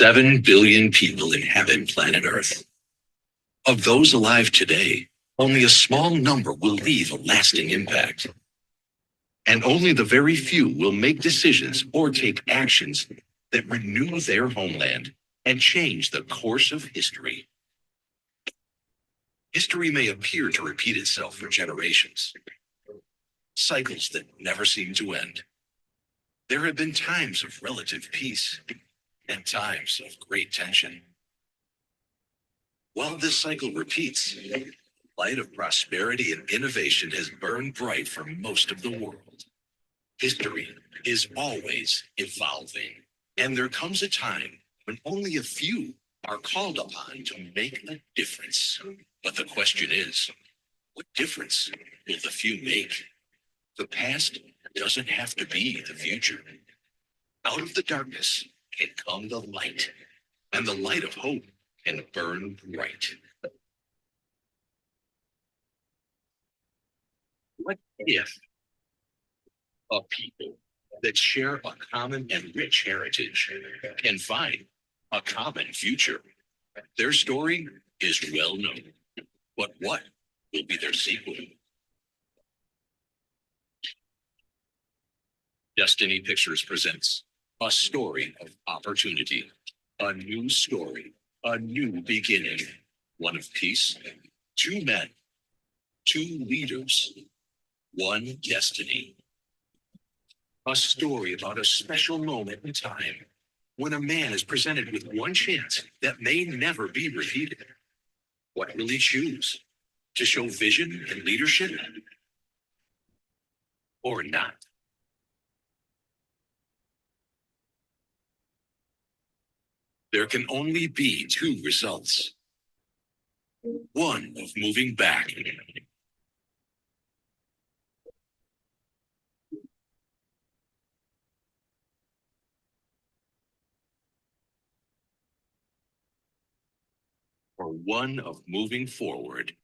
7 billion people inhabit planet Earth. Of those alive today, only a small number will leave a lasting impact. And only the very few will make decisions or take actions that renew their homeland and change the course of history. History may appear to repeat itself for generations, cycles that never seem to end. There have been times of relative peace and times of great tension. While this cycle repeats, the light of prosperity and innovation has burned bright for most of the world. History is always evolving, and there comes a time when only a few are called upon to make a difference. But the question is, what difference will the few make? The past doesn't have to be the future. Out of the darkness can come the light, and the light of hope can burn bright. What if a people that share a common and rich heritage can find a common future? Their story is well known, but what will be their sequel? Destiny Pictures presents a story of opportunity, a new story, a new beginning, one of peace, 2 men, 2 leaders, 1 destiny. A story about a special moment in time when a man is presented with 1 chance that may never be repeated. What will he choose? To show vision and leadership or not? There can only be 2 results. One of moving back, or one of moving forward.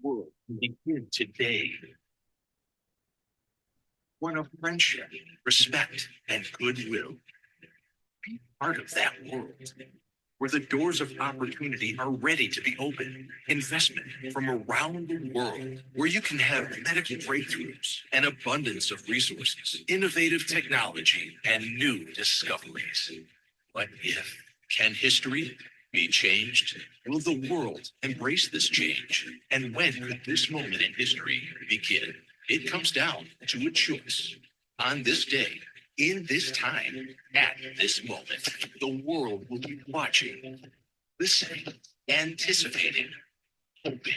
World can begin today. One of friendship, respect, and goodwill. Be part of that world where the doors of opportunity are ready to be opened. Investment from around the world where you can have medical breakthroughs, an abundance of resources, innovative technology, and new discoveries. What if? Can history be changed? Will the world embrace this change? And when could this moment in history begin? It comes down to a choice. On this day, in this time, at this moment, the world will be watching, listening, anticipating, hoping.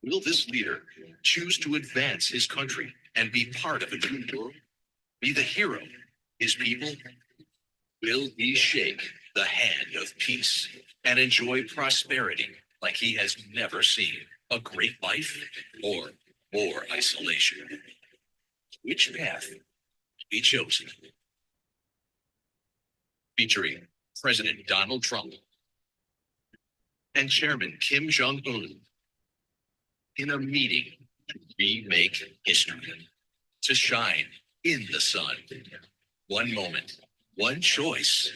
Will this leader choose to advance his country and be part of a new world? Be the hero his people? Will he shake the hand of peace and enjoy prosperity like he has never seen? A great life or more isolation? Which path will be chosen? Featuring President Donald Trump and Chairman Kim Jong-un in a meeting to remake history, to shine in the sun. 1 moment, 1 choice.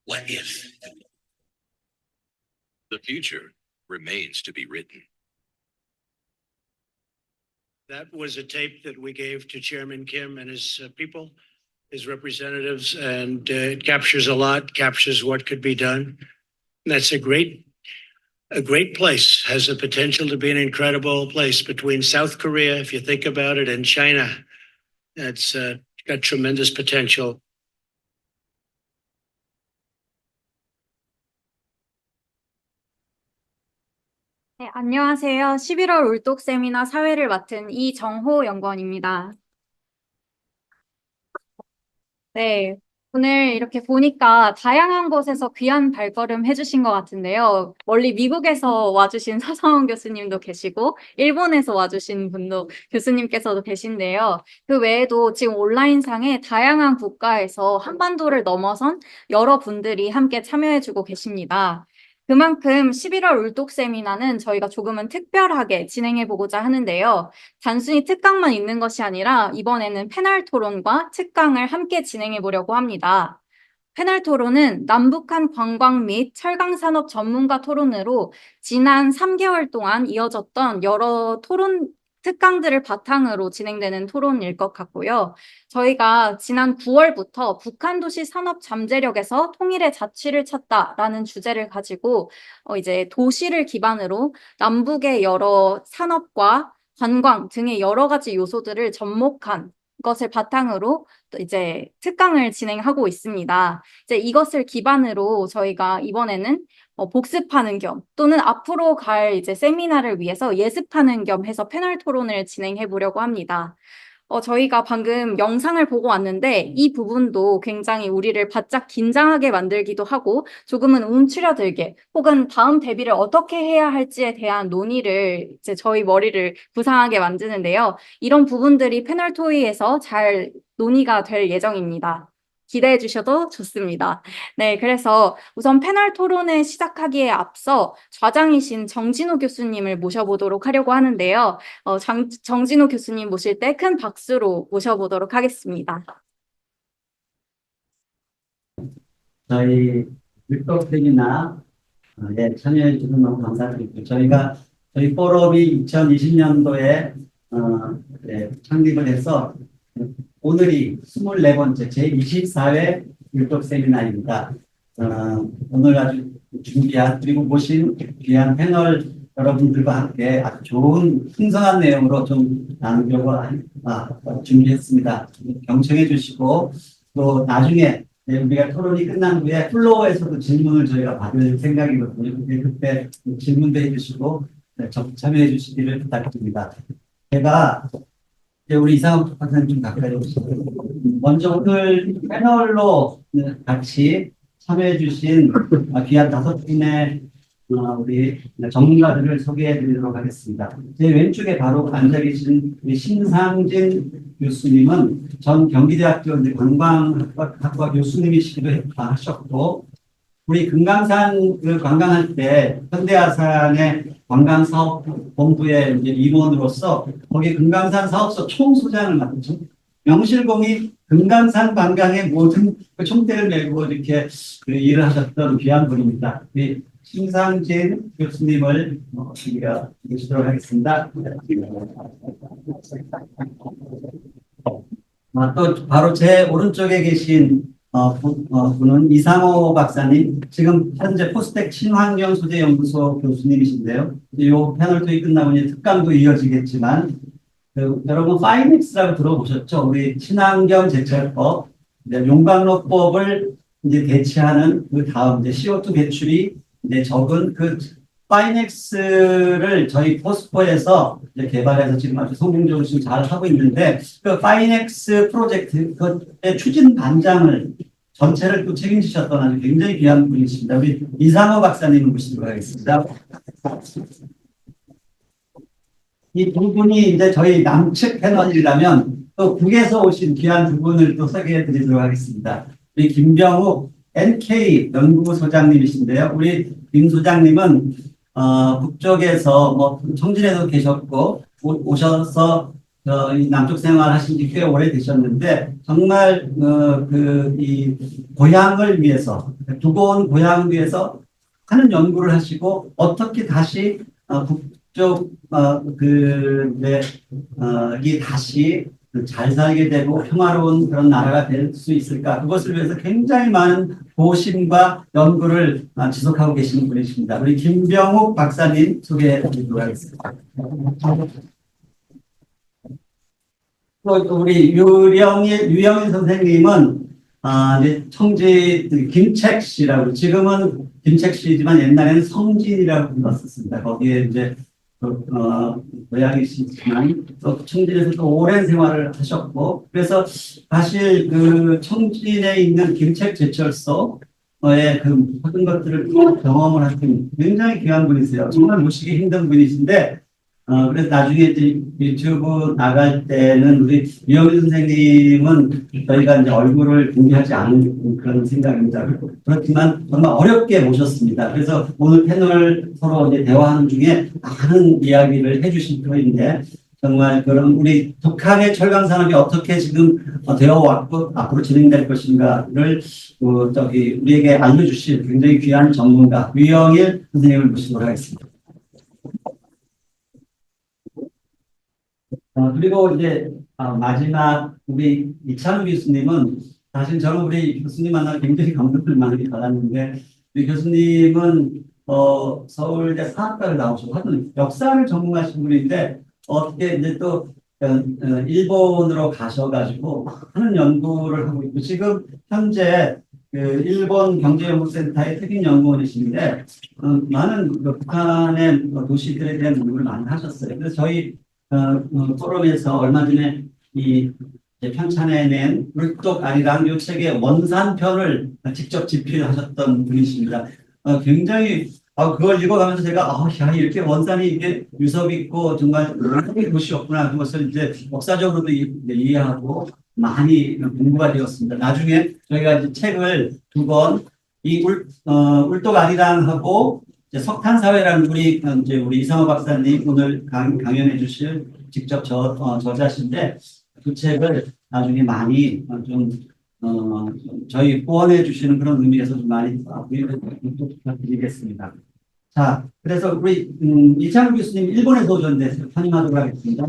What if? The future remains to be written. That was a tape that we gave to Chairman Kim and his people, his representatives, and it captures a lot, captures what could be done. And that's a great place, has the potential to be an incredible place between South Korea, if you think about it, and China. That's got tremendous potential. 네, 안녕하세요. 11월 울독 세미나 사회를 맡은 이정호 연구원입니다. 네, 오늘 이렇게 보니까 다양한 곳에서 귀한 발걸음 해주신 것 같은데요. 멀리 미국에서 와주신 서성훈 교수님도 계시고, 일본에서 와주신 분도 교수님께서도 계신데요. 그 외에도 지금 온라인상에 다양한 국가에서 한반도를 넘어선 여러 분들이 함께 참여해주고 계십니다. 그만큼 11월 울독 세미나는 저희가 조금은 특별하게 진행해 보고자 하는데요. 단순히 특강만 있는 것이 아니라 이번에는 패널 토론과 특강을 함께 진행해 보려고 합니다. 패널 토론은 남북한 관광 및 철강 산업 전문가 토론으로 지난 3개월 동안 이어졌던 여러 토론 특강들을 바탕으로 진행되는 토론일 것 같고요. 저희가 지난 9월부터 북한 도시 산업 잠재력에서 통일의 자취를 찾다라는 주제를 가지고 이제 도시를 기반으로 남북의 여러 산업과 관광 등의 여러 가지 요소들을 접목한 것을 바탕으로 또 이제 특강을 진행하고 있습니다. 이제 이것을 기반으로 저희가 이번에는 복습하는 겸 또는 앞으로 갈 이제 세미나를 위해서 예습하는 겸 해서 패널 토론을 진행해 보려고 합니다. 저희가 방금 영상을 보고 왔는데 이 부분도 굉장히 우리를 바짝 긴장하게 만들기도 하고 조금은 움츠려들게 혹은 다음 데뷔를 어떻게 해야 할지에 대한 논의를 이제 저희 머리를 구상하게 만드는데요. 이런 부분들이 패널 토의에서 잘 논의가 될 예정입니다. 기대해 주셔도 좋습니다. 네, 그래서 우선 패널 토론을 시작하기에 앞서 좌장이신 정진호 교수님을 모셔보도록 하려고 하는데요. 정진호 교수님 모실 때 큰 박수로 모셔보도록 하겠습니다. 저희 율법 세미나 참여해 주셔서 너무 감사드리고 저희 포럼이 2020년도에 창립을 해서 오늘이 24번째 제24회 율법 세미나입니다. 오늘 아주 준비한 그리고 모신 귀한 패널 여러분들과 함께 아주 좋은 풍성한 내용으로 좀 나누려고 준비했습니다. 경청해 주시고 또 나중에 우리가 토론이 끝난 후에 플로어에서도 질문을 저희가 받을 생각이거든요. 그때 질문도 해주시고 참여해 주시기를 부탁드립니다. 제가 우리 이상훈 박사님 좀 가까이 오시죠. 먼저 오늘 패널로 같이 참여해 주신 귀한 5분의 우리 전문가들을 소개해 드리도록 하겠습니다. 제 왼쪽에 바로 앉아 계신 우리 신상진 교수님은 전 경기대학교 관광학과 교수님이시기도 하셨고, 우리 금강산 관광할 때 현대아산의 관광사업본부의 이제 임원으로서 거기 금강산 사업소 총소장을 맡으신 명실공히 금강산 관광의 모든 총대를 메고 이렇게 일을 하셨던 귀한 분입니다. 신상진 교수님을 우리가 모시도록 하겠습니다. 또 바로 제 오른쪽에 계신 분은 이상호 박사님, 지금 현재 포스텍 친환경 소재 연구소 교수님이신데요. 이 패널 토의 끝나고 이제 특강도 이어지겠지만, 여러분 파이넥스라고 들어보셨죠? 우리 친환경 제철법, 용광로법을 이제 대체하는 그 다음 이제 CO2 배출이 이제 적은 그 파이넥스를 저희 포스코에서 이제 개발해서 지금 아주 성공적으로 지금 잘 하고 있는데, 그 파이넥스 프로젝트 그 추진 반장을 전체를 또 책임지셨던 아주 굉장히 귀한 분이십니다. 우리 이상호 박사님을 모시도록 하겠습니다. 이 두 분이 이제 저희 남측 패널이라면 또 북에서 오신 귀한 두 분을 또 소개해 드리도록 하겠습니다. 우리 김병욱 NK 연구소장님이신데요. 우리 김 소장님은 북쪽에서 뭐 청진에도 계셨고 오셔서 이 남쪽 생활 하신 지 꽤 오래 되셨는데 정말 이 고향을 위해서 두고 온 고향을 위해서 하는 연구를 하시고 어떻게 다시 북쪽 이게 다시 잘 살게 되고 평화로운 그런 나라가 될 수 있을까? 그것을 위해서 굉장히 많은 고심과 연구를 지속하고 계시는 분이십니다. 우리 김병욱 박사님 소개해 드리도록 하겠습니다. 또 우리 유영일 선생님은 이제 청지 김책 씨라고, 지금은 김책 씨지만 옛날에는 성진이라고 불렀었습니다. 거기에 이제 고향이시지만 또 청진에서 또 오랜 생활을 하셨고, 그래서 사실 그 청진에 있는 김책 제철소의 그 모든 것들을 경험을 하신 굉장히 귀한 분이세요. 정말 모시기 힘든 분이신데 그래서 나중에 이제 유튜브 나갈 때는 우리 유영민 선생님은 저희가 이제 얼굴을 공개하지 않은 그런 생각입니다. 그렇지만 정말 어렵게 모셨습니다. 그래서 오늘 패널 서로 이제 대화하는 중에 많은 이야기를 해주실 터인데 정말 그런 우리 북한의 철강 산업이 어떻게 지금 되어 왔고 앞으로 진행될 것인가를 우리에게 알려주실 굉장히 귀한 전문가 유영일 선생님을 모시도록 하겠습니다. 그리고 이제 마지막 우리 이찬우 교수님은 사실 저는 우리 교수님 만나 굉장히 감동을 많이 받았는데 우리 교수님은 서울대 사학과를 나오셔서 하여튼 역사를 전공하신 분인데 어떻게 이제 또 일본으로 가셔가지고 하는 연구를 하고 있고 지금 현재 그 일본 경제연구센터의 특임연구원이신데 많은 북한의 도시들에 대한 연구를 많이 하셨어요. 그래서 저희 포럼에서 얼마 전에 이 편찬해 낸 물독 아리랑 이 책의 원산편을 직접 집필하셨던 분이십니다. 굉장히 그걸 읽어가면서 제가 야 이렇게 원산이 이게 유서 있고 정말 많은 곳이 없구나 그것을 이제 역사적으로도 이해하고 많이 공부가 되었습니다. 나중에 저희가 이제 책을 2권 이 울독 아리랑하고 석탄사회라는 우리 이상호 박사님 오늘 강연해 주실 직접 저자신데 그 책을 나중에 많이 저희 후원해 주시는 그런 의미에서 좀 많이 부탁드리겠습니다. 자, 그래서 우리 이찬우 교수님 일본에서 오셨는데 선임하도록 하겠습니다.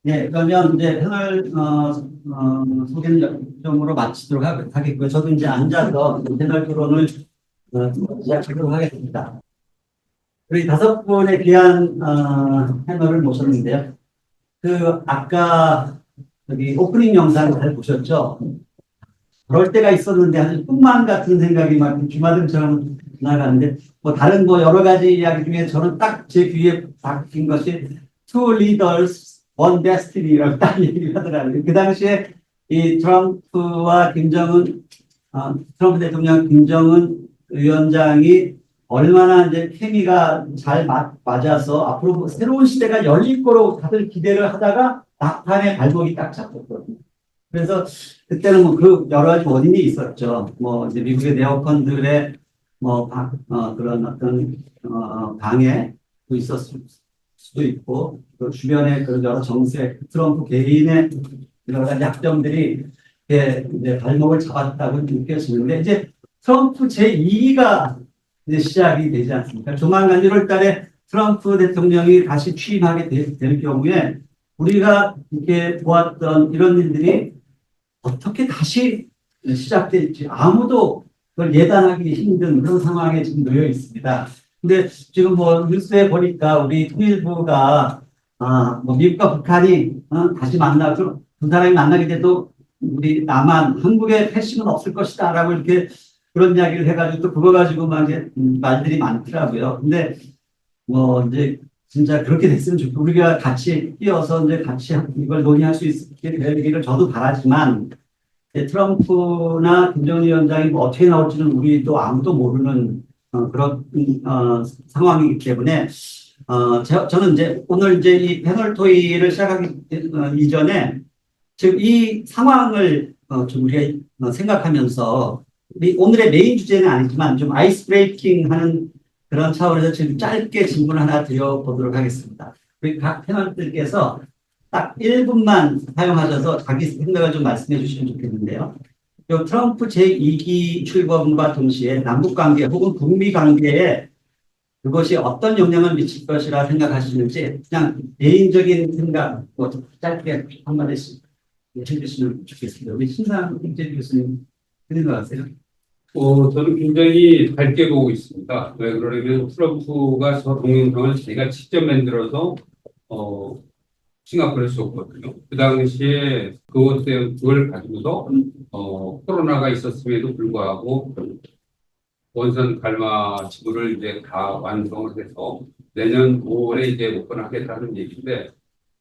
네, 그러면 이제 패널 소개는 점으로 마치도록 하겠고요. 저도 이제 앉아서 패널 토론을 시작하도록 하겠습니다. 우리 5분의 귀한 패널을 모셨는데요. 아까 여기 오프닝 영상 잘 보셨죠? 그럴 때가 있었는데 아주 꿈만 같은 생각이 막 주마등처럼 지나가는데 다른 여러 가지 이야기 중에 저는 딱 제 귀에 박힌 것이 Two Leaders, One Destiny라고 딱 얘기를 하더라고요. 그 당시에 이 트럼프와 트럼프 대통령 김정은 위원장이 얼마나 이제 케미가 잘 맞아서 앞으로 새로운 시대가 열릴 거로 다들 기대를 하다가 막판에 발목이 딱 잡혔거든요. 그래서 그때는 그 여러 가지 원인이 있었죠. 이제 미국의 네오컨들의 그런 어떤 방해도 있었을 수도 있고 그 주변에 그런 여러 정책 트럼프 개인의 여러 가지 약점들이 이제 발목을 잡았다고 느껴지는데 이제 트럼프 제2기가 이제 시작이 되지 않습니까? 조만간 1월 달에 트럼프 대통령이 다시 취임하게 될 경우에 우리가 이렇게 보았던 이런 일들이 어떻게 다시 시작될지 아무도 그걸 예단하기 힘든 그런 상황에 지금 놓여 있습니다. 근데 지금 뉴스에 보니까 우리 통일부가 미국과 북한이 다시 만나고 두 사람이 만나게 돼도 우리 남한 한국의 패싱은 없을 것이다라고 이렇게 그런 이야기를 해가지고 또 그거 가지고 막 이제 말들이 많더라고요. 근데 이제 진짜 그렇게 됐으면 좋겠고 우리가 같이 뛰어서 이제 같이 이걸 논의할 수 있게 되기를 저도 바라지만 트럼프나 김정은 위원장이 어떻게 나올지는 우리도 아무도 모르는 그런 상황이기 때문에 저는 이제 오늘 이제 이 패널 토의를 시작하기 이전에 지금 이 상황을 좀 우리가 생각하면서 오늘의 메인 주제는 아니지만 좀 아이스 브레이킹 하는 그런 차원에서 지금 짧게 질문 하나 드려보도록 하겠습니다. 우리 각 패널들께서 딱 1분만 사용하셔서 자기 생각을 좀 말씀해 주시면 좋겠는데요. 트럼프 제2기 출범과 동시에 남북관계 혹은 북미관계에 그것이 어떤 영향을 미칠 것이라 생각하시는지 그냥 개인적인 생각 짧게 한마디씩 해주시면 좋겠습니다. 우리 신상 김재리 교수님 어떻게 생각하세요? 저는 굉장히 밝게 보고 있습니다. 왜 그러냐면 트럼프가 저 동영상을 제가 직접 만들어서 싱가포르에 쏘거든요. 그 당시에 그걸 가지고서 코로나가 있었음에도 불구하고 원산 갈마 지구를 이제 다 완성을 해서 내년 5월에 이제 오픈하겠다는 얘기인데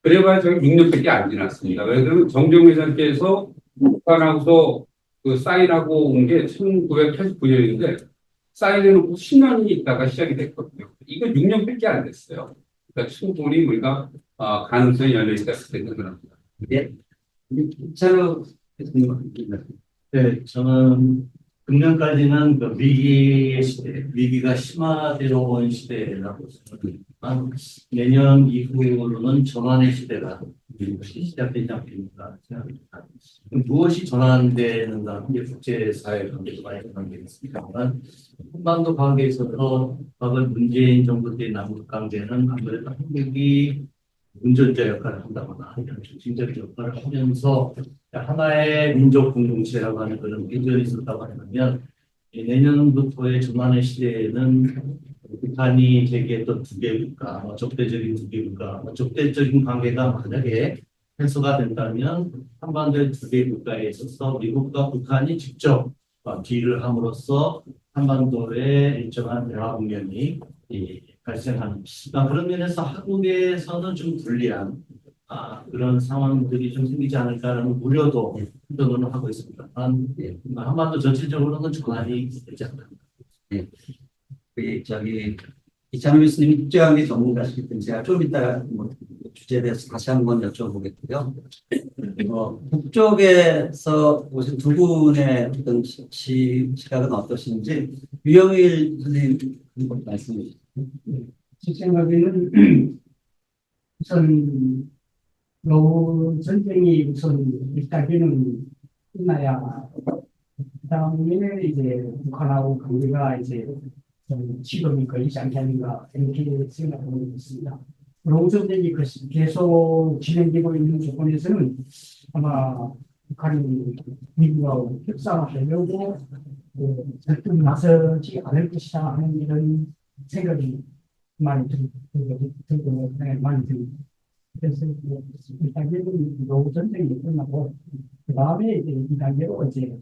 그래봐야 저희 6년밖에 안 지났습니다. 왜 그러면 정정 회장께서 북한하고서 그 사인하고 온 게 1989년인데 쌓여놓고 10년이 있다가 시작이 됐거든요. 이거 6년밖에 안 됐어요. 그러니까 충분히 우리가 가능성이 열려 있다 생각합니다. 예. 이찬호 교수님. 네, 저는 금년까지는 그 위기의 시대, 위기가 심화되어 온 시대라고 생각합니다. 내년 이후로는 전환의 시대가 시작되지 않겠는가 생각합니다. 무엇이 전환되는가, 이제 국제사회 관계도 많이 관계있습니다만, 한반도 관계에 있어서 과거 문재인 정부 때 남북 관계는 아무래도 한국이 운전자 역할을 한다거나 이런 중심적 역할을 하면서 하나의 민족 공동체라고 하는 그런 비전이 있었다고 하면 내년부터의 전환의 시대에는 북한이 제기했던 두 개 국가, 적대적인 두 개 국가, 적대적인 관계가 만약에 해소가 된다면 한반도의 두 개 국가에 있어서 미국과 북한이 직접 딜을 함으로써 한반도의 일정한 대화 국면이 발생하는 그런 면에서 한국에서는 좀 불리한 그런 상황들이 좀 생기지 않을까라는 우려도 저는 하고 있습니다. 한반도 전체적으로는 전환이 되지 않는다. 이찬호 교수님이 국제관계 전문가시기 때문에 제가 좀 이따가 주제에 대해서 다시 한번 여쭤보겠고요. 북쪽에서 오신 두 분의 어떤 시각은 어떠신지 유영일 선생님 한번 말씀해 주세요. 제 생각에는 우선 요 전쟁이 우선 일단은 끝나야 그다음에 이제 북한하고 관계가 이제 좀 지금이 걸리지 않겠는가 이렇게 생각하고 있습니다. 요 전쟁이 계속 진행되고 있는 조건에서는 아마 북한이 미국하고 협상하려고 절대 나서지 않을 것이다 하는 이런 생각이 많이 들고 많이 듭니다. 그래서 일단은 요 전쟁이 끝나고 그 다음에 이제 이 단계로 이제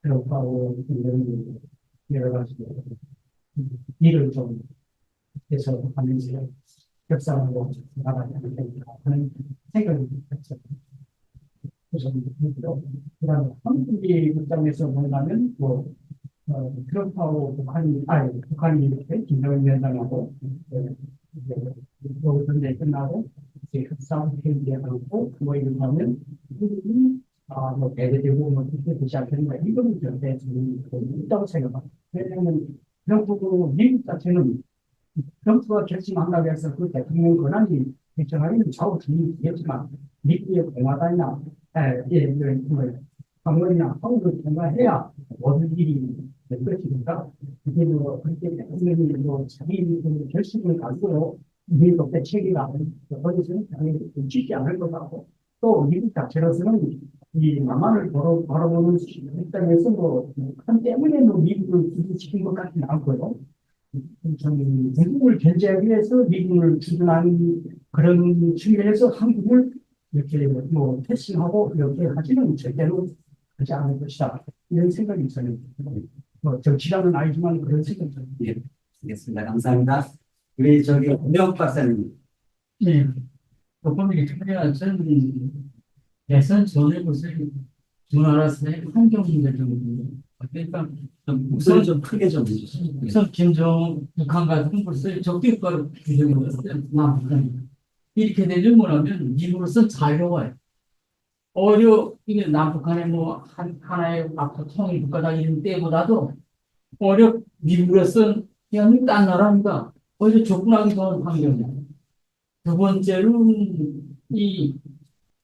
들어가고 이런 여러 가지 일을 좀 해서 하면서 협상하고 나가야 되겠다 하는 생각이 들었어요. 그래서 그다음에 한국의 입장에서 본다면 트럼프하고 북한이 이렇게 김정은 위원장하고 전쟁 끝나고 이제 협상 회의하고 이런 하면 배제되고 이렇게 되지 않겠는가 이거는 절대 있다고 생각합니다. 왜냐하면 미국 자체는 트럼프가 결심한다고 해서 그 대통령 권한이 결정하기는 좌우 중이겠지만 미국의 공화당이나 방문이나 한국을 통과해야 모든 일이 될 것이니까 이게 그렇게 대통령이 자기 결심을 가지고 미국 대책이가 거기서는 당연히 지지 않을 것 같고 또 미국 자체로서는 이 남한을 바라보는 입장에서 북한 때문에 미국을 지지시킨 것 같지는 않고요. 저는 미국을 견제하기 위해서 미국을 주둔하는 그런 측면에서 한국을 이렇게 패싱하고 이렇게 하지는 절대로 하지 않을 것이다. 이런 생각이 저는 정치라는 아니지만 그런 생각이 듭니다. 예, 알겠습니다. 감사합니다. 우리 우영 박사님. 네. 조금 특별한 저는 대선 전에 무슨 두 나라 사이 환경 문제 좀 그러니까 목소리 좀 크게 좀 해주세요. 우선 김정 북한 같은 것을 적대국가로 규정을 했어요. 남북한 이렇게 되려고 하면 미국으로서 자유로워요. 이게 남북한의 하나의 앞으로 통일 국가다 이런 때보다도 미국으로서 그냥 딴 나라입니다. 오히려 접근하기 좋은 환경이에요. 두 번째로는 이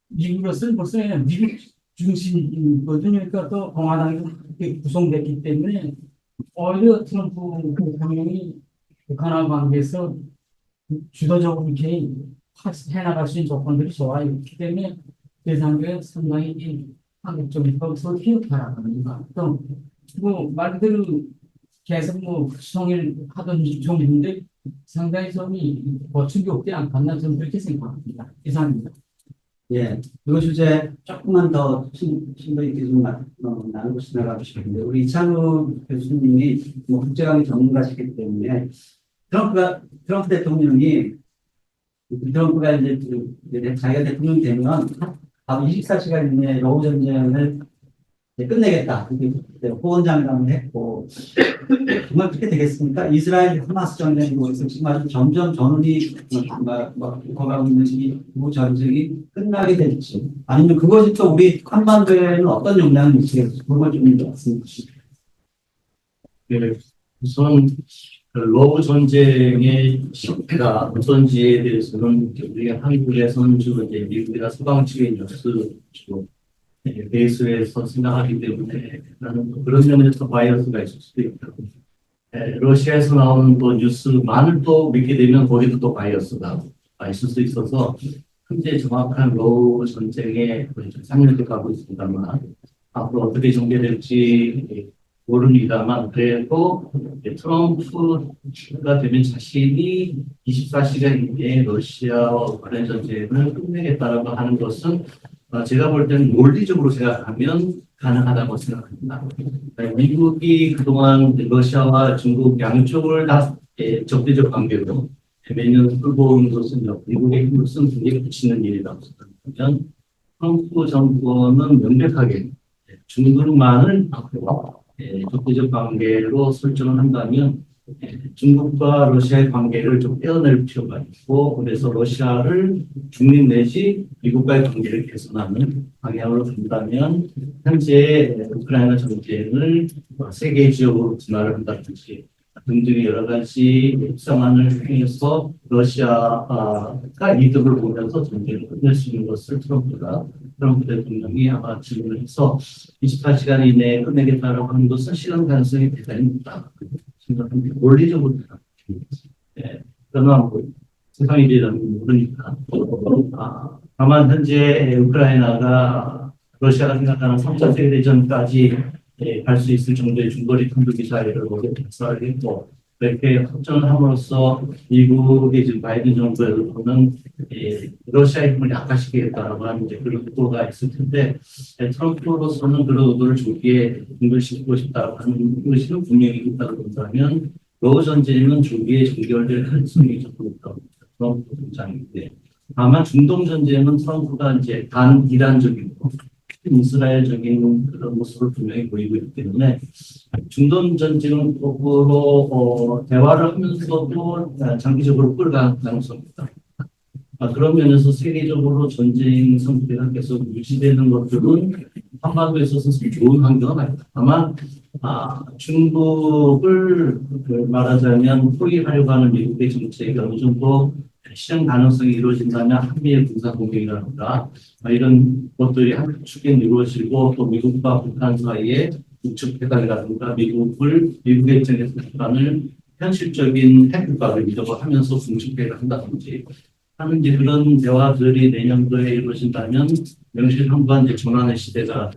미국으로서는 벌써 미국 중심이거든요. 그러니까 또 공화당이 구성됐기 때문에 오히려 트럼프 대통령이 북한과 관계에서 주도적으로 이렇게 해나갈 수 있는 조건들이 좋아요. 그렇기 때문에 대상에 상당히 한국적인 것으로 기억하라고 합니다. 또 말 그대로 계속 수송을 하던 정부인데 상당히 점이 보충이 없지 않겠나 저는 그렇게 생각합니다. 이상입니다. 예, 이 주제 조금만 더 심도 있게 좀 나누고 지나가고 싶은데 우리 이찬호 교수님이 국제관계 전문가시기 때문에 트럼프 대통령이 트럼프가 이제 자기가 대통령이 되면 바로 24시간 이내에 러우 전쟁을 끝내겠다. 이렇게 호언장담을 했고 정말 그렇게 되겠습니까? 이스라엘 하마스 전쟁으로 해서 정말 점점 전운이 거가고 있는 이 전쟁이 끝나게 될지 아니면 그것이 또 우리 한반도에는 어떤 영향을 미치겠지 그걸 좀 말씀해 주시죠. 네, 우선 그 러브 전쟁의 실패가 어떤지에 대해서는 우리가 한국에서는 주로 이제 미국이나 서방 측의 뉴스 주로 베이스에서 생각하기 때문에 나는 그런 면에서 바이어스가 있을 수도 있다. 러시아에서 나오는 또 뉴스만을 또 믿게 되면 거기도 또 바이어스가 있을 수 있어서 현재 정확한 러브 전쟁에 상륙해 가고 있습니다만 앞으로 어떻게 전개될지 모릅니다만 그래도 트럼프가 되면 자신이 24시간 이내에 러시아와 우크라이나 전쟁을 끝내겠다라고 하는 것은 제가 볼 때는 논리적으로 생각하면 가능하다고 생각합니다. 미국이 그동안 러시아와 중국 양쪽을 다 적대적 관계로 매년 끌고 온 것은 미국의 힘으로서는 굉장히 그치는 일이라고 생각하면 트럼프 정권은 명백하게 중국만을 적대적 관계로 설정을 한다면 중국과 러시아의 관계를 좀 떼어낼 필요가 있고 그래서 러시아를 중립 내지 미국과의 관계를 개선하는 방향으로 간다면 현재 우크라이나 전쟁을 세계 지역으로 진화를 한다든지 등등의 여러 가지 협상안을 통해서 러시아가 이득을 보면서 전쟁을 끝낼 수 있는 것을 트럼프 대통령이 아마 질문을 해서 24시간 이내에 끝내겠다라고 하는 것은 실현 가능성이 대단히 높다. 생각합니다. 논리적으로 생각합니다. 그러나 뭐 세상이 되려면 모르니까. 다만 현재 우크라이나가 러시아가 생각하는 3차 세계대전까지 갈 수 있을 정도의 중거리 탄도미사일을 발사했고 그렇게 확정을 함으로써 미국의 지금 바이든 정부에서는 러시아의 힘을 약화시키겠다라고 하는 이제 그런 의도가 있을 텐데 트럼프로서는 그런 의도를 조기에 종결시키고 싶다고 하는 의식은 분명히 있다고 본다면 러브 전쟁은 조기에 종결될 가능성이 조금 있다고 트럼프 입장인데 다만 중동 전쟁은 트럼프가 이제 반이란적이고 이스라엘적인 그런 모습을 분명히 보이고 있기 때문에 중동 전쟁으로 대화를 하면서도 장기적으로 끌어갈 가능성이 있다. 그런 면에서 세계적으로 전쟁 상태가 계속 유지되는 것들은 한반도에 있어서 좋은 환경은 아니다. 다만 중국을 말하자면 포기하려고 하는 미국의 정책이 어느 정도 실현 가능성이 이루어진다면 한미의 군사동맹이라든가 이런 것들이 함축에 이루어지고 또 미국과 북한 사이에 우측배달이라든가 미국의 입장에서 북한을 현실적인 핵국가를 위협하면서 중축배를 한다든지 하는 이제 그런 대화들이 내년도에 이루어진다면 명실상부한 이제 전환의 시대가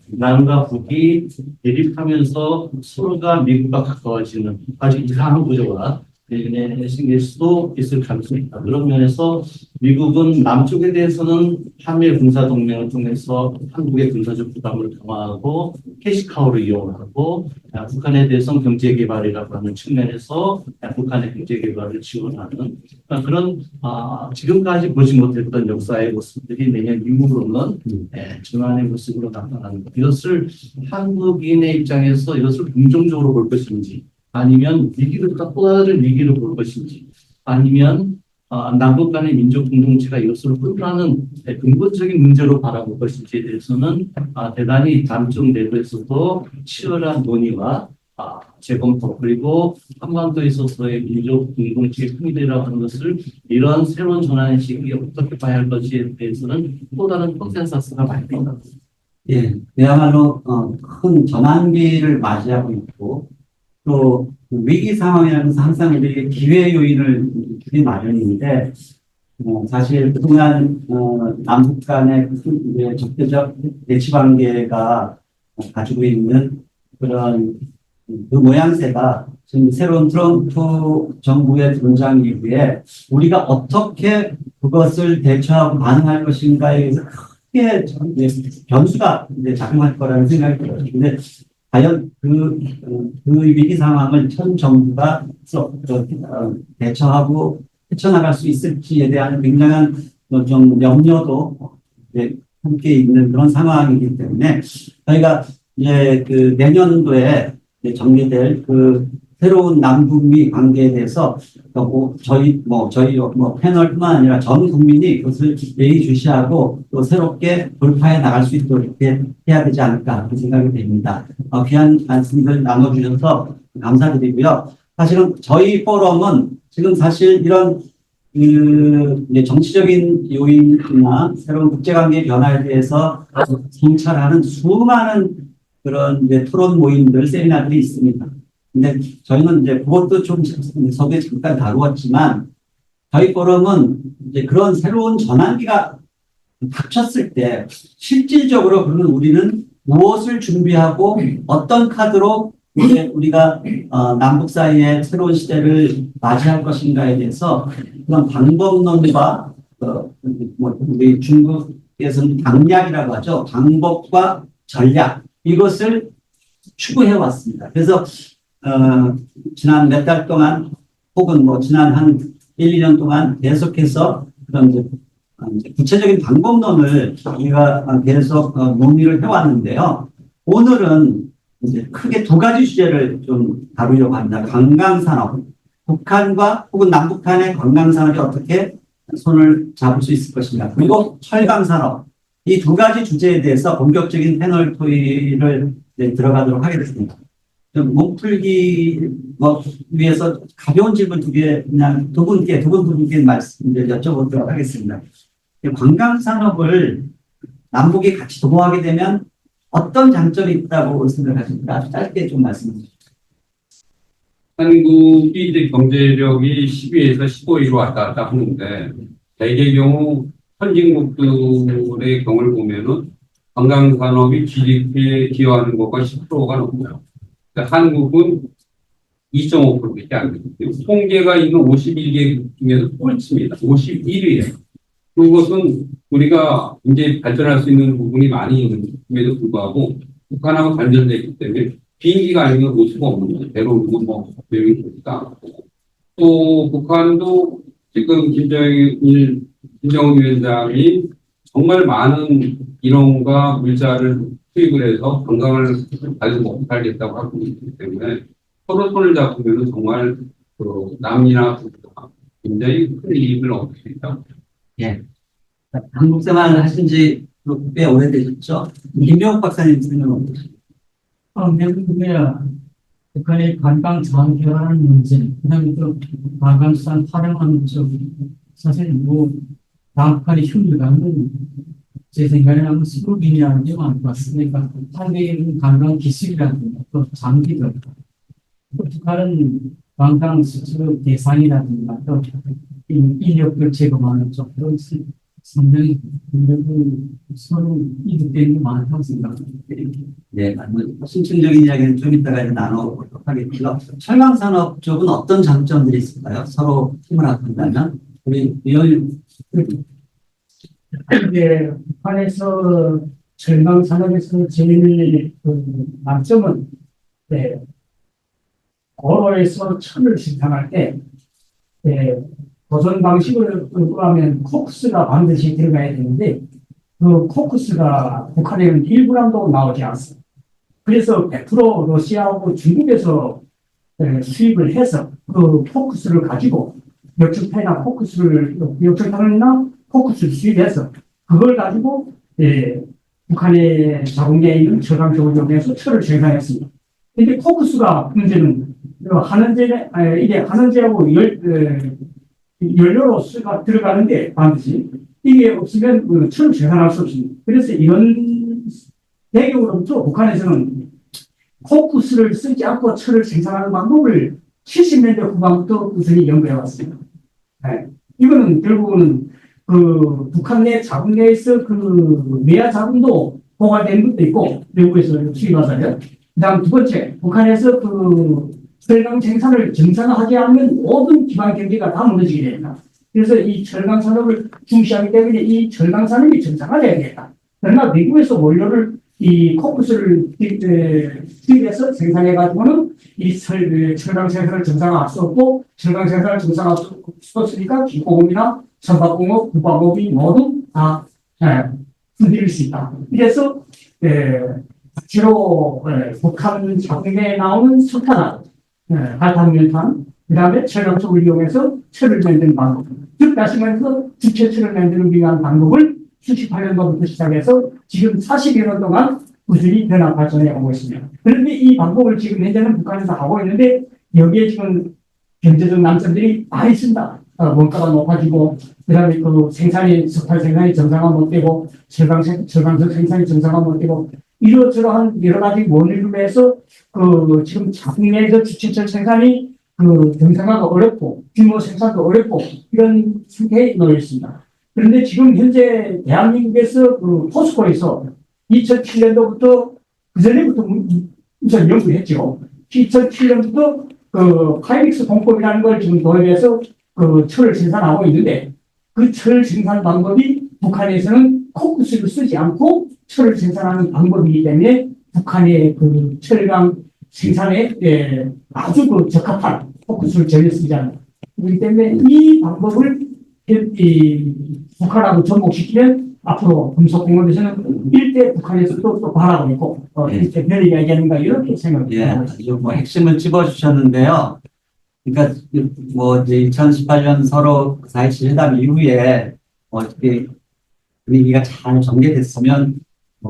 남과 북이 대립하면서 서로가 미국과 가까워지는 아주 이상한 구조가 내년에 생길 수도 있을 가능성이 있다. 그런 면에서 미국은 남쪽에 대해서는 한미 군사동맹을 통해서 한국의 군사적 부담을 강화하고 캐시카우를 이용하고 북한에 대해서는 경제개발이라고 하는 측면에서 북한의 경제개발을 지원하는 그런 지금까지 보지 못했던 역사의 모습들이 내년 이후로는 전환의 모습으로 나타나는 것. 이것을 한국인의 입장에서 이것을 긍정적으로 볼 것인지 아니면 또 다른 위기를 볼 것인지 아니면 남북 간의 민족 공동체가 이것을 혼란하는 근본적인 문제로 바라볼 것인지에 대해서는 대단히 남쪽 내부에서도 치열한 논의와 재검토 그리고 한반도에 있어서의 민족 공동체의 통일이라고 하는 것을 이런 새로운 전환의 시기에 어떻게 봐야 할 것에 대해서는 또 다른 컨센서스가 많이 나옵니다. 예, 그야말로 큰 전환기를 맞이하고 있고 또 위기 상황이라면서 항상 우리 기회 요인을 주기 마련인데 사실 그동안 남북 간의 큰 적대적 대치 관계가 가지고 있는 그런 그 모양새가 지금 새로운 트럼프 정부의 등장 이후에 우리가 어떻게 그것을 대처하고 반응할 것인가에 대해서 크게 변수가 이제 작용할 거라는 생각이 들어요. 근데 과연 그 위기 상황을 현 정부가 대처하고 헤쳐나갈 수 있을지에 대한 굉장한 좀 염려도 함께 있는 그런 상황이기 때문에 저희가 이제 그 내년도에 이제 정리될 그 새로운 남북미 관계에 대해서 저희 패널뿐만 아니라 전 국민이 그것을 예의주시하고 또 새롭게 돌파해 나갈 수 있도록 이렇게 해야 되지 않을까 그렇게 생각이 됩니다. 귀한 말씀들 나눠주셔서 감사드리고요. 사실은 저희 포럼은 지금 사실 이런 이제 정치적인 요인이나 새로운 국제관계 변화에 대해서 성찰하는 수많은 그런 이제 토론 모임들, 세미나들이 있습니다. 근데 저희는 이제 그것도 좀 서두에 잠깐 다루었지만 저희 포럼은 이제 그런 새로운 전환기가 닥쳤을 때 실질적으로 그러면 우리는 무엇을 준비하고 어떤 카드로 이제 우리가 남북 사이의 새로운 시대를 맞이할 것인가에 대해서 그런 방법론과 우리 중국에서는 방략이라고 하죠. 방법과 전략 이것을 추구해 왔습니다. 그래서 지난 몇 달 동안 혹은 지난 한 1, 2년 동안 계속해서 그런 이제 구체적인 방법론을 우리가 계속 논의를 해왔는데요. 오늘은 이제 크게 두 가지 주제를 좀 다루려고 합니다. 관광산업, 북한과 혹은 남북한의 관광산업이 어떻게 손을 잡을 수 있을 것인가. 그리고 철강산업, 이 두 가지 주제에 대해서 본격적인 패널 토의를 들어가도록 하겠습니다. 좀 몸풀기 위해서 가벼운 질문 두 개 그냥 두 분께 말씀을 여쭤보도록 하겠습니다. 관광산업을 남북이 같이 도모하게 되면 어떤 장점이 있다고 생각하십니까? 아주 짧게 좀 말씀해 주시죠. 한국이 이제 경제력이 10위에서 15위로 왔다 갔다 하는데 대개 경우 선진국들의 경우를 보면은 관광산업이 GDP에 기여하는 것과 10%가 넘어요. 그러니까 한국은 2.5%밖에 안 되거든요. 통계가 있는 51개 중에서 꼴찌입니다. 51위예요. 그것은 우리가 이제 발전할 수 있는 부분이 많이 있는데도 불구하고 북한하고 단절되어 있기 때문에 비행기가 아니면 올 수가 없는 거죠. 배로 오는 비용이 되니까. 또 북한도 지금 김정은 위원장이 정말 많은 인원과 물자를 투입을 해서 관광을 아주 먹고 살겠다고 하고 있기 때문에 서로 손을 잡으면 정말 남이나 북한 굉장히 큰 이익을 얻을 수 있다. 예. 한국 생활을 하신 지 꽤 오래되셨죠? 김명욱 박사님 생각은 어떠십니까? 미국의 북한의 관광 장기화라는 문제, 그다음에 또 관광수단 활용하는 쪽, 사실 남북한의 흉기가는 제 생각에는 수급이라는 게 많을 것 같습니다. 한국에 있는 관광 기술이라든가 또 장비들, 또 북한은 관광 수출 대상이라든가 또 인력을 제공하는 쪽으로 상당히 서로 이득되는 게 많다고 생각합니다. 네, 심층적인 이야기는 좀 이따가 나눠보도록 하겠고요. 철강산업 쪽은 어떤 장점들이 있을까요? 서로 힘을 합한다면 우리 의원님. 네, 북한에서 철강 산업에서 제일 장점은 고로에서 철을 생산할 때 보존 방식을 하면 코크스가 반드시 들어가야 되는데 그 코크스가 북한에는 1g도 나오지 않습니다. 그래서 100% 러시아하고 중국에서 수입을 해서 그 포크스를 가지고 역축탄이나 포크스를 수입해서 그걸 가지고 북한의 자국내에 있는 철강 조정에서 철을 생산했습니다. 근데 포크스가 문제는 이게 한원재하고 연료로 들어가는데 반드시 이게 없으면 철을 생산할 수 없습니다. 그래서 이런 배경으로부터 북한에서는 코크스를 쓰지 않고 철을 생산하는 방법을 70년대 후반부터 꾸준히 연구해 왔습니다. 이거는 결국은 북한 내 자국 내에서 외야 자금도 포괄되는 것도 있고 외국에서 수입하잖아요. 그다음 두 번째, 북한에서 철강 생산을 정상화하지 않으면 모든 기반 경제가 다 무너지게 됩니다. 그래서 이 철강 산업을 중시하기 때문에 이 철강 산업이 정상화돼야 되겠다. 그러나 미국에서 원료를 이 코크스를 투입해서 생산해가지고는 이 철강 생산을 정상화할 수 없고 철강 생산을 정상화할 수 없으니까 기공업이나 선박공업, 국방업이 모두 다 흔들릴 수 있다. 그래서 주로 북한 작품에 나오는 석탄, 발탄밀탄, 그 다음에 철강석을 이용해서 철을 만드는 방법. 즉 다시 말해서 주체철을 만드는 위한 방법을 78년도부터 시작해서 지금 40여 년 동안 꾸준히 변화 발전해 오고 있습니다. 그런데 이 방법을 지금 현재는 북한에서 하고 있는데 여기에 지금 경제적 난점들이 많이 있습니다. 원가가 높아지고, 그 다음에 그 석탄 생산이 정상화 못 되고, 철강석 생산이 정상화 못 되고, 이러저러한 여러 가지 원인으로 해서 지금 작년에서 주체철 생산이 정상화가 어렵고, 규모 생산도 어렵고, 이런 상태에 놓여 있습니다. 그런데 지금 현재 대한민국에서 포스코에서 2007년도부터, 그전에부터 우선 연구했죠. 2007년부터 파이닉스 공법이라는 걸 지금 도입해서 철을 생산하고 있는데, 그 철 생산 방법이 북한에서는 코크스를 쓰지 않고 철을 생산하는 방법이기 때문에 북한의 철강 생산에 아주 적합한 코크스를 전혀 쓰지 않는. 그렇기 때문에 이 방법을 북한하고 접목시키면 앞으로 금속공업에서는 일대 북한에서도 또 바라고 있고, 일대 별이 얘기하는가 이렇게 예, 생각합니다. 아주 핵심을 찝어주셨는데요. 그러니까 이제 2018년 서로 4.27 회담 이후에 어떻게 분위기가 잘 전개됐으면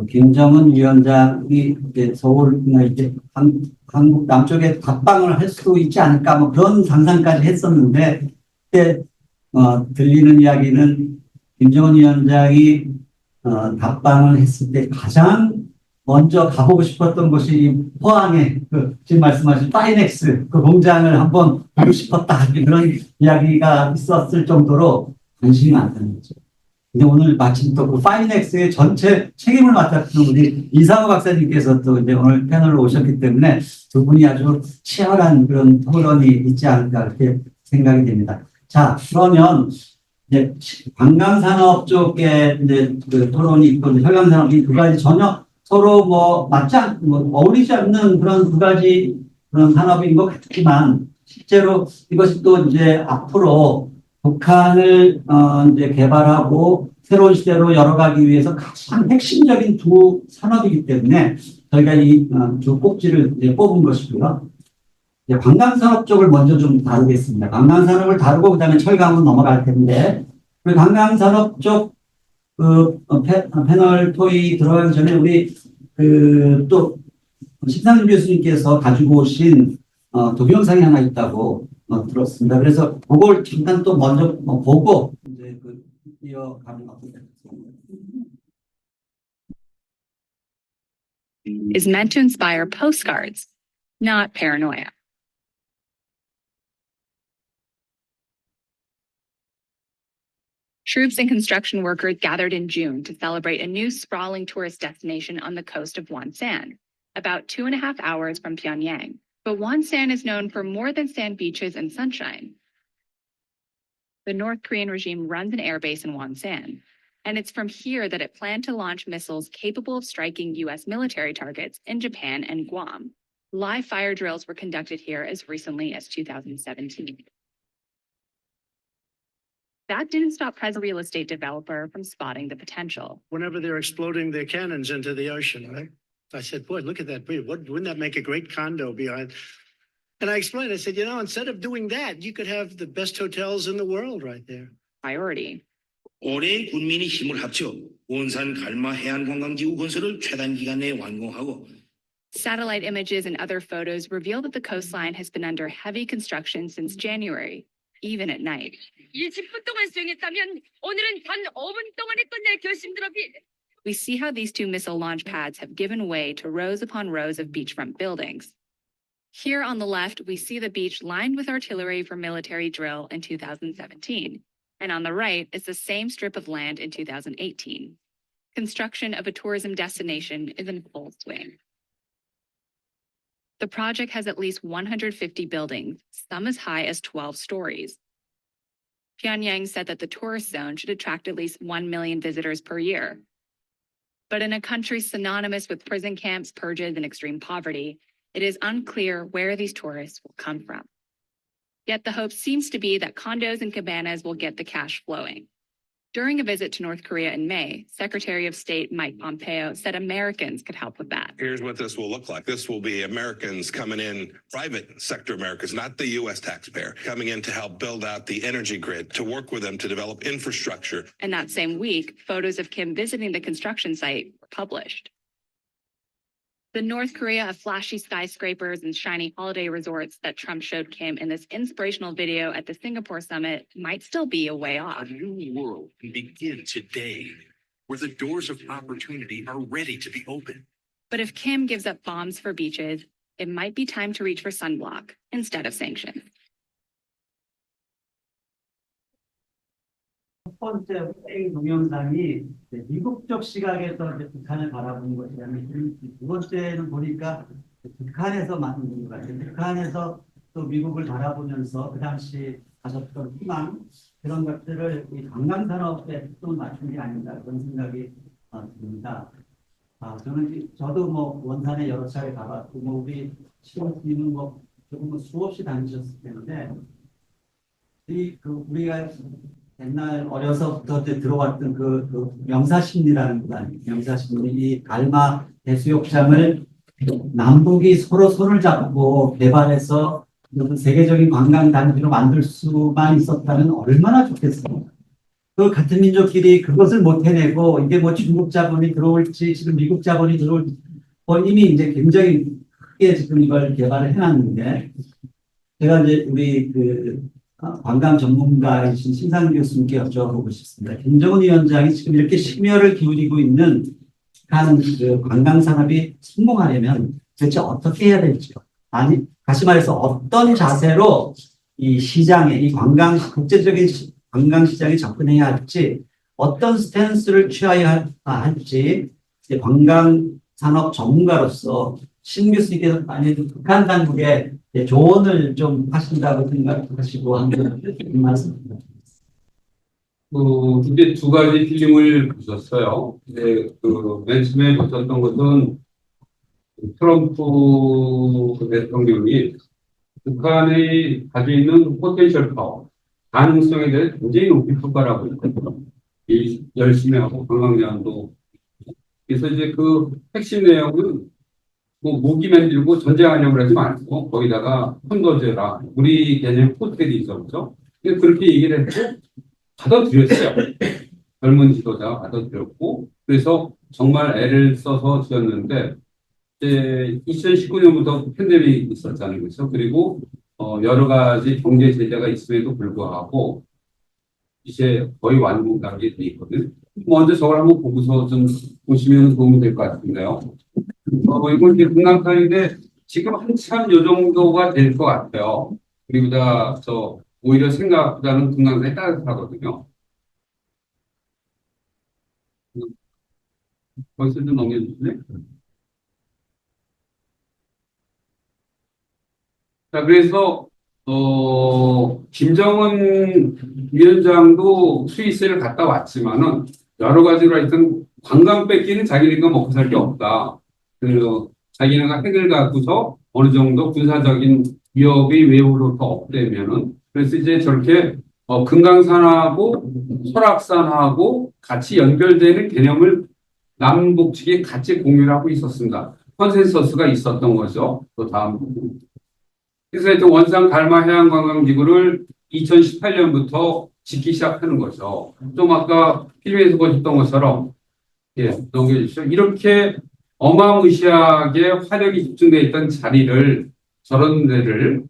김정은 위원장이 이제 서울이나 이제 한국 남쪽에 답방을 할 수 있지 않을까 그런 상상까지 했었는데 그때 들리는 이야기는 김정은 위원장이 답방을 했을 때 가장 먼저 가보고 싶었던 곳이 포항에 지금 말씀하신 파이넥스 공장을 한번 보고 싶었다 그런 이야기가 있었을 정도로 관심이 많다는 거죠. 근데 오늘 마침 또 그 파이넥스의 전체 책임을 맡았던 우리 이상우 박사님께서 또 이제 오늘 패널로 오셨기 때문에 두 분이 아주 치열한 그런 토론이 있지 않을까 그렇게 생각이 됩니다. 자, 그러면 이제 관광산업 쪽에 이제 토론이 있고 혈강산업 이 두 가지 전혀 서로 맞지 어울리지 않는 그런 두 가지 그런 산업인 것 같지만 실제로 이것이 또 이제 앞으로 북한을 이제 개발하고 새로운 시대로 열어가기 위해서 가장 핵심적인 두 산업이기 때문에 저희가 이 두 꼭지를 이제 뽑은 것이고요. 이제 관광산업 쪽을 먼저 좀 다루겠습니다. 관광산업을 다루고 그다음에 철강으로 넘어갈 텐데 그 관광산업 쪽 패널 토의 들어가기 전에 우리 또 신상준 교수님께서 가지고 오신 동영상이 하나 있다고 들었습니다. 그래서 그걸 잠깐 또 먼저 보고 이제 이어가면 어떨까? Is meant to inspire postcards, not paranoia. Troops and construction workers gathered in June to celebrate a new sprawling tourist destination on the coast of Wonsan, about 2.5 hours from Pyongyang. But Wonsan is known for more than sand beaches and sunshine. The North Korean regime runs an airbase in Wonsan, and it's from here that it planned to launch missiles capable of striking U.S. military targets in Japan and Guam. Live fire drills were conducted here as recently as 2017. That didn't stop President real estate developer from spotting the potential. Whenever they're exploding their cannons into the ocean, right? I said, boy, look at that. Wouldn't that make a great condo behind? And I explained, I said, instead of doing that, you could have the best hotels in the world right there. Priority. 올해의 군민이 힘을 합쳐 원산 갈마 해안관광지구 건설을 최단 기간 내에 완공하고 Satellite images and other photos reveal that the coastline has been under heavy construction since January, even at night. 20분 동안 수행했다면 오늘은 단 5분 동안에 끝낼 결심들어 We see how these two missile launch pads have given way to rows upon rows of beachfront buildings. Here on the left, we see the beach lined with artillery for military drill in 2017. And on the right is the same strip of land in 2018. Construction of a tourism destination is in full swing. The project has at least 150 buildings, some as high as 12 stories. Pyongyang said that the tourist zone should attract at least 1 million visitors per year. But in a country synonymous with prison camps, purges, and extreme poverty, it is unclear where these tourists will come from. Yet the hope seems to be that condos and cabanas will get the cash flowing. During a visit to North Korea in May, Secretary of State Mike Pompeo said Americans could help with that. Here's what this will look like. This will be Americans coming in, private sector Americans, not the U.S. taxpayer, coming in to help build out the energy grid, to work with them to develop infrastructure. And that same week, photos of Kim visiting the construction site were published. The North Korea of flashy skyscrapers and shiny holiday resorts that Trump showed Kim in this inspirational video at the Singapore summit might still be a way A off. new world can begin today, where the doors of opportunity are ready to be opened. But if Kim gives up bombs for beaches, it might be time to reach for sunblock instead of sanctions. 첫 번째 이 동영상이 이제 미국적 시각에서 이제 북한을 바라보는 것이라면 두 번째는 보니까 북한에서 만든 것 같아요. 북한에서 또 미국을 바라보면서 그 당시 가졌던 희망 그런 것들을 이 관광산업에 또 맞춘 게 아닌가 그런 생각이 듭니다. 저도 뭐 원산에 여러 차례 가봤고 뭐 우리 시원님은 뭐 조금 수없이 다니셨을 텐데 우리가 옛날 어려서부터 들어왔던 그 명사심리라는 거 아니에요. 명사심리, 이 갈마 해수욕장을 남북이 서로 손을 잡고 개발해서 세계적인 관광 단지로 만들 수만 있었다면 얼마나 좋겠어요. 그 같은 민족끼리 그것을 못 해내고 이게 뭐 중국 자본이 들어올지 지금 미국 자본이 들어올지 이미 이제 굉장히 크게 지금 이걸 개발을 해놨는데 제가 이제 우리 관광 전문가이신 신상 교수님께 여쭤보고 싶습니다. 김정은 위원장이 지금 이렇게 심혈을 기울이고 있는 그 관광 산업이 성공하려면 도대체 어떻게 해야 될지요? 아니, 다시 말해서 어떤 자세로 이 시장에, 이 국제적인 관광 시장에 접근해야 할지, 어떤 스탠스를 취해야 할지, 관광 산업 전문가로서 신 교수님께서 많이 북한 당국에 조언을 좀 하신다고 생각하시고 한번 말씀드립니다. 이제 두 가지 필름을 보셨어요. 근데 맨 처음에 보셨던 것은 트럼프 대통령이 북한이 가지고 있는 포텐셜 파워, 가능성에 대해 굉장히 높이 평가하고 있거든요. 열심히 하고 관광제한도. 그래서 이제 그 핵심 내용은 뭐 무기 만들고 전쟁하려고 그러지 말고 거기다가 펀더제라 우리 개념 호텔이 있었죠. 그렇게 얘기를 했고 받아들였어요. 젊은 지도자가 받아들였고 그래서 정말 애를 써서 지었는데 이제 2019년부터 팬데믹이 있었잖아요. 그렇죠? 그리고 여러 가지 경제 제재가 있음에도 불구하고 이제 거의 완공 단계에 돼 있거든요. 먼저 저걸 한번 보고서 좀 보시면 도움이 될 것 같은데요. 이건 이제 금강산인데 지금 한참 요 정도가 될 것 같아요. 그리고 오히려 생각보다는 금강산이 따뜻하거든요. 벌써 좀 넘겨주실래? 자, 그래서 김정은 위원장도 스위스를 갔다 왔지만은 여러 가지로 하여튼 관광 뺏기는 자기네가 먹고 살 게 없다. 그리고 자기네가 핵을 갖고서 어느 정도 군사적인 위협이 외부로부터 없대면은 그래서 이제 저렇게 금강산하고 설악산하고 같이 연결되는 개념을 남북 측이 같이 공유를 하고 있었습니다. 컨센서스가 있었던 거죠. 또 다음. 그래서 일단 원산 갈마 해양관광지구를 2018년부터 짓기 시작하는 거죠. 좀 아까 필름에서 보셨던 것처럼 넘겨주시죠. 이렇게 어마무시하게 화력이 집중되어 있던 자리를 저런 데를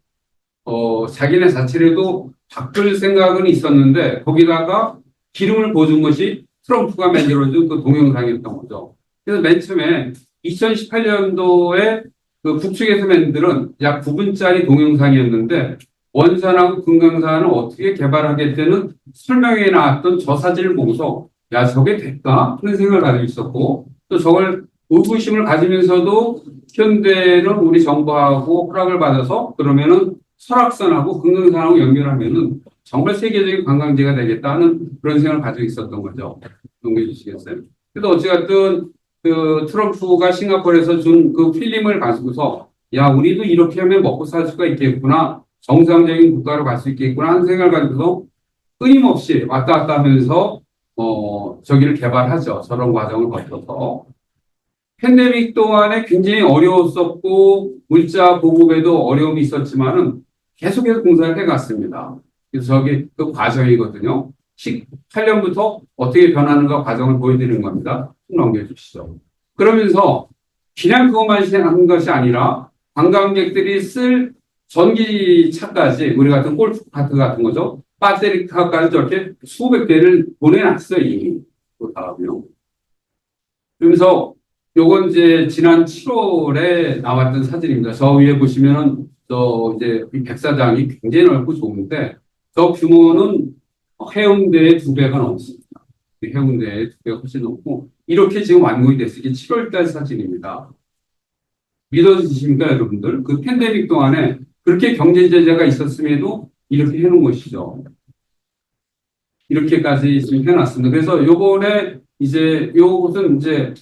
자기네 자체로도 바꿀 생각은 있었는데 거기다가 기름을 부어준 것이 트럼프가 만들어준 그 동영상이었던 거죠. 그래서 맨 처음에 2018년도에 그 북측에서 만든 약 9분짜리 동영상이었는데 원산하고 금강산을 어떻게 개발하겠다는 설명에 나왔던 저 사진을 보고서 야 저게 될까? 하는 생각을 가지고 있었고 또 저걸 의구심을 가지면서도 현대는 우리 정부하고 허락을 받아서 그러면은 설악산하고 금강산하고 연결하면은 정말 세계적인 관광지가 되겠다는 그런 생각을 가지고 있었던 거죠. 동의해 주시겠어요? 그래서 어찌됐든 그 트럼프가 싱가포르에서 준 그 필름을 가지고서 야 우리도 이렇게 하면 먹고 살 수가 있겠구나 정상적인 국가로 갈 수 있겠구나 하는 생각을 가지고서 끊임없이 왔다 갔다 하면서 저기를 개발하죠. 저런 과정을 거쳐서. 팬데믹 동안에 굉장히 어려웠었고, 물자 보급에도 어려움이 있었지만은 계속해서 공사를 해갔습니다. 그래서 저게 그 과정이거든요. 18년부터 어떻게 변하는가 과정을 보여드리는 겁니다. 넘겨주시죠. 그러면서 그냥 그것만 하는 것이 아니라 관광객들이 쓸 전기차까지 우리 같은 골프카트 같은 거죠. 배터리카까지 저렇게 수백 대를 보내놨어요, 이미. 그 다음에요. 그러면서 요건 이제 지난 7월에 나왔던 사진입니다. 저 위에 보시면은 저 이제 이 백사장이 굉장히 넓고 좋은데 저 규모는 해운대의 2배가 넘습니다. 해운대의 2배가 훨씬 넘고 이렇게 지금 완공이 됐어요. 이게 7월달 사진입니다. 믿어지십니까, 여러분들? 그 팬데믹 동안에 그렇게 경제 제재가 있었음에도 이렇게 해놓은 것이죠. 이렇게까지 지금 해놨습니다. 그래서 요번에 이제 요것은 이제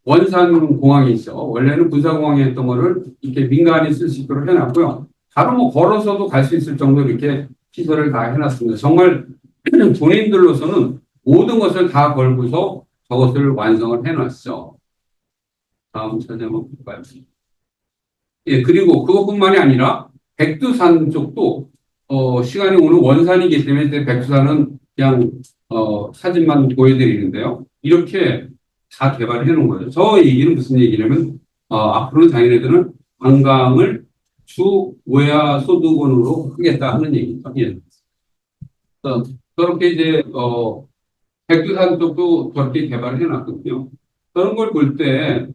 원산 공항이죠. 원래는 군사공항이었던 거를 이렇게 민간이 쓸 수 있도록 해놨고요. 바로 뭐 걸어서도 갈 수 있을 정도로 이렇게 시설을 다 해놨습니다. 정말 본인들로서는 모든 것을 다 걸고서 저것을 완성을 해놨죠. 다음 사진 한번 볼까요? 예, 그리고 그것뿐만이 아니라 백두산 쪽도 시간이 오늘 원산이기 때문에 백두산은 그냥 사진만 보여드리는데요. 이렇게 다 개발해 놓은 거죠. 저 얘기는 무슨 얘기냐면 앞으로는 자기네들은 관광을 주 외야 소득원으로 하겠다 하는 얘기죠. 예. 저렇게 이제 백두산 쪽도 저렇게 개발을 해놨거든요. 그런 걸 볼 때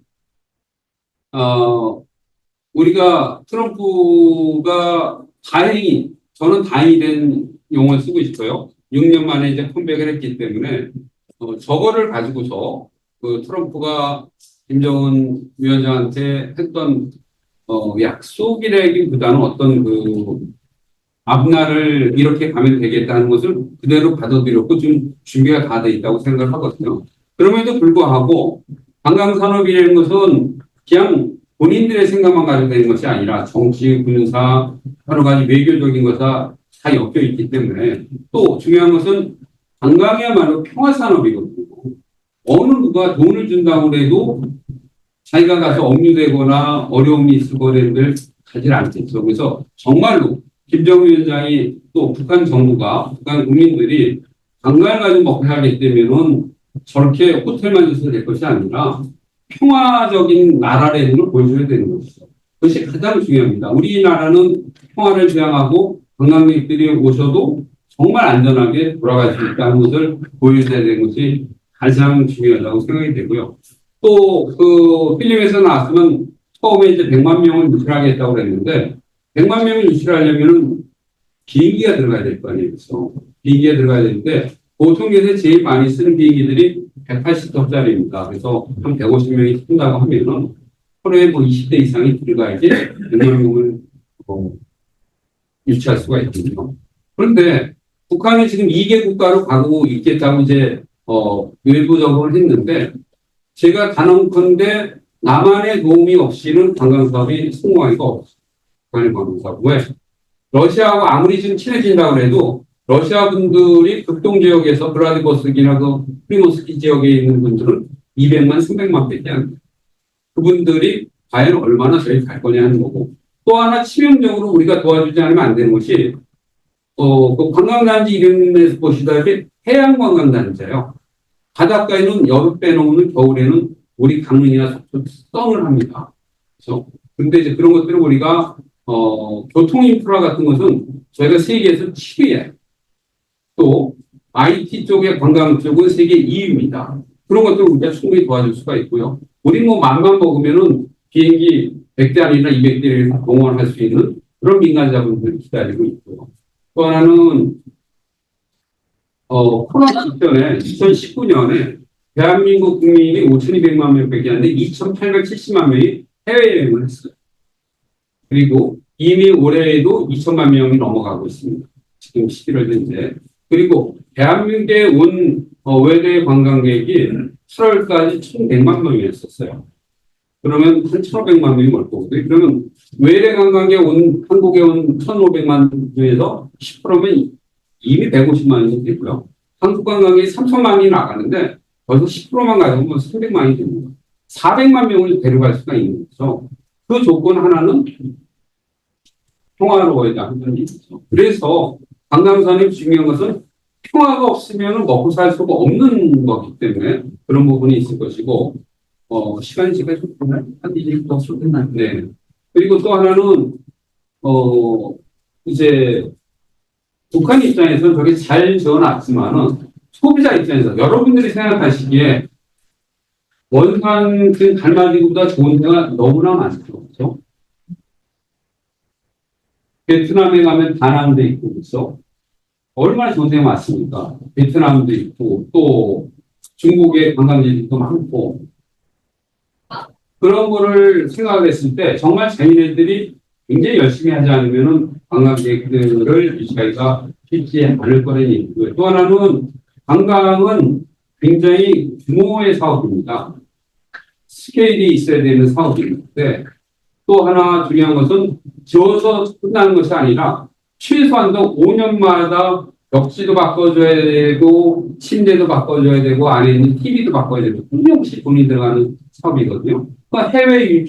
우리가 트럼프가 다행히 저는 다행히 된 용어를 쓰고 싶어요. 6년 만에 이제 컴백을 했기 때문에 저거를 가지고서 그 트럼프가 김정은 위원장한테 했던 약속이라기보다는 어떤 그 앞날을 이렇게 가면 되겠다는 것을 그대로 받아들였고 지금 준비가 다 돼 있다고 생각을 하거든요. 그럼에도 불구하고 관광산업이라는 것은 그냥 본인들의 생각만 가지고 되는 것이 아니라 정치, 군사, 여러 가지 외교적인 것과 다 엮여 있기 때문에 또 중요한 것은 관광이야말로 평화산업이거든요. 어느 누가 돈을 준다고 해도 자기가 가서 억류되거나 어려움이 있을 거를 가지 않겠죠. 그래서 정말로 김정은 위원장이 또 북한 정부가 북한 국민들이 관광을 가지고 먹고 살기 때문에는 저렇게 호텔만 줘서 될 것이 아니라 평화적인 나라라는 걸 보여줘야 되는 것이죠. 그것이 가장 중요합니다. 우리나라는 평화를 지향하고 관광객들이 오셔도 정말 안전하게 돌아갈 수 있다는 것을 보여줘야 되는 것이 가장 중요하다고 생각이 되고요. 또 그 필름에서 나왔으면 처음에 이제 100만 명을 유치하겠다고 그랬는데 100만 명을 유치하려면은 비행기가 들어가야 될 거 아니에요. 그래서 비행기가 들어가야 되는데 보통 요새 제일 많이 쓰는 비행기들이 180톤짜리입니다. 그래서 한 150명이 탄다고 하면은 하루에 뭐 20대 이상이 들어가야지 100만 명을 유치할 수가 있거든요. 그런데 북한이 지금 2개 국가로 가고 있겠다고 이제 외부적으로 했는데 제가 단언컨대 남한의 도움이 없이는 관광사업이 성공하기가 없어요. 북한의 관광사업. 왜? 러시아하고 아무리 지금 친해진다고 해도 러시아 분들이 극동 지역에서 블라디보스키나 그 프리모스키 지역에 있는 분들은 200만, 300만 밖에 안 돼요. 그분들이 과연 얼마나 저희 갈 거냐 하는 거고 또 하나 치명적으로 우리가 도와주지 않으면 안 되는 것이 그 관광단지 이름에서 보시다시피 해양관광단지예요. 바닷가에는 여름 빼놓으면 겨울에는 우리 강릉이나 속초 썸을 합니다. 그렇죠? 근데 이제 그런 것들을 우리가 교통 인프라 같은 것은 저희가 세계에서 7위예요. 또 IT 쪽의 관광 쪽은 세계 2위입니다. 그런 것들을 우리가 충분히 도와줄 수가 있고요. 우리 뭐 맘만 먹으면은 비행기 100대 아니라 200대를 동원할 수 있는 그런 민간 자본들을 기다리고 있고요. 또 하나는 코로나 직전에 2019년에 대한민국 국민이 5,200만 명밖에 안 돼 2,870만 명이 해외여행을 했어요. 그리고 이미 올해에도 2천만 명이 넘어가고 있습니다. 지금 11월 현재. 그리고 대한민국에 온 외대 관광객이 7월까지 1,100만 명이었었어요. 그러면 한 1,500만 명이 올 거거든요. 그러면 외래 관광객 한국에 온 1,500만 중에서 10%면 이미 150만 명이 되고요. 한국 관광객이 3천만이 나가는데 거기서 10%만 가져오면 300만이 됩니다. 400만 명을 데려갈 수가 있는 거죠. 그 조건 하나는 평화로워야 하는 일이죠. 그래서 관광산업이 중요한 것은 평화가 없으면 먹고 살 수가 없는 거기 때문에 그런 부분이 있을 것이고, 시간이 제가 좀 끝나요? 한 2분더 끝나요? 네. 그리고 또 하나는, 이제, 북한 입장에서는 저게 잘 지어놨지만은, 소비자 입장에서 여러분들이 생각하시기에 원산 그 갈마지구보다 좋은 데가 너무나 많죠. 그렇죠? 베트남에 가면 다낭도 있고, 그렇죠? 얼마나 좋은 데가 많습니까? 베트남도 있고, 또 중국의 관광지도 많고, 그런 거를 생각을 했을 때 정말 자기네들이 굉장히 열심히 하지 않으면은 관광객들을 유치하기가 쉽지 않을 거라는 얘기고요. 또 하나는 관광은 굉장히 규모의 사업입니다. 스케일이 있어야 되는 사업인데, 또 하나 중요한 것은 지어서 끝나는 것이 아니라 최소한도 5년마다 벽지도 바꿔줘야 되고, 침대도 바꿔줘야 되고, 안에 있는 TV도 바꿔야 되고, 끊임없이 돈이 들어가는 사업이거든요. 그러니까 해외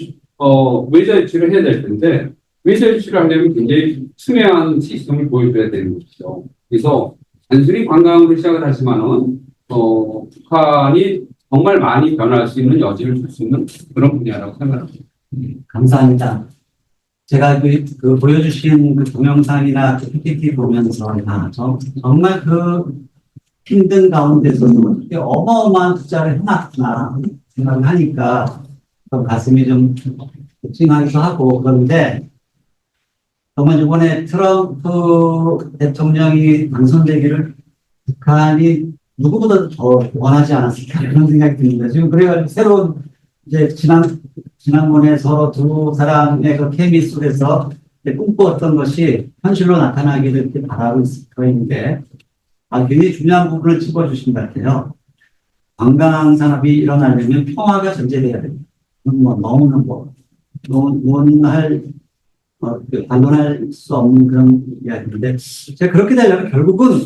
외자 유치를 해야 될 텐데, 외자 유치를 하려면 굉장히 투명한 시스템을 보여줘야 되는 것이죠. 그래서 단순히 관광으로 시작을 하지만은, 북한이 정말 많이 변할 수 있는 여지를 줄 수 있는 그런 분야라고 생각합니다. 감사합니다. 제가 그 보여주신 그 동영상이나 그 PPT 보면서 정말 그 힘든 가운데서도 이렇게 어마어마한 투자를 해놨구나 생각을 하니까 좀 가슴이 좀 찡하기도 하고, 그런데 정말 이번에 트럼프 대통령이 당선되기를 북한이 누구보다 더 원하지 않았을까 그런 생각이 듭니다. 지금 그래가지고 새로운 이제 지난번에 서로 두 사람의 그 케미 속에서 꿈꿔왔던 것이 현실로 나타나기를 이렇게 바라고 있을 거인데, 굉장히 중요한 부분을 짚어주신 것 같아요. 관광 산업이 일어나려면 평화가 전제돼야 됩니다. 너무나 반론할 수 없는 그런 이야기인데, 제가 그렇게 되려면 결국은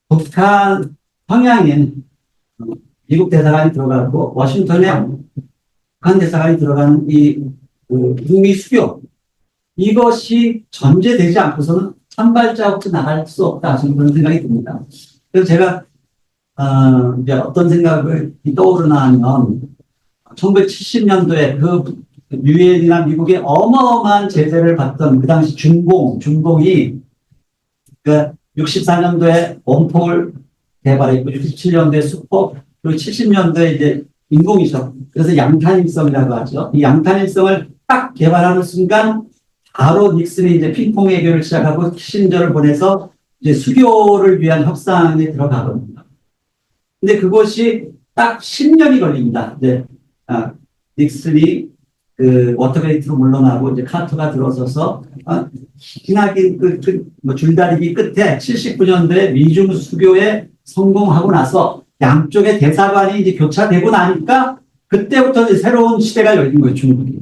북한 평양엔 미국 대사관이 들어가고 워싱턴에 북한 대사관이 들어가는 이 북미 수교, 이것이 전제되지 않고서는 한 발자국도 나갈 수 없다, 저는 그런 생각이 듭니다. 그래서 제가 이제 어떤 생각을 떠오르나 하면 1970년도에 그 유엔이나 미국의 어마어마한 제재를 받던 그 당시 중공이 그 64년도에 원폭을 개발했고 67년도에 수폭, 그리고 70년도에 이제 인공위성, 그래서 양탄일성이라고 하죠. 이 양탄일성을 딱 개발하는 순간 바로 닉슨이 이제 핑퐁 외교를 시작하고 키신저를 보내서 이제 수교를 위한 협상에 들어가거든요. 근데 그것이 딱 10년이 걸립니다. 이제 닉슨이 그 워터게이트로 물러나고 이제 카터가 들어서서 기나긴 줄다리기 끝에 79년도에 미중 수교에 성공하고 나서 양쪽의 대사관이 이제 교차되고 나니까 그때부터 이제 새로운 시대가 열린 거예요, 중국이.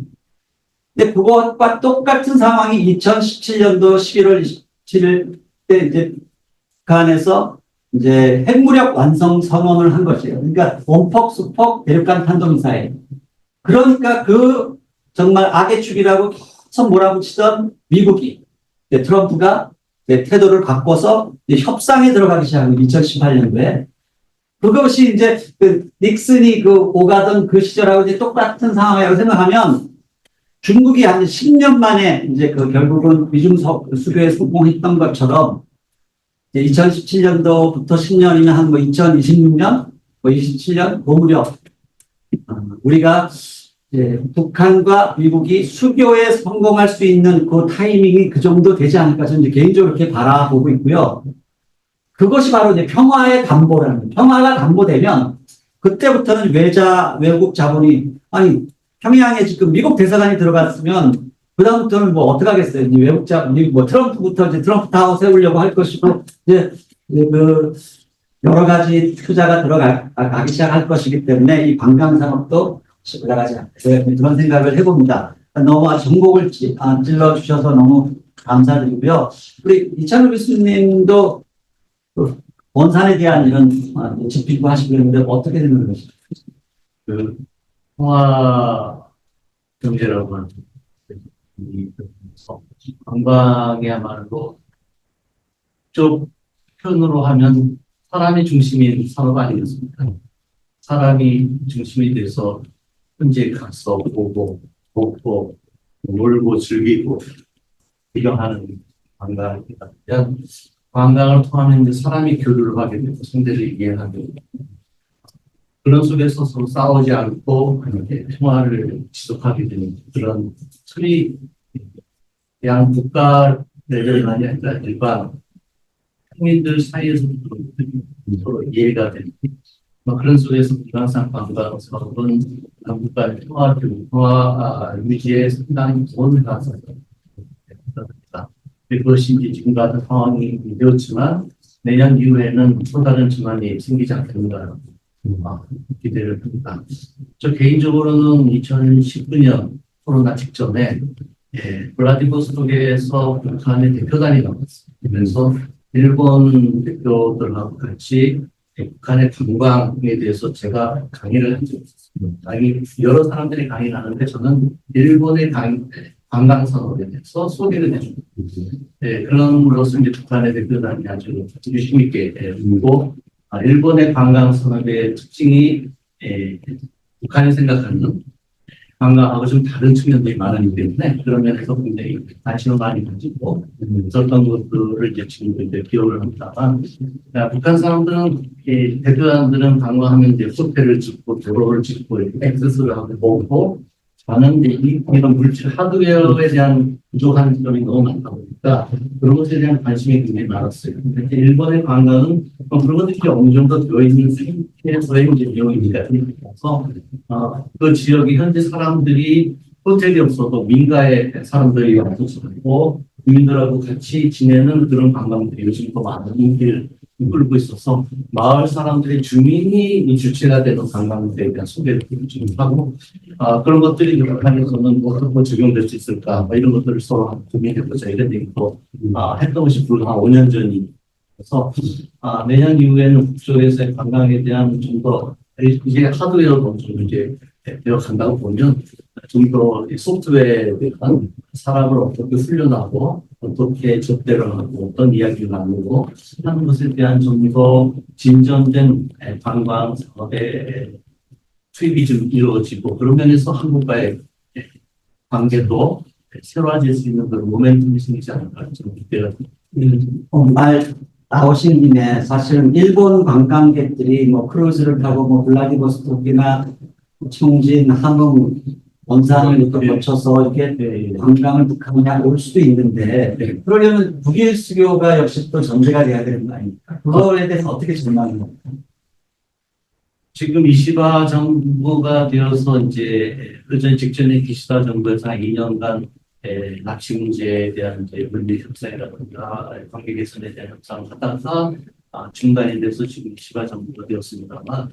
근데 그것과 똑같은 상황이 2017년도 11월 27일 때 이제 북한에서 이제 핵무력 완성 선언을 한 것이에요. 그러니까 원폭, 수폭, 대륙간 탄도미사일. 그러니까 그 정말 악의 축이라고 계속 몰아붙이던 미국이 트럼프가 태도를 바꿔서 협상에 들어가기 시작한 2018년도에 그것이 이제 그 닉슨이 그 오가던 그 시절하고 이제 똑같은 상황이라고 생각하면 중국이 한 10년 만에 이제 그 결국은 미중 수교에 성공했던 것처럼 2017년도부터 10년이면 한 2026년, 27년 그 무렵 우리가 북한과 미국이 수교에 성공할 수 있는 그 타이밍이 그 정도 되지 않을까 저는 개인적으로 그렇게 바라보고 있고요. 그것이 바로 이제 평화의 담보라는, 평화가 담보되면 그때부터는 외국 자본이 평양에 지금 미국 대사관이 들어갔으면 그다음부터는 어떻게 하겠어요? 이제 외국 자본, 트럼프부터 이제 트럼프 타워 세우려고 할 것이고 이제 그 여러 가지 투자가 들어가기 시작할 것이기 때문에 이 관광 산업도 올라가지 않을까 그런 생각을 해봅니다. 너무 전곡을 찔러주셔서 너무 감사드리고요. 우리 이찬우 교수님도 원산에 대한 이런 집필도 하시고 있는데 어떻게 되는 것이죠? 그 통화 경제라고 하는 이 관광이야말로 쪽 표현으로 하면 사람이 중심인 산업 아니겠습니까? 사람이 중심이 돼서 현지에 가서 보고 먹고 놀고 즐기고 구경하는 관광입니다. 그냥 관광을 통하면 이제 사람이 교류를 하게 되고 상대를 이해하게 되고 그런 속에서 서로 싸우지 않고 이렇게 평화를 지속하게 되는 그런 틀이 그냥 국가 레벨만이 아니라 일반 국민들 사이에서도 서로 이해가 되는 그런 속에서 항상 관광 사업은 국가의 평화 유지에 상당히 도움을 받았습니다. 그것이 이제 지금 같은 상황이 되었지만 내년 이후에는 또 다른 전환이 생기지 않겠는가 기대를 합니다. 저 개인적으로는 2019년 코로나 직전에 블라디보스토크에서 북한의 대표단이 나왔습니다. 그래서 일본 대표들하고 같이 북한의 관광에 대해서 제가 강의를 한 적이 있었습니다. 여러 사람들이 강의를 하는데 저는 일본의 관광 산업에 대해서 소개를 해줍니다. 그런 이제 북한의 대표단이 아주 유심 있게 보고 일본의 관광 산업의 특징이 북한이 생각하는 관광하고 좀 다른 측면들이 많기 때문에 그런 면에서 굉장히 관심을 많이 가지고 있었던 것들을 이제 지금 이제 기억을 합니다만 북한 사람들은 대표단들은 관광하면 이제 호텔을 짓고 도로를 짓고 이렇게 액세스를 하고 먹고 저는 이제 이런 물질 하드웨어에 대한 부족한 점이 너무 많다 보니까 그런 것에 대한 관심이 굉장히 많았어요. 근데 일본의 관광은 그런 것들이 어느 정도 되어 있는 상태에서의 이제 비용입니다. 그래서 그 지역의 현지 사람들이 호텔이 없어도 민가의 사람들이 와서 살고 주민들하고 같이 지내는 그런 관광들이 요즘 더 많은 인기를 끌고 있어서 마을 사람들의 주민이 이 주체가 되는 관광들에 대한 소개를 좀 하고 그런 것들이 북한에서는 어떻게 적용될 수 있을까 이런 것들을 서로 고민해보자 이런 얘기도 했던 것이 불과 한 5년 전이어서 내년 이후에는 북쪽에서의 관광에 대한 좀 더 이게 하드웨어도 좀 이제 되어간다고 보면 좀 더 소프트웨어에 대한 사람을 어떻게 훈련하고 어떻게 접대를 하고 어떤 이야기를 나누고 하는 것에 대한 좀 더 진전된 관광 사업의 투입이 좀 이루어지고 그런 면에서 한국과의 관계도 새로워질 수 있는 그런 모멘텀이 생기지 않을까 좀 기대가 말 나오신 김에 사실은 일본 관광객들이 뭐 크루즈를 타고 뭐 블라디보스토크나 청진, 함흥, 원산을 이렇게 거쳐서 이렇게 관광을 북한에 올 수도 있는데 그러려면 북일 수교가 역시 또 전제가 돼야 되는 거 아닙니까? 그거에 대해서 어떻게 전망하는 겁니까? 지금 이시바 정부가 되어서 이제 그전 직전에 기시다 정부에서 한 2년간 납치 문제에 대한 이제 물리 협상이라든가 관계 개선에 대한 협상을 하다가 중단이 돼서 지금 이시바 정부가 되었습니다만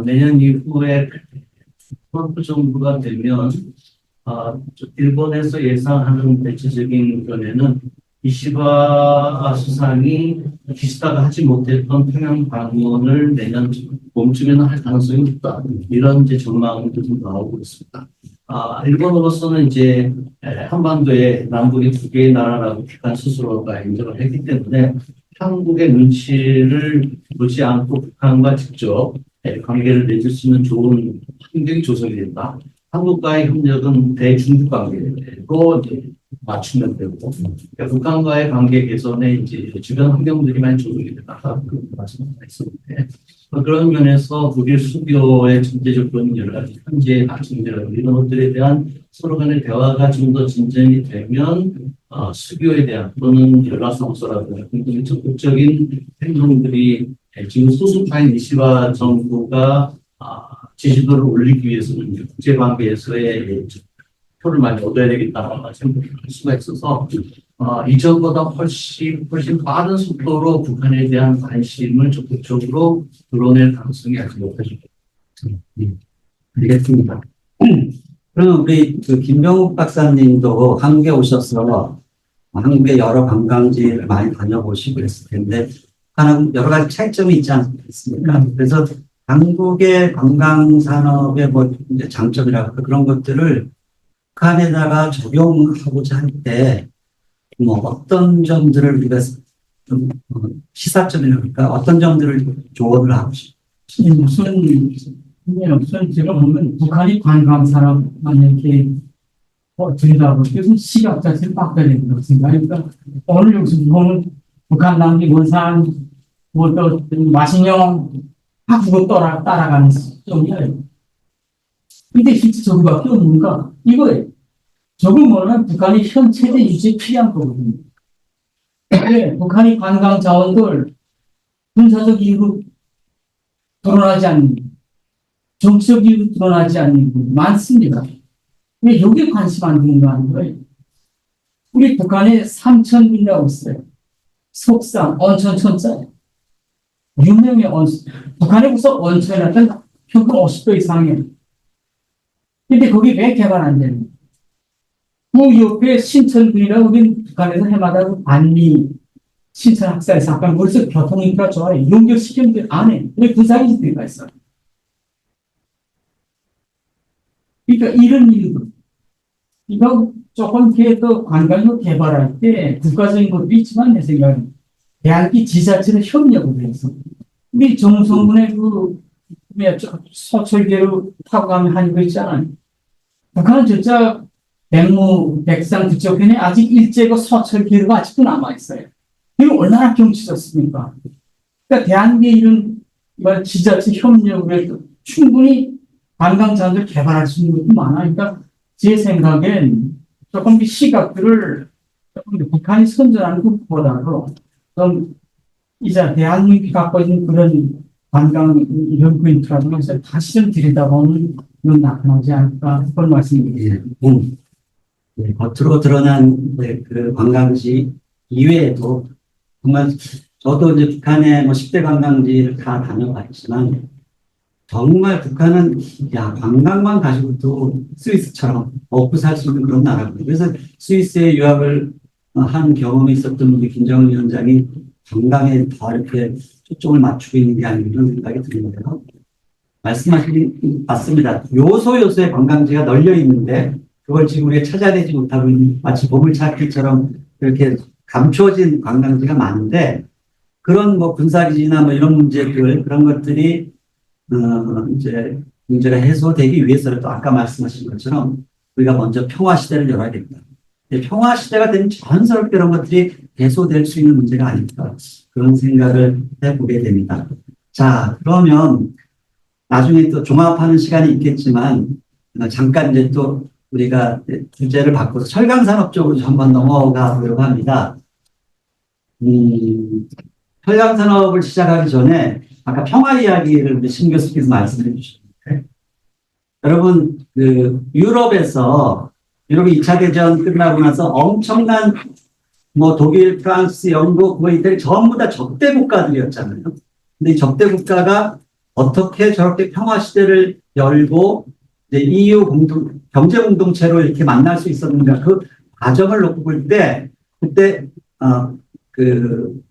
내년 이후에 트럼프 정부가 되면 일본에서 예상하는 대체적인 견해는 이시바 수상이 기시다가 하지 못했던 평양 방문을 내년 봄쯤에는 할 가능성이 높다. 이런 이제 전망도 좀 나오고 있습니다. 일본으로서는 이제 한반도에 남북이 두 개의 나라라고 북한 스스로가 인정을 했기 때문에 한국의 눈치를 보지 않고 북한과 직접 관계를 맺을 수 있는 좋은 환경이 조성이 된다. 한국과의 협력은 대중국 관계로 맞추면 되고, 그러니까 북한과의 관계 개선에 이제 주변 환경들이 많이 조성이 된다. 그 말씀하셨는데, 그런 면에서 북일 수교의 전제적 그런 여러 가지 현재의 가치들 이런 것들에 대한 서로 간의 대화가 좀 더 진전이 되면 수교에 대한 또는 연락사무소라든가 굉장히 적극적인 행동들이 지금 소수파인 이시바 정부가 지지도를 올리기 위해서는 국제관계에서의 표를 많이 얻어야 되겠다는 생각을 할 수가 있어서 이전보다 훨씬 빠른 속도로 북한에 대한 관심을 적극적으로 드러낼 가능성이 아주 높아지고 있습니다. 알겠습니다. 그럼 우리 김병욱 박사님도 한국에 오셔서 한국의 여러 관광지를 많이 다녀보시고 그랬을 텐데 북한하고 여러 가지 차이점이 있지 않습니까? 그래서 한국의 관광 산업의 뭐 이제 장점이라고 그런 것들을 북한에다가 적용하고자 할 때 뭐 어떤 점들을 우리가 좀 시사점이랄까 어떤 점들을 조언을 하고 싶어요. 무슨 무슨 제가 보면 북한이 관광 산업만 이렇게 들여다보고 무슨 시각 자체를 바꿔야 된다고 생각하니까 오늘 여기서 보면 북한 남기 원산 뭐또 마신령 바꾸고 따라가는 점이에요. 근데 실제 저거밖에 없는가? 이거예요. 저거 뭐냐면 북한이 현 체제 유지에 필요한 거거든요. 근데 북한이 관광 자원들 군사적 이유로 드러나지 않는 정치적 이유로 드러나지 않는 분 많습니다. 왜 여기에 관심 안 두는 거 하는 거예요? 우리 북한에 3,000군이라고 있어요. 속상, 온천, 천자. 유명해, 온천. 북한에 무슨 온천이라든 평균 50도 이상이에요. 근데 거기 왜 개발 안 되는 거예요? 그 옆에 신천군이라고 우리 북한에서 해마다 반미 신천 학살 사건, 그래서 교통인프라 좋아요. 연결시키는데 안 해. 왜 군사기지들이 있어요? 그러니까 이런 이유도 이거 조금 더 관광을 개발할 때 국가적인 것도 있지만 내 생각엔 대한민국 지자체는 협력을 해서 우리 정성군의 그 서철계로 타고 가면 하는 거 있잖아요. 북한은 진짜 백무, 백상 그쪽에는 아직 일제고 서철계로가 아직도 남아있어요. 이거 얼마나 경치 좋습니까? 그러니까 대한민국의 이런 지자체 협력을 해서 충분히 관광자원을 개발할 수 있는 것도 많아. 그러니까 제 생각엔 조금 그 시각들을 조금 북한이 선전하는 것보다도 좀 이제 대한민국이 갖고 있는 그런 관광 연구 인프라를 다시 좀 들여다보는 건 나타나지 않을까 그런 말씀입니다. 네, 겉으로 드러난 그 관광지 이외에도 정말 저도 이제 북한의 뭐 10대 관광지를 다 다녀봤지만 정말 북한은 관광만 가지고도 스위스처럼 먹고 살 수 있는 그런 나라거든요. 그래서 스위스에 유학을 한 경험이 있었던 우리 김정은 위원장이 관광에 더 이렇게 초점을 맞추고 있는 게 아닌가 이런 생각이 드는데요. 말씀하신 맞습니다. 요소요소의 관광지가 널려 있는데 그걸 지금 우리가 찾아내지 못하고 있는 마치 보물찾기처럼 이렇게 감춰진 관광지가 많은데 그런 뭐 군사기지나 뭐 이런 문제들 그런 것들이 이제 문제가 해소되기 위해서는 또 아까 말씀하신 것처럼 우리가 먼저 평화 시대를 열어야 됩니다. 평화 시대가 되면 자연스럽게 이런 것들이 해소될 수 있는 문제가 아닐까 그런 생각을 해보게 됩니다. 자, 그러면 나중에 또 종합하는 시간이 있겠지만 잠깐 이제 또 우리가 주제를 바꿔서 철강산업 쪽으로 한번 넘어가 보려고 합니다. 철강산업을 시작하기 전에 아까 평화 이야기를 우리 신 교수께서 말씀해 주셨는데 여러분 유럽이 2차 대전 끝나고 나서 엄청난 뭐 독일, 프랑스, 영국, 뭐 이태리 전부 다 적대 국가들이었잖아요. 근데 이 적대 국가가 어떻게 저렇게 평화 시대를 열고 이제 EU 경제 공동체로 이렇게 만날 수 있었는가 그 과정을 놓고 볼 때 그때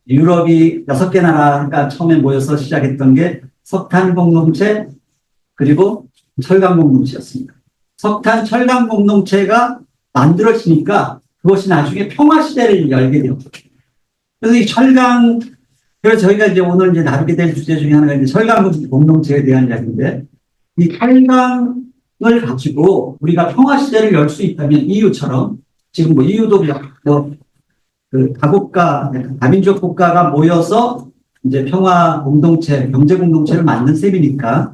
유럽이 6개 나라가 처음에 모여서 시작했던 게 석탄 공동체 그리고 철강 공동체였습니다. 석탄 철강 공동체가 만들어지니까 그것이 나중에 평화 시대를 열게 되었죠. 그래서 이 철강 그래서 저희가 이제 오늘 이제 다루게 될 주제 중에 하나가 이제 철강 공동체에 대한 이야기인데 이 철강을 가지고 우리가 평화 시대를 열 수 있다면 EU처럼 지금 뭐 EU도 다국가, 다민족 국가가 모여서 이제 평화 공동체, 경제 공동체를 만든 셈이니까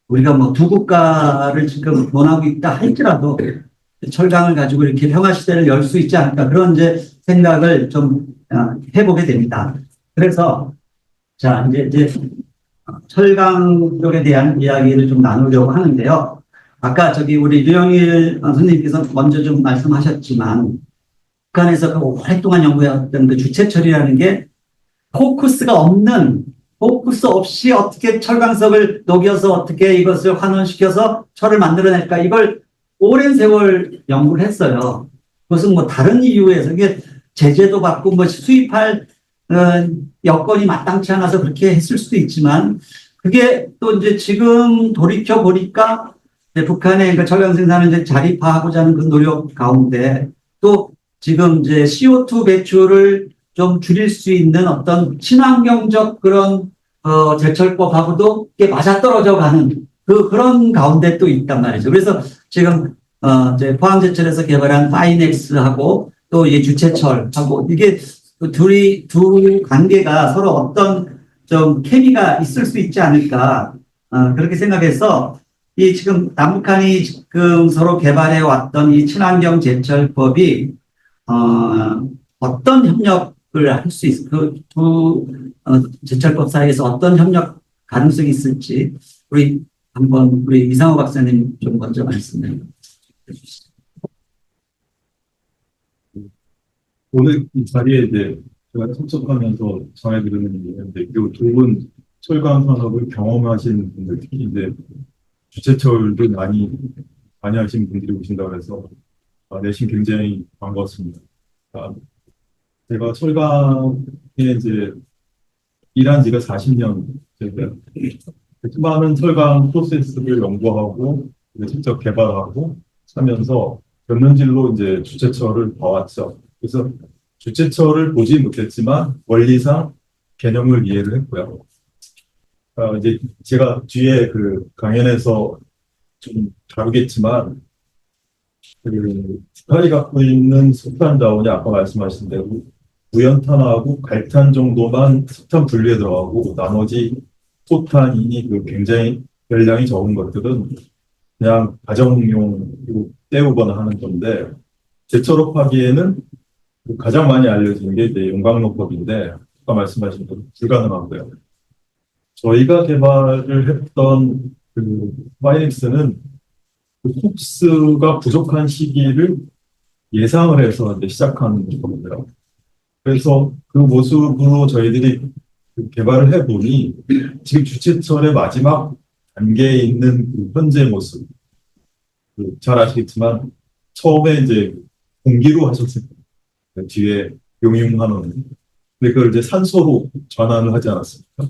우리가 뭐 두 국가를 지금 원하고 있다 할지라도 철강을 가지고 이렇게 평화 시대를 열 수 있지 않을까 그런 이제 생각을 좀 해보게 됩니다. 그래서 자 이제 철강 쪽에 대한 이야기를 좀 나누려고 하는데요. 아까 우리 류영일 선생님께서 먼저 좀 말씀하셨지만 북한에서 그 오랫동안 연구해왔던 그 주체철이라는 게 포커스 없이 어떻게 철강석을 녹여서 어떻게 이것을 환원시켜서 철을 만들어낼까 이걸 오랜 세월 연구를 했어요. 그것은 뭐 다른 이유에서 이게 제재도 받고 뭐 수입할 여건이 마땅치 않아서 그렇게 했을 수도 있지만 그게 또 이제 지금 돌이켜 보니까 북한의 그러니까 철강 생산을 이제 자립화하고자 하는 그 노력 가운데 또 지금 이제 CO2 배출을 좀 줄일 수 있는 어떤 친환경적 그런 제철법하고도 이게 맞아떨어져 가는 그런 가운데 또 있단 말이죠. 그래서 지금 이제 포항제철에서 개발한 파이넥스하고 또 이제 주체철하고 이게 두 관계가 서로 어떤 좀 케미가 있을 수 있지 않을까 그렇게 생각해서 이 지금 남북한이 지금 서로 개발해 왔던 이 친환경 제철법이 어떤 협력을 할 수 있을 그두 제철법 사이에서 어떤 협력 가능성이 있을지 우리 이상호 박사님 좀 먼저 말씀해 주시죠. 오늘 이 자리에 이제 제가 참석하면서 전해드리는 얘기인데, 두 분 철강 산업을 경험하신 분들, 특히 이제 주체철도 많이 하신 분들이 오신다고 해서 내심 굉장히 반갑습니다. 제가 철강에 이제 일한 지가 40년 되고요. 수많은 철강 프로세스를 연구하고 직접 개발하고 하면서 변론질로 이제 주체철을 봐왔죠. 그래서 주체철을 보지 못했지만 원리상 개념을 이해를 했고요. 이제 제가 뒤에 그 강연에서 좀 다루겠지만 북한이 갖고 있는 석탄 자원이 아까 말씀하신 대로 무연탄하고 갈탄 정도만 석탄 분리에 들어가고 나머지 소탄이니 굉장히 열량이 적은 것들은 그냥 가정용으로 때우거나 하는 건데, 제철업하기에는 가장 많이 알려진 게 이제 용광로법인데 아까 말씀하신 대로 불가능하고요. 저희가 개발을 했던 파이넥스는 폭스가 부족한 시기를 예상을 해서 이제 시작하는 겁니다. 그래서 그 모습으로 저희들이 개발을 해보니 지금 주체철의 마지막 단계에 있는 현재 모습, 잘 아시겠지만 처음에 이제 공기로 하셨을 때 뒤에 용융하는, 근데 그걸 이제 산소로 전환을 하지 않았습니까?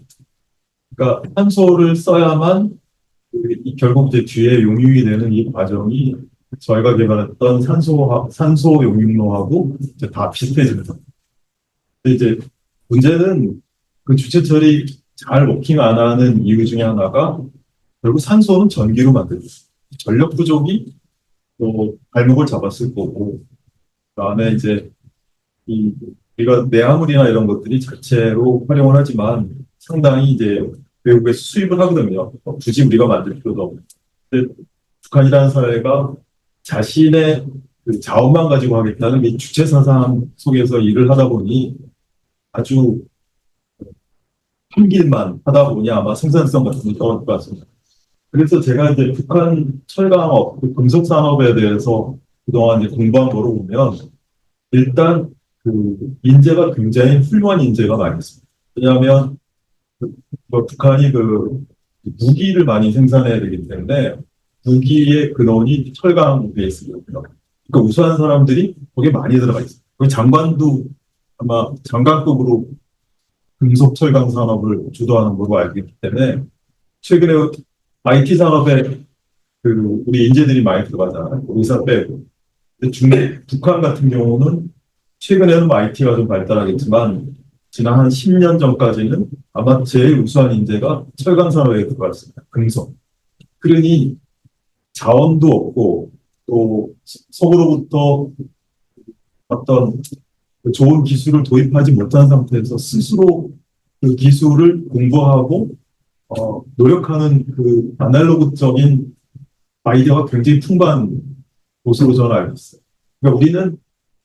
그러니까 산소를 써야만 결국 이제 뒤에 용융이 되는 이 과정이 저희가 개발했던 산소 용융로하고 이제 다 비슷해집니다. 근데 이제 문제는 그 주체철이 잘 워킹 안 하는 이유 중에 하나가 결국 산소는 전기로 만들죠. 전력 부족이 또 발목을 잡았을 거고, 그다음에 이제 우리가 내화물이나 이런 것들이 자체로 활용을 하지만 상당히 이제 외국에서 수입을 하거든요. 굳이 우리가 만들 필요도 없고. 근데 북한이라는 사회가 자신의 그 자원만 가지고 하겠다는 이 주체 사상 속에서 일을 하다 보니 아주 한 길만 하다 보니 아마 생산성 같은 게 떨어질 것 같습니다. 그래서 제가 이제 북한 철강업, 금속 산업에 대해서 그동안 이제 공부한 거로 보면 일단 인재가 굉장히 훌륭한 인재가 많이 있습니다. 왜냐하면 북한이 무기를 많이 생산해야 되기 때문에 무기의 근원이 철강 베이스거든요. 그러니까 우수한 사람들이 거기에 많이 들어가 있어요. 장관도 아마 장관급으로 금속 철강 산업을 주도하는 걸로 알고 있기 때문에 최근에 IT 산업에 우리 인재들이 많이 들어가잖아요. 의사 빼고. 근데 북한 같은 경우는 최근에는 IT가 좀 발달하겠지만 지난 한 10년 전까지는 아마 제일 우수한 인재가 철강 산업에 들어갔습니다. 금속. 그러니 자원도 없고 또 서구로부터 어떤 좋은 기술을 도입하지 못한 상태에서 스스로 그 기술을 공부하고 노력하는 아날로그적인 아이디어가 굉장히 풍부한 곳으로 저는 알고 있어요. 그러니까 우리는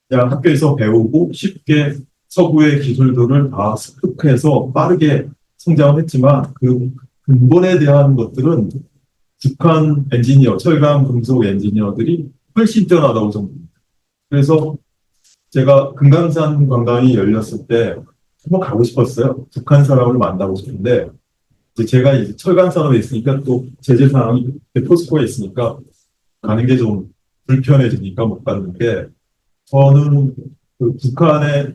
그냥 학교에서 배우고 쉽게 서구의 기술들을 다 습득해서 빠르게 성장을 했지만 그 근본에 대한 것들은 북한 엔지니어, 철강 금속 엔지니어들이 훨씬 뛰어나다고 생각합니다. 그래서 제가 금강산 관광이 열렸을 때 한번 가고 싶었어요. 북한 사람을 만나고 싶은데 제가 이제 철강 산업에 있으니까 또 제재 사항이 포스코에 있으니까 가는 게 좀 불편해지니까 못 가는 게, 저는 북한의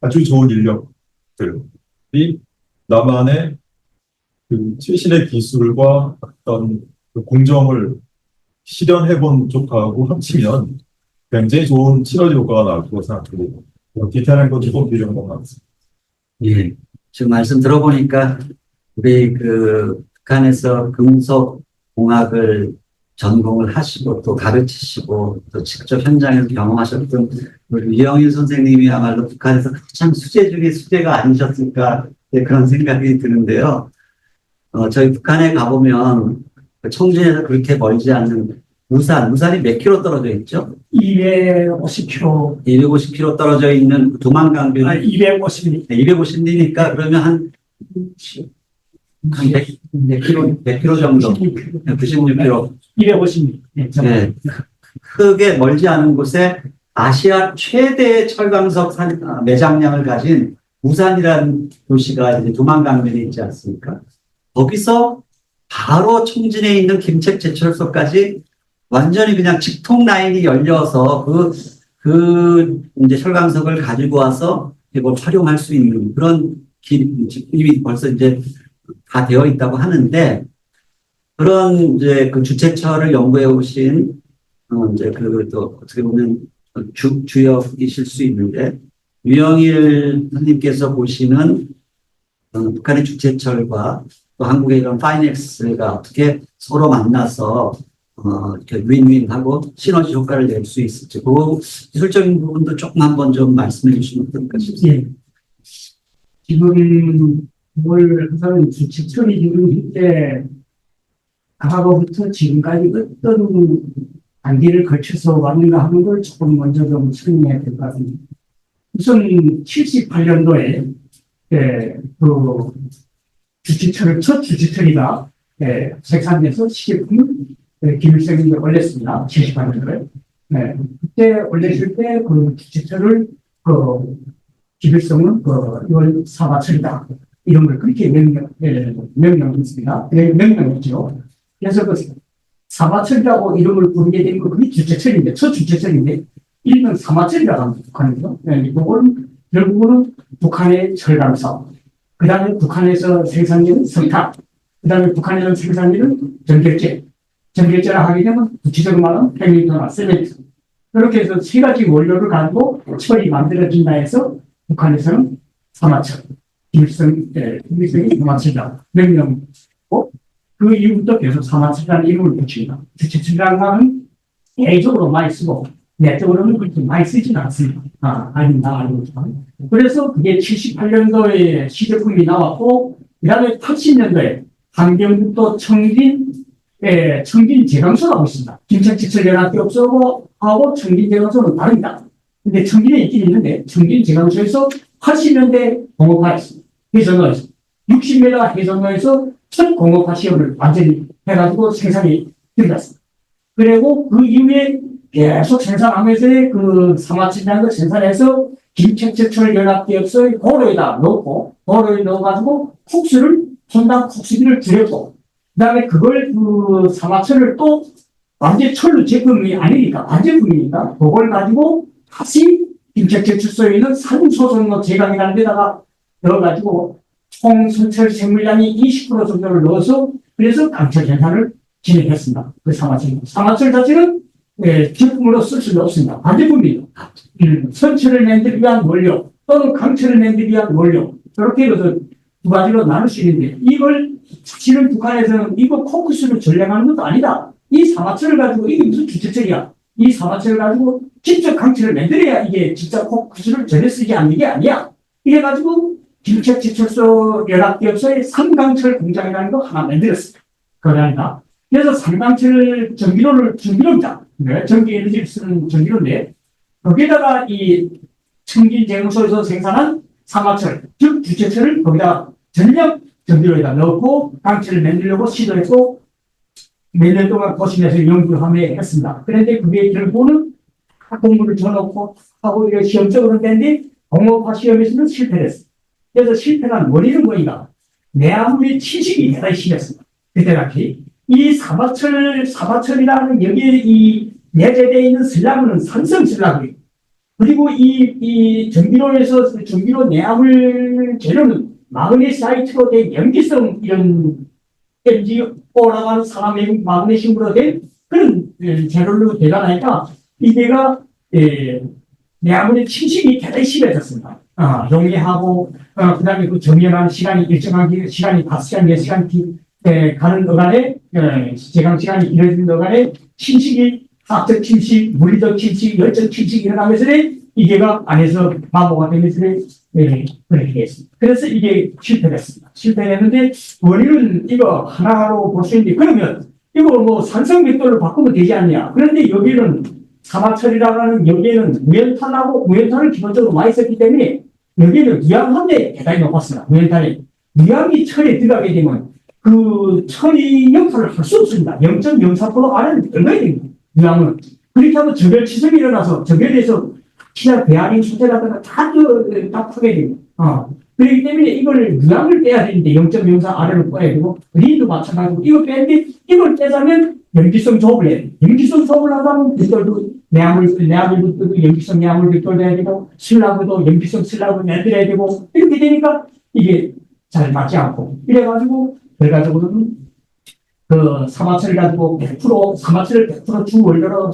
아주 좋은 인력들이 남한의 그 최신의 기술과 어떤 그 공정을 실현해본 쪽하고 합치면 굉장히 좋은 시너지 효과가 나올 거라고 생각하고 디테일한 건 조금 필요한 것 같습니다. 예. 지금 말씀 들어보니까 우리 그 북한에서 금속공학을 전공을 하시고 또 가르치시고 또 직접 현장에서 경험하셨던 우리 이영일 선생님이야말로 북한에서 가장 수재 중에 수재가 아니셨을까 그런 생각이 드는데요. 저희 북한에 가보면 청진에서 그렇게 멀지 않는 무산이 몇 킬로 떨어져 있죠? 250km, 250킬로 떨어져 있는 두만강변. 250. 250리니까 그러면 한 100킬로 정도. 96킬로. 250. 네. 크게 멀지 않은 곳에 아시아 최대 철광석 매장량을 가진 무산이라는 도시가 이제 두만강변에 있지 않습니까? 거기서 바로 청진에 있는 김책 제철소까지 완전히 그냥 직통 라인이 열려서 그 이제 철광석을 가지고 와서 이걸 활용할 수 있는 그런 이미 벌써 이제 다 되어 있다고 하는데 그런 이제 그 주체처를 연구해 오신 이제 또 어떻게 보면 주역이실 수 있는데 유영일 선생님께서 보시는 북한의 주체철과 또 한국의 이런 파이넥스가 어떻게 서로 만나서 이렇게 윈윈하고 시너지 효과를 낼 수 있을지 그 기술적인 부분도 조금 한번 좀 말씀해 주시면 어떨까 싶습니다. 예. 지금 항상 주체철이 지금 이때 과거부터 지금까지 어떤 단계를 거쳐서 왔는가 하는 걸 조금 먼저 좀 설명해야 될 것 같습니다. 우선 78년도에 그 주체철을 첫 주체철이가 생산돼서 시제품을 김일성이 올렸습니다. 78년도에. 그때 올렸을 때 그 주체철을 김일성은 이걸 사마철이다. 이런 걸 그렇게 명명했습니다. 명명했죠. 그래서 그 사마철이라고 이름을 부르게 된 거 그게 주체철인데, 첫 주체철인데, 일명 사마철이라고 합니다. 북한에서. 그거는 결국은 북한의 철강석, 그 다음에 북한에서 생산되는 석탄, 그 다음에 북한에서 생산되는 전결제. 전결제라 하게 되면 구체적으로 말하면 페미토나 세멘트. 그렇게 해서 세 가지 원료를 가지고 철이 만들어진다 해서 북한에서는 사마철. 김일성이 사마철이다. 명명했고, 그 이후부터 계속 사마철이라는 이름을 붙입니다. 주체철이라는 말은 예적으로 많이 쓰고, 내적으로는 그렇게 많이 쓰지는 않습니다. 아닙니다. 그래서 그게 78년도에 시제품이 나왔고, 그 다음에 80년도에 한경북도 청진 제강소라고 있습니다. 김책지철연합기업소하고 청진 제강소는 다릅니다. 근데 청진에 있긴 있는데, 청진 제강소에서 80년대 공업화했습니다. 해전로에서. 60m 해전로에서 첫 공업화 시험을 완전히 해가지고 생산이 들어갔습니다. 그리고 그 이후에 계속 생산하면서 그 사마철이라는 걸 생산해서 김책제철 연합기업소의 고로에다 넣고, 고로에 넣어가지고 손당 쿡수비를 줄였고, 그 다음에 그걸 그 사마철을 또 완전 철로 제품이 아니니까, 반제품이니까, 그걸 가지고 다시 김책제철소에 있는 산소성로 제강이라는 데다가 넣어가지고 총 선철 생물량이 20% 정도를 넣어서 그래서 강철 생산을 진행했습니다. 그 사마철. 사마철 자체는 제품으로 쓸 수는 없습니다. 반제품이에요. 선철을 만들기 위한 원료 또는 강철을 만들기 위한 원료 그렇게 해서 두 가지로 나눌 수 있는데 이걸 사실은 북한에서는 이거 코크스를 전략하는 것도 아니다. 이 사마철을 가지고 이게 무슨 주체철이야. 이 사마철을 가지고 직접 강철을 만들어야 이게 진짜 코크스를 전혀 쓰지 않는 게 아니야. 이래가지고 김책제철소 연합기업소의 삼강철 공장이라는 거 하나 만들었습니다. 그게 아니다. 그래서 삼강철 전기로입니다. 전기 에너지를 쓰는 전기로인데, 거기에다가 이 청진제강소에서 생산한 사마철, 즉 주체철을 거기다 전력 전기로에다 넣고 강철을 만들려고 시도했고, 몇 년 동안 도심에서 연구하며 했습니다. 그런데 그게 결국은 공부를 줘놓고 하고 이렇게 시험적으로 됐는데, 공업화 시험에서는 실패를 했습니다. 그래서 실패한 원인은 뭐인가? 내 아무리 지식이 대단히 심했습니다. 그때 당시. 이 사마철이라는 여기에 이 내재되어 있는 슬라그는 산성 슬라그예요. 그리고 이 전기로에서 전기로 내압을 재료는 마그네사이트로 된 염기성 이런 MgO라고 사람의 마그네슘으로 된 그런 재료로 되잖아요. 이게가 내압의 침식이 대단히 심해졌습니다. 용이하고 그다음에 그 정렬하는 시간이 일정한 시간이 5시간, 4시간 가는 어간에 제강 시간이 길어지는 어간에 침식이 화학적 침식, 물리적 침식, 열적 침식이 일어나면서 이게가 안에서 마모가 되면서 그렇게 됐습니다. 그래서 이게 실패했습니다. 실패했는데 원인은 이거 하나로 볼 수 있는데 그러면 이거 뭐 산성 벽돌로 바꾸면 되지 않냐? 그런데 여기는 사마철이라고 하는 여기에는 무연탄하고 무연탄을 기본적으로 많이 썼기 때문에 여기는 유황한데 대단히 높았습니다. 무연탄이 유황이 철에 들어가게 되면 그 철이 역할을 할 수 없습니다. 0.04% 아래는 얼마나 됩니다. 유황은 그렇게 하면 저별 치석이 일어나서 저별에서 기자 배아린 소재라든가 다 크게 됩니다. 그렇기 때문에 이걸 유황을 빼야 되는데 0.04 아래로 빼야 되고 리도 마찬가지고 이거 빼는데 이걸 빼자면 염기성 조업을 해야 돼. 염기성 조업을 하다면 벽돌도 내암을 염기성 내암을 벽돌해야 되고 슬라브도 염기성 슬라브 내드려야 되고 이렇게 되니까 이게 잘 맞지 않고 이래가지고 결과적으로는 그 사마철을 가지고 100% 사마철을 100% 주원료로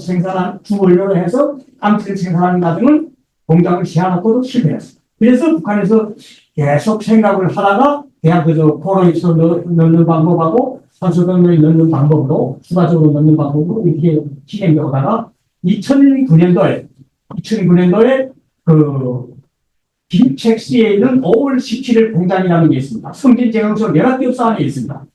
주원료로 해서 깡트를 생산하는 과정을 공장을 시행하고도 실패했습니다. 그래서 북한에서 계속 생각을 하다가 그냥 그저 코로에서 넣는 방법하고 산소병을 넣는 방법으로 추가적으로 넣는 방법으로 이렇게 진행해 오다가 2009년도에 그 김책시에 있는 5월 17일 공장이라는 게 있습니다. 성진제강소 연합기업소 안에 있습니다.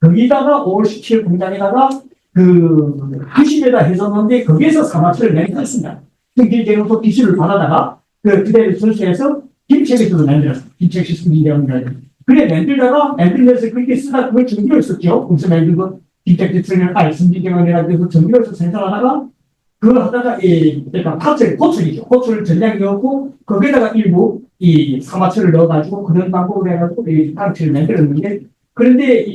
거기다가 5월 17일 공장에다가 그 90에다 해줬는데 거기에서 사마철을 내렸습니다. 성진제강소 기술을 받아다가 그대로 전수해서 김책시도 만들었습니다. 김책시 성진제강소 그래 만들면서 그렇게 쓰다 그걸 전기로 썼죠. 그래서 만든 거 김책시를 성진제강소에서 전기로 서 생산하다가 그거 하다가 그러니까 고철이죠. 고철을 전량에 넣고 거기에다가 일부 이 사마철을 넣어가지고 그런 방법으로 해가지고 이 깡트를 만들었는데 그런데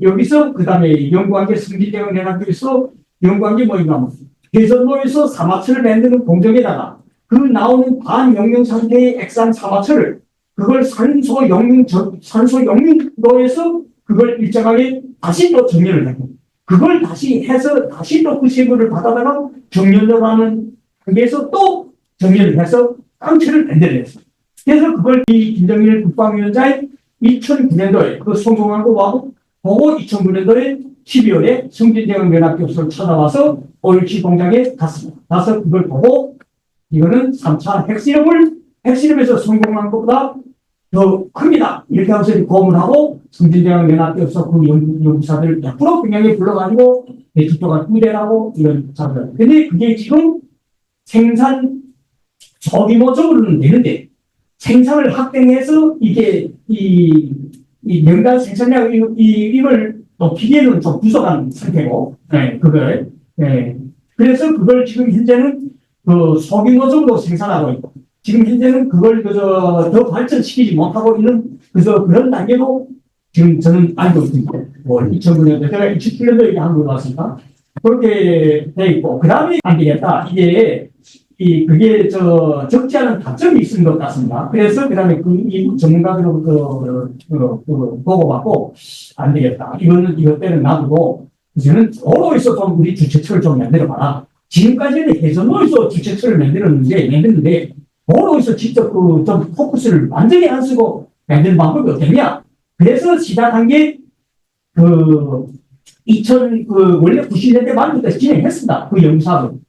여기서 그다음에 연구한 게 성진제강연합교에서 연구한 게 뭐냐면 개선로에서 사마철을 만드는 공정에다가 그 나오는 반영양 상태의 액산 사마철을 그걸 산소 영융로에서 그걸 일정하게 다시 또 정렬을 하고 그걸 다시 해서 다시 또 그 세부를 받아다가 정렬로라는 단계에서 또 정렬을 해서 깡체를 만들어냈어요. 그래서 그걸 이 김정일 국방위원장이 2009년도에 그 성공한 거 보고 2009년도에 12월에 성진제강연합교수를 찾아와서 OLC 공장에 갔습니다. 가서 그걸 보고 이거는 3차 핵실험에서 성공한 것보다 더 큽니다. 이렇게 하면서 고문하고 성진제강연합교수 그 연구사들 100% 평양에 불러가지고 대투표가 투대하고 이런 작업을. 근데 그게 지금 생산 소규모적으로는 되는데 생산을 확대해서 이게 이 연간 생산량 이걸 높이기에는 좀 부족한 상태고, 그걸 그래서 그걸 지금 현재는 그 소규모적으로 생산하고 있고, 지금 현재는 그걸 그저 더 발전시키지 못하고 있는 그런 단계로 지금 저는 알고 있습니다. 뭐 2009년도 제가 2007년도에 이게 한국에 왔습니다. 그렇게 돼 있고, 그 다음에 안 되겠다. 그게 적지 않은 단점이 있는 것 같습니다. 그래서 그다음에 이 전문가들로 보고받고 안 되겠다. 이것 때는 놔두고 이제는 도로에서 좀 우리 주최처를 좀 만들어봐라. 지금까지는 해전로에서 주최처를 만들었는데 도로에서 직접 좀 포커스를 완전히 안 쓰고 만드는 방법이 어떠냐? 그래서 시작한 게 원래 90년대 말부터 진행했습니다. 그 연구사업을.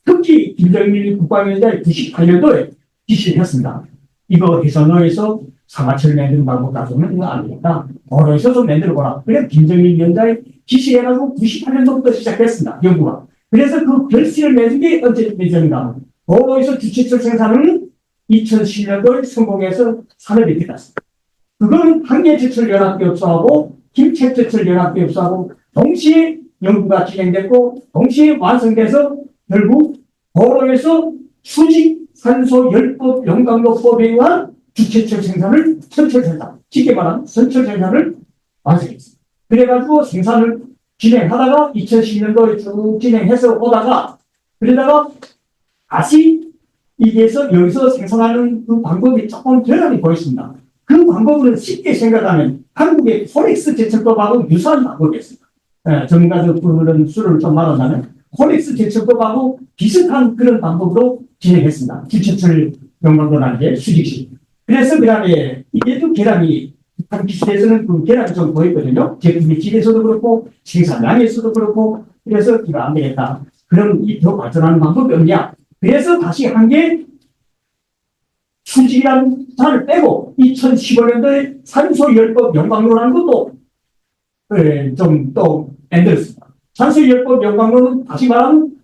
특히 김정일 국방위원장이 98년도에 지시를 했습니다. 이거 해전로에서 사마철을 만드는 방법 가지고는 이거 안 되겠다. 도로에서 좀 만들어보라. 그래서 김정일 위원장이 지시해가지고 98년도부터 시작했습니다. 연구가. 그래서 그 결실을 맺은 게 언제 맺었는가? 도로에서 주최철 생산은 2010년도에 성공해서 산업이 되었습니다. 그건 한계제철연합기업소하고 김책제철연합기업소하고 동시에 연구가 진행됐고 동시에 완성돼서 결국 도로에서 수직 산소 열법 용광로법에 의한 주최철 생산을 선철 생산, 쉽게 말하면 선철 생산을 완성했습니다. 그래가지고 생산을 진행하다가 2010년도에 쭉 진행해서 오다가 그러다가 다시 이게서 여기서 생산하는 그 방법이 조금 결함이 보였습니다. 그 방법은 쉽게 생각하면 한국의 콜렉스 제철법하고 유사한 방법이었습니다. 전문가들은 수를 좀 말한다면 콜렉스 제철법하고 비슷한 그런 방법으로 진행했습니다. 기초철 영광도라는 게 수직식. 그래서 그 다음에 이게도 결함이 한 기술에서는 그 결함이 좀 보였거든요. 제품의 질에서도 그렇고 생산량에서도 그렇고 그래서 이거 안 되겠다. 그럼 이 더 발전하는 방법이 없냐? 그래서 다시 한 게 수직이라는 단을 빼고 2015년도에 산소열법 영광로라는 것도 좀 또 만들었습니다. 산소열법 영광로는 다시 말하면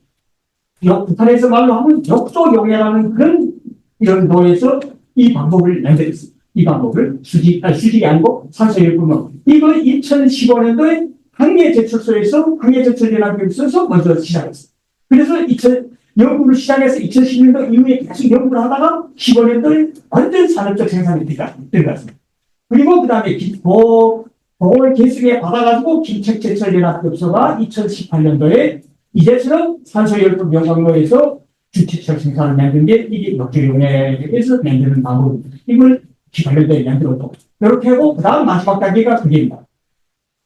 북한에서 말로 하면 역소용해라는 그런 이런 도에서 이 방법을 만들었습니다. 이 방법을 수직이 아니고 산소열법 이거 2015년도에 항해제철소에서 항해제철연합회에서 먼저 시작했습니다. 그래서 연구를 시작해서 2010년도 이후에 계속 연구를 하다가 15년도에 완전 산업적 생산이 들어갔습니다. 그리고 그 다음에 그걸 계승해 받아가지고 김책제철연합회가 2018년도에 이제처럼 산소열법 영광로에서 주체철 생산을 만든 게 이게 역조용해에서 만드는 방법. 이걸 18년도에 만들었고 이렇게 하고 그 다음 마지막 단계가 그게입니다.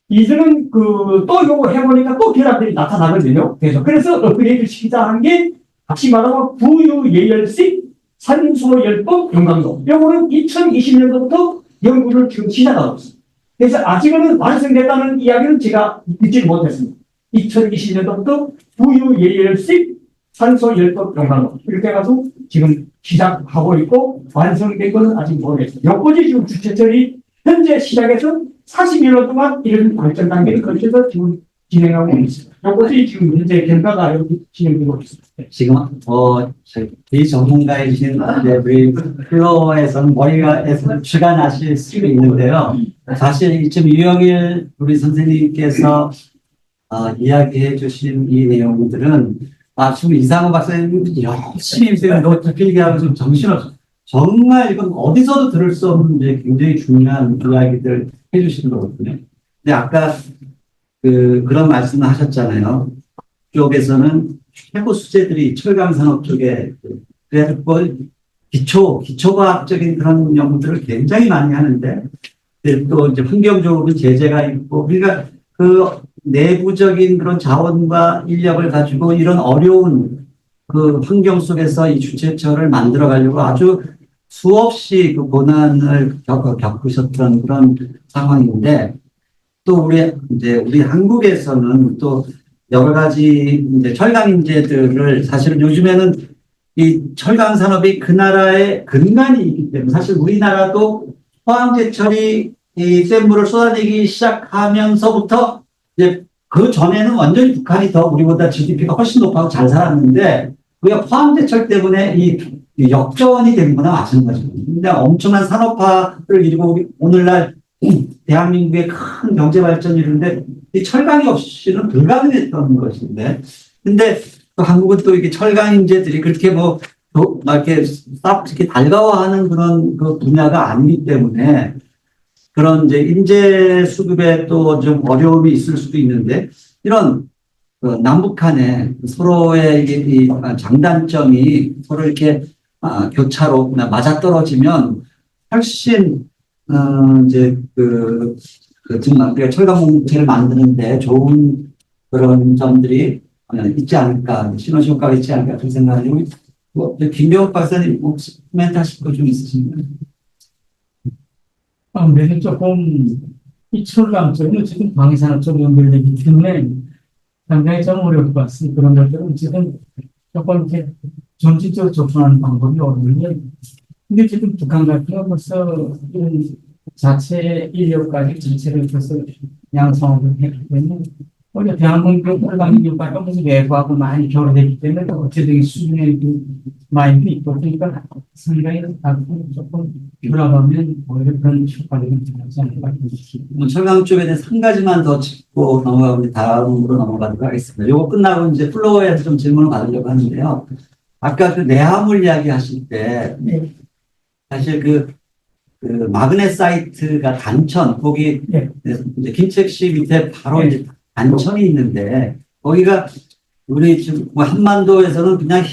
이제는 또 요거 해보니까 또 결합들이 나타나거든요. 그래서 업그레이드 시키자 한 게 다시 말하면 부유예열식 산소열법 영광로. 요거는 2020년도부터 연구를 지금 시작하고 있습니다. 그래서 아직은 완성됐다는 이야기는 제가 듣지 못했습니다. 2020년도부터 부유예열식 산소열법 영광로. 이렇게 해가지고 지금 시작하고 있고 완성된 것은 아직 모르겠습니다. 요거지 지금 주최철이 현재 시작해서 40여 동안 이런 발전 단계를 거쳐서 지금 진행하고 있습니다. 이것이 지금 현재 결과가 이렇게 진행되고 있습니다. 지금 이 전문가이신 우리 플로어에서는 머리가에서 쥐가 나실 수 있는데요. 사실 지금 유영일 우리 선생님께서 이야기해 주신 이 내용들은 지금 이상호 박사님 열심히 노트 필기하고 좀 정신없어. 정말 이건 어디서도 들을 수 없는 이제 굉장히 중요한 이야기들 해주시는 거거든요. 근데 아까 그런 말씀을 하셨잖아요. 쪽에서는 최고 수재들이 철강산업 쪽에 그래서 기초과학적인 그런 연구들을 굉장히 많이 하는데 또 이제 환경적으로는 제재가 있고 그러니까 그 내부적인 그런 자원과 인력을 가지고 이런 어려운 그 환경 속에서 이 주체처를 만들어 가려고 아주 수없이 그 고난을 겪으셨던 그런 상황인데 또 우리 한국에서는 또 여러 가지 이제 철강 인재들을 사실은 요즘에는 이 철강 산업이 그 나라의 근간이 있기 때문에 사실 우리나라도 포항제철이 이 샘물을 쏟아내기 시작하면서부터 이제 그 전에는 완전히 북한이 더 우리보다 GDP가 훨씬 높아서 잘 살았는데 우리가 포항제철 때문에 이 역전이 된 거나 마찬가지입니다. 근데 엄청난 산업화를 이루고 오늘날 대한민국의 큰 경제 발전이 이루는데 이 철강이 없이는 불가능했던 것인데 근데 또 한국은 또 이게 철강 인재들이 그렇게 막 이렇게 싹 이렇게 달가워하는 그런 그 분야가 아니기 때문에 그런 이제 인재 수급에 또 좀 어려움이 있을 수도 있는데 이런 남북 간에 서로의 이 장단점이 서로 이렇게 교차로 맞아떨어지면 훨씬 이제 정말 우리가 철강 공동체를 만드는데 좋은 그런 점들이 있지 않을까 시너지 효과가 있지 않을까 그런 생각이 김병욱 박사님 코멘트 하실 거 좀 있으신가요? 아무래도 조금 이 철강 쪽은 지금 방위산업 쪽 연결되기 때문에 상당히 좀 어려울 것 같습니다. 그런 것들은 지금 조금 이렇게 전진적으로 접근하는 방법이 어려운데 근데 지금 북한 같은 경우 벌써 이런 자체 인력까지 자체를 벌써 양성을 했기 때문에 원래 대한민국 철강 인력과 무슨 외부하고 많이 결합되기 때문에 어쨌든 수준의 많이 있고 그러니까 상당히 조금 돌아가면 오히려 그런 효과들이 나지 않을까 싶습니다. 철강 쪽에 대해서 한 가지만 더 짚고 넘어가고 다음으로 넘어가도록 하겠습니다. 요거 끝나고 이제 플로어에서 좀 질문을 받으려고 하는데요. 아까 그 내화물 이야기 하실 때 사실 그 마그네사이트가 단천 거기 이제 김책시 밑에 바로 이제 단천이 있는데 거기가 우리 지금 한반도에서는 그냥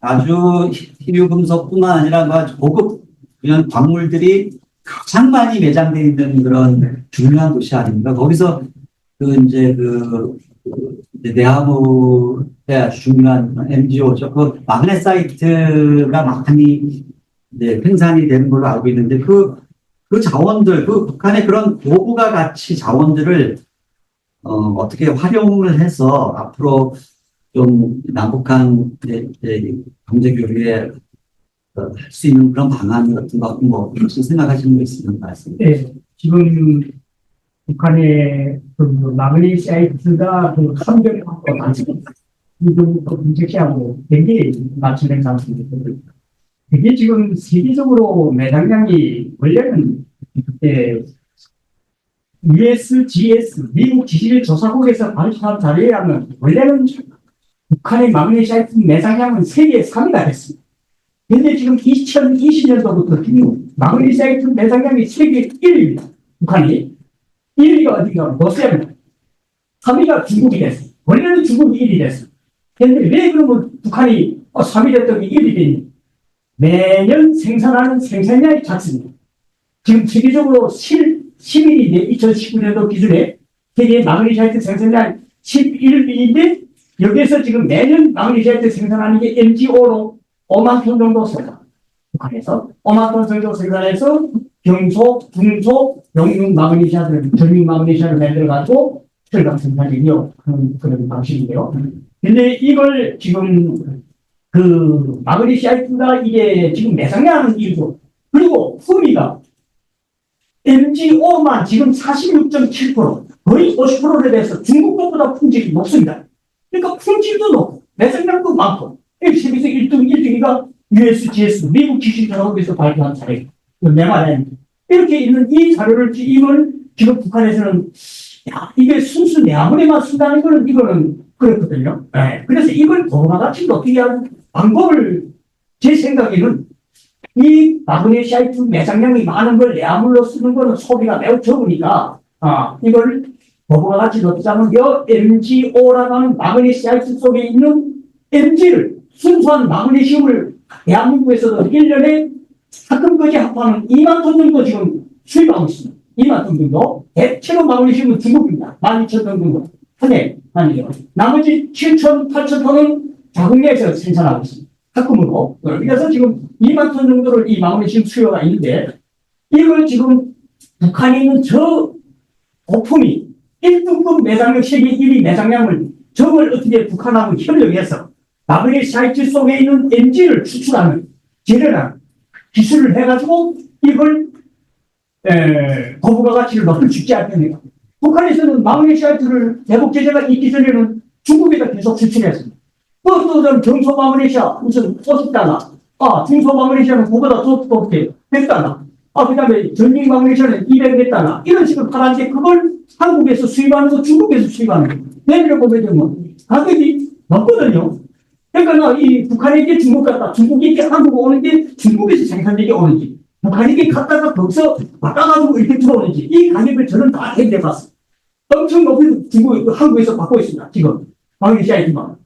아주 희귀 금속뿐만 아니라 아주 고급 이런 광물들이 가장 많이 매장되어 있는 그런 중요한 도시 아닙니까? 거기서 이제 내화물의 아주 중요한 MGO죠. 그 마그네사이트가 많이 이제 생산이 되는 걸로 알고 있는데 그 자원들, 그 북한의 그런 고부가 가치 자원들을 어떻게 활용을 해서 앞으로 좀 남북한 경제 교류에 할 수 있는 그런 방안 같은 거 무슨 생각하시는 거 있으면 말씀해 주세요. 네, 지금 북한의 그 마그네시아이트가 그 함정을 갖고 나서고 이좀 분석하고 굉장히 맞춤된 상승입니다. 이게 지금 세계적으로 매장량이 원래는 USGS 미국 지질조사국에서 발표한 자료에 의하면 원래는 북한의 마그네시아이트 매장량은 세계 3위가 됐습니다. 그런데 지금 2020년도부터 지금 마그네시아이트 매장량이 세계 1위입니다. 북한이 1위가 어디가 러시아입니다. 3위가 중국이 됐어요. 원래는 중국이 1위 됐어요. 그런데 왜 그러면 북한이 3위 됐더니 1위 되니? 매년 생산하는 생산량이 작습니다. 지금 세계적으로 11위인데 2019년도 기준에 세계 마그네시아이트 생산량 11위인데 여기에서 지금 매년 마그네시아이트 생산하는 게 MGO로 5만 톤 정도 생산. 북한에서 5만 톤 정도 생산해서 경소, 중소, 용융 마그네시아를, 전용 마그네시아를 만들어가지고 철강 생산이요. 그런 방식인데요. 근데 이걸 지금 그 마그네시아이트가 이게 지금 매장량은 일고 그리고 품위가 MGO만 지금 46.7% 거의 50%에 대해서 중국 것보다 품질이 높습니다. 그러니까 품질도 높고 매장량도 많고 세계에서 1등이가 USGS 미국 지질조사국에서 발표한 자료예요. 내 말은 이렇게 있는 이 자료를 이걸 지금 북한에서는 이게 순수 내화물에만 쓴다는 거는 이거는 그렇거든요. 네. 그래서 이걸 동화같이 어떻게 하는 방법을 제 생각에는 이 마그네시아이트 매장량이 많은 걸 내화물로 쓰는 거는 소비가 매우 적으니까 이걸 동화같이 어떻게 하면 이 MGO라고 하는 마그네시아이트 속에 있는 MG를 순수한 마그네슘을 대한민국에서도 1년에 가끔까지 합하면 2만 톤 정도 지금 수입하고 있습니다. 2만 톤 정도. 대체로 마그네슘은 중국입니다. 12,000톤 정도. 한 해 아니죠. 나머지 7,000, 8,000톤은 자국 내에서 생산하고 있습니다. 가끔으로. 그래서 지금 2만 톤 정도를 이 마그네슘 수요가 있는데 이걸 지금 북한에 있는 저 고품이 1등급 매장량 세계 1위 매장량을 저걸 어떻게 북한하고 협력해서 마그네시아이트 속에 있는 MG를 추출하는 재련한 기술을 해가지고 이걸 고부가 가치를 높일 수 있지 않겠네요. 북한에서는 마그네시아이트를 대북 제재가 있기 전에는 중국에다 계속 수출했습니다. 또 경소 마그네시아 무슨 50달러, 중소 마그네시아는 그보다 더 높게 100달러, 그 다음에 전ling 마그네시아는 200달러 이런 식으로 팔았는데 그걸 한국에서 수입하는 거 중국에서 수입하는 거 내밀어 보면 가격이 높거든요. 그러니까 이 북한에게 중국 갔다, 중국에게 한국 오는지 중국에서 생산되게 오는지, 북한에게 갔다가 거기서 바꿔가지고 이렇게 들어오는지 이 가격을 저는 다 해봤어요. 엄청 높이 한국에서 받고 있습니다. 지금 마그네시아이트만.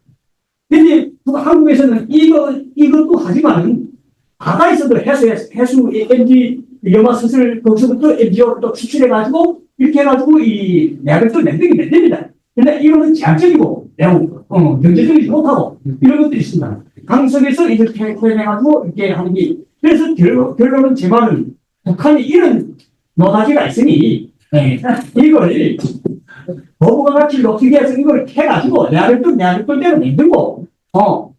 근데 한국에서는 이것도 하지만은 바다에서도 해수 MG 염화수술 거기서부터 MGO를 또 추출해가지고 이렇게 해가지고 이 내약을 또 만듭니다. 근데 이거는 제한적이고 매우 경제적이지 못하고 이런 것들이 있습니다. 강석에서 이렇게 표현해가지고 이렇게 하는 게 그래서 결론은 제 말은 북한이 이런 노다지가 있으니 이걸 거부가 가치를 높이기 위해서 이걸 해가지고 내를 뚫대로 만들고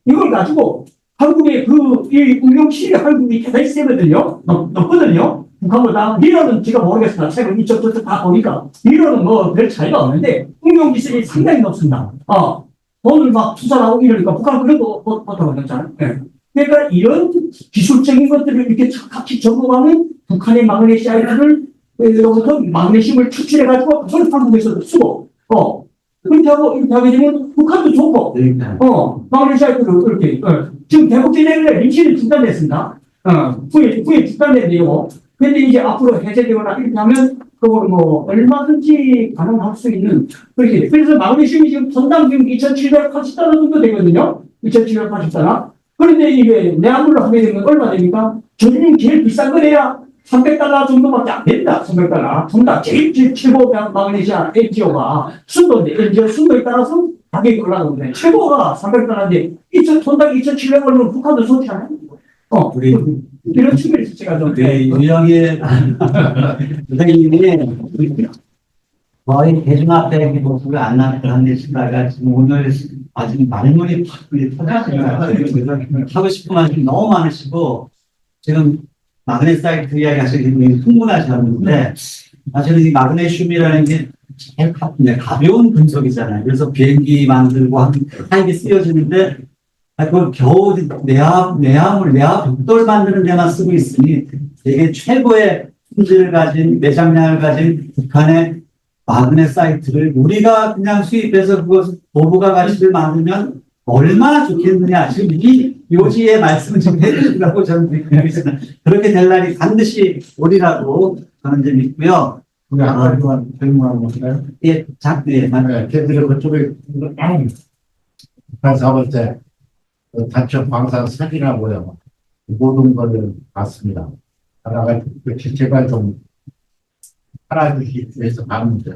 이걸 가지고 한국의 이 운용실이 한국이 대단히 세거든요. 높거든요. 북한보다 미러는 제가 모르겠습니다. 최근 이쪽 다 보니까 미러는 뭐 별 차이가 없는데 운용 기술이 상당히 높습니다. 돈을 막 투자하고 이러니까 북한 그래도 못하고 있잖아요. 그러니까 이런 기술적인 것들을 이렇게 같이 접목하면 북한의 마그네시아이트를 로부터 마그네슘을 추출해가지고 그걸 한국에서도 쓰고 그렇게 하게 되면 북한도 좋고 마그네시아이트를 이렇게 지금 대북제재를 임시로 중단됐습니다. 후에 중단됐네요. 근데 이제 앞으로 해제되거나 이렇게 하면 그걸 뭐 얼마든지 가능할 수 있는 그렇게 그래서 마그네슘이 지금 톤당 지금 2,780달러 정도 되거든요. 2,780달러. 그런데 이게 내화물로 하게 되면 얼마 됩니까? 전륜이 제일 비싼 거래야 300달러 정도밖에 안 된다. 300달러. 정답 제일 최고 마그네시아 NGO가 순도인데 NGO 순도에 따라서 가격이 올라가거든요. 최고가 300달러인데 2천 톤당 2,700원이면 북한도 좋지 않아요? 우리 이런 측면에서 제가 좀 유영의 선생님이 거의 대중 앞에 모습을 안 나타내시다가 지금 오늘 아주 말문이 팍 터졌습니다. 하고 싶은 말씀이 너무 많으시고 지금 마그네사이트 이야기 하시기 굉장히 흥분하셨는데 사실은 이 마그네슘이라는 게 제일 가벼운 금속이잖아요. 그래서 비행기 만들고 하는 게 쓰여지는데 그걸 겨우 내화물, 벽돌 만드는 데만 쓰고 있으니 되게 최고의 품질을 가진 매장량을 가진 북한의 마그네사이트를 우리가 그냥 수입해서 그것을 고부가 가치를 만들면 얼마나 좋겠느냐. 지금 이 요지의 말씀을 좀 해주시라고 저는 드리겠습니다. 그렇게 될 날이 반드시 오리라고 저는 좀 믿고요. 우리 아까 질문하는 건가요? 예, 네, 맞아요. 걔들이 그쪽에 북한 사업할 때 단체 광산 사진하고요. 모든 것을 봤습니다. 하다가 제발 좀 팔아주시기 위해서 봤는데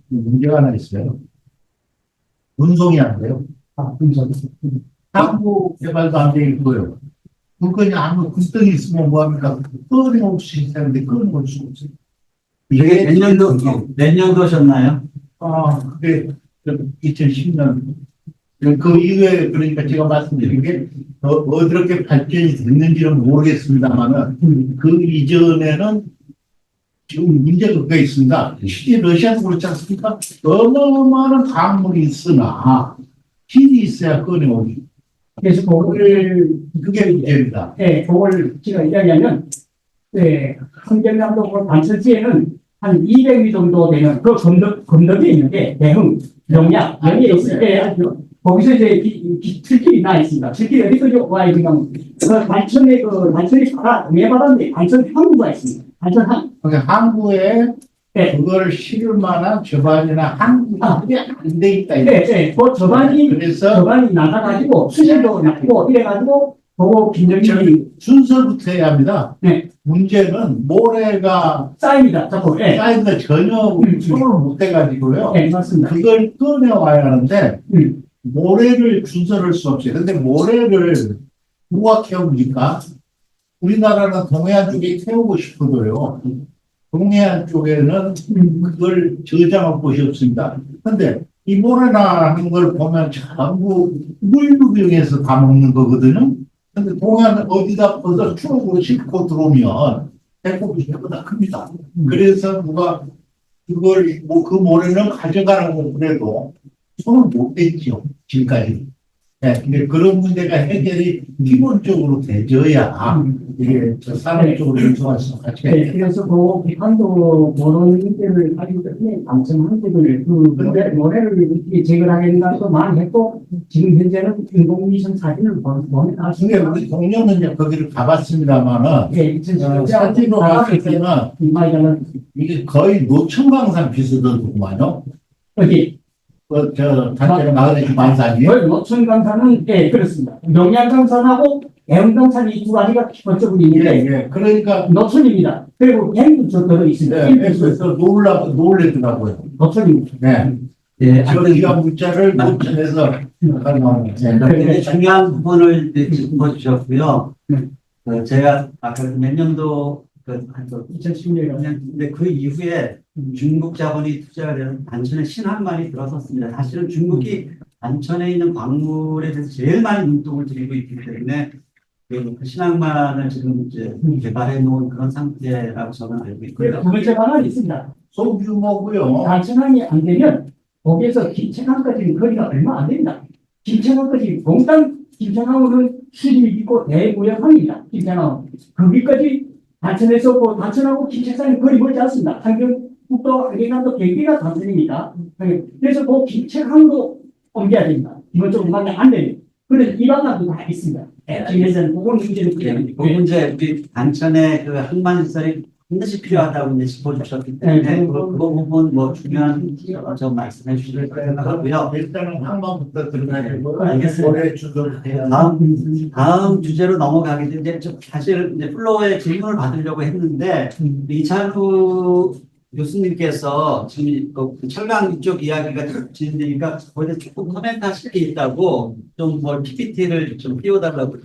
문제가 하나 있어요. 운송이 안 돼요. 한국 개발도 안 돼 있고요. 물건이 아무 군덩이 있으면 뭐합니까? 끊임없이 있는데 끊임을 수 없어요. 이게 몇 년도셨나요? 그게 2010년. 그 이후에 그러니까 제가 말씀드린 게 어떻게 발전이 됐는지는 모르겠습니다만은 그 이전에는 지금 문제가 있습니다. 실제 러시아도 그렇지 않습니까? 어마어마한 광물이 있으나 힘이 있어야 꺼내오기. 그래서 그게 문제입니다. 네, 그걸 제가 이야기하면, 네, 한경남도 반철지에는 한 200미 정도 되는 그 건덕이 있는데, 대흥, 영약, 여기에 있을 때, 거기서 이제 틀길이 나 있습니다. 틀길이 어디서 와 있는가? 반천에 반천이 동해바다인데, 반천 항구가 있습니다. 반천 항. 항구에 네. 그걸 실을 만한 저반이나 항구가 안 돼 있다. 네. 그 저반이 나가가지고 수질도 낮고 이래가지고 그거 김정일이 순서부터 해야 합니다. 네. 문제는 모래가 쌓입니다. 자꾸. 네. 쌓이는데 전혀 손을 못 대가지고요. 네, 맞습니다. 그걸 꺼내와야 하는데 모래를 준설할 수 없어요. 근데 모래를 누가 캐옵니까? 우리나라는 동해안 쪽에 캐오고 싶어도요. 동해안 쪽에는 그걸 저장할 곳이 없습니다. 근데 이 모래나 하는 걸 보면 전부 물류병에서 다 먹는 거거든요. 근데 동해안 어디다 퍼서 추억으로 싣고 들어오면 배꼽이 생각보다 큽니다. 그래서 누가 그걸 그 모래는 가져가라고 그래도 손을 못 댔죠. 지금까지. 네, 근데 그런 문제가 해결이 기본적으로 되져야 이게 산업적으로 운송할 수 같이. 네, 그래서 그 비판도 그런 문제를 가지고 있는 방청 한국을 모래를 이렇게 제거하겠다는 거 많이 했고 지금 현재는 인공위성 사진을 보면 알 수 근데 있습니다. 우리 동료는 이제 거기를 가봤습니다만은 네, 사진으로 봤을 때는 이게 거의 노천강산 비슷하더구만요. 어디? 저 단체로 마그네슘 광산이에요. 노천강산은 예 그렇습니다. 영양강산하고 애운강산이 이 두 가지가 기본적으로 있는데 예, 그러니까 노천입니다. 그리고 뱅도 저도 있습니다. 그래서 놀래더라고요. 노천입니다. 네. 예, 저 기가 문자를 노천에서 굉장히 중요한 부분을 짚어주셨고요. 제가 아까 몇 년도 2016년인데 그 이후에 중국 자본이 투자가 되는 단천에 신항만이 들어섰습니다. 사실은 중국이 단천에 있는 광물에 대해서 제일 많이 눈독을 들이고 있기 때문에 그 신항만을 지금 이제 개발해 놓은 그런 상태라고 저는 알고 있고요. 두 번째 방안이 있습니다. 소규모고요. 단천항이 안 되면 거기에서 김천항까지는 거리가 얼마 안 됩니다. 김천항까지 몽땅 김천항은 수립이 있고 대무역항입니다. 김천항 거기까지 단천에서 단천하고 김천산이 거리 멀지 않습니다. 한경북도 한경남도 경기가 단천입니다. 그래서 그 김천항도 옮겨야 됩니다. 기본적으로 만약 안 되면 그런 이 방안도 다 있습니다. 지금에서는 그건 문제는 그 문제 우리 단천의 그 항만시설이 반드시 필요하다고 이제 짚어주셨기 때문에 그 부분 뭐 중요한 점 말씀해 주실 것 같고요. 일단은 한번부터 들어가고 알겠습니다. 다음 주제로 넘어가기 전에 이제 사실 이제 플로어에 질문을 받으려고 했는데 이찬구 교수님께서 지금 그 철강 이쪽 이야기가 쭉 진행되니까 거기에 조금 코멘트 하실 게 있다고 좀 뭐 PPT를 좀 띄워달라고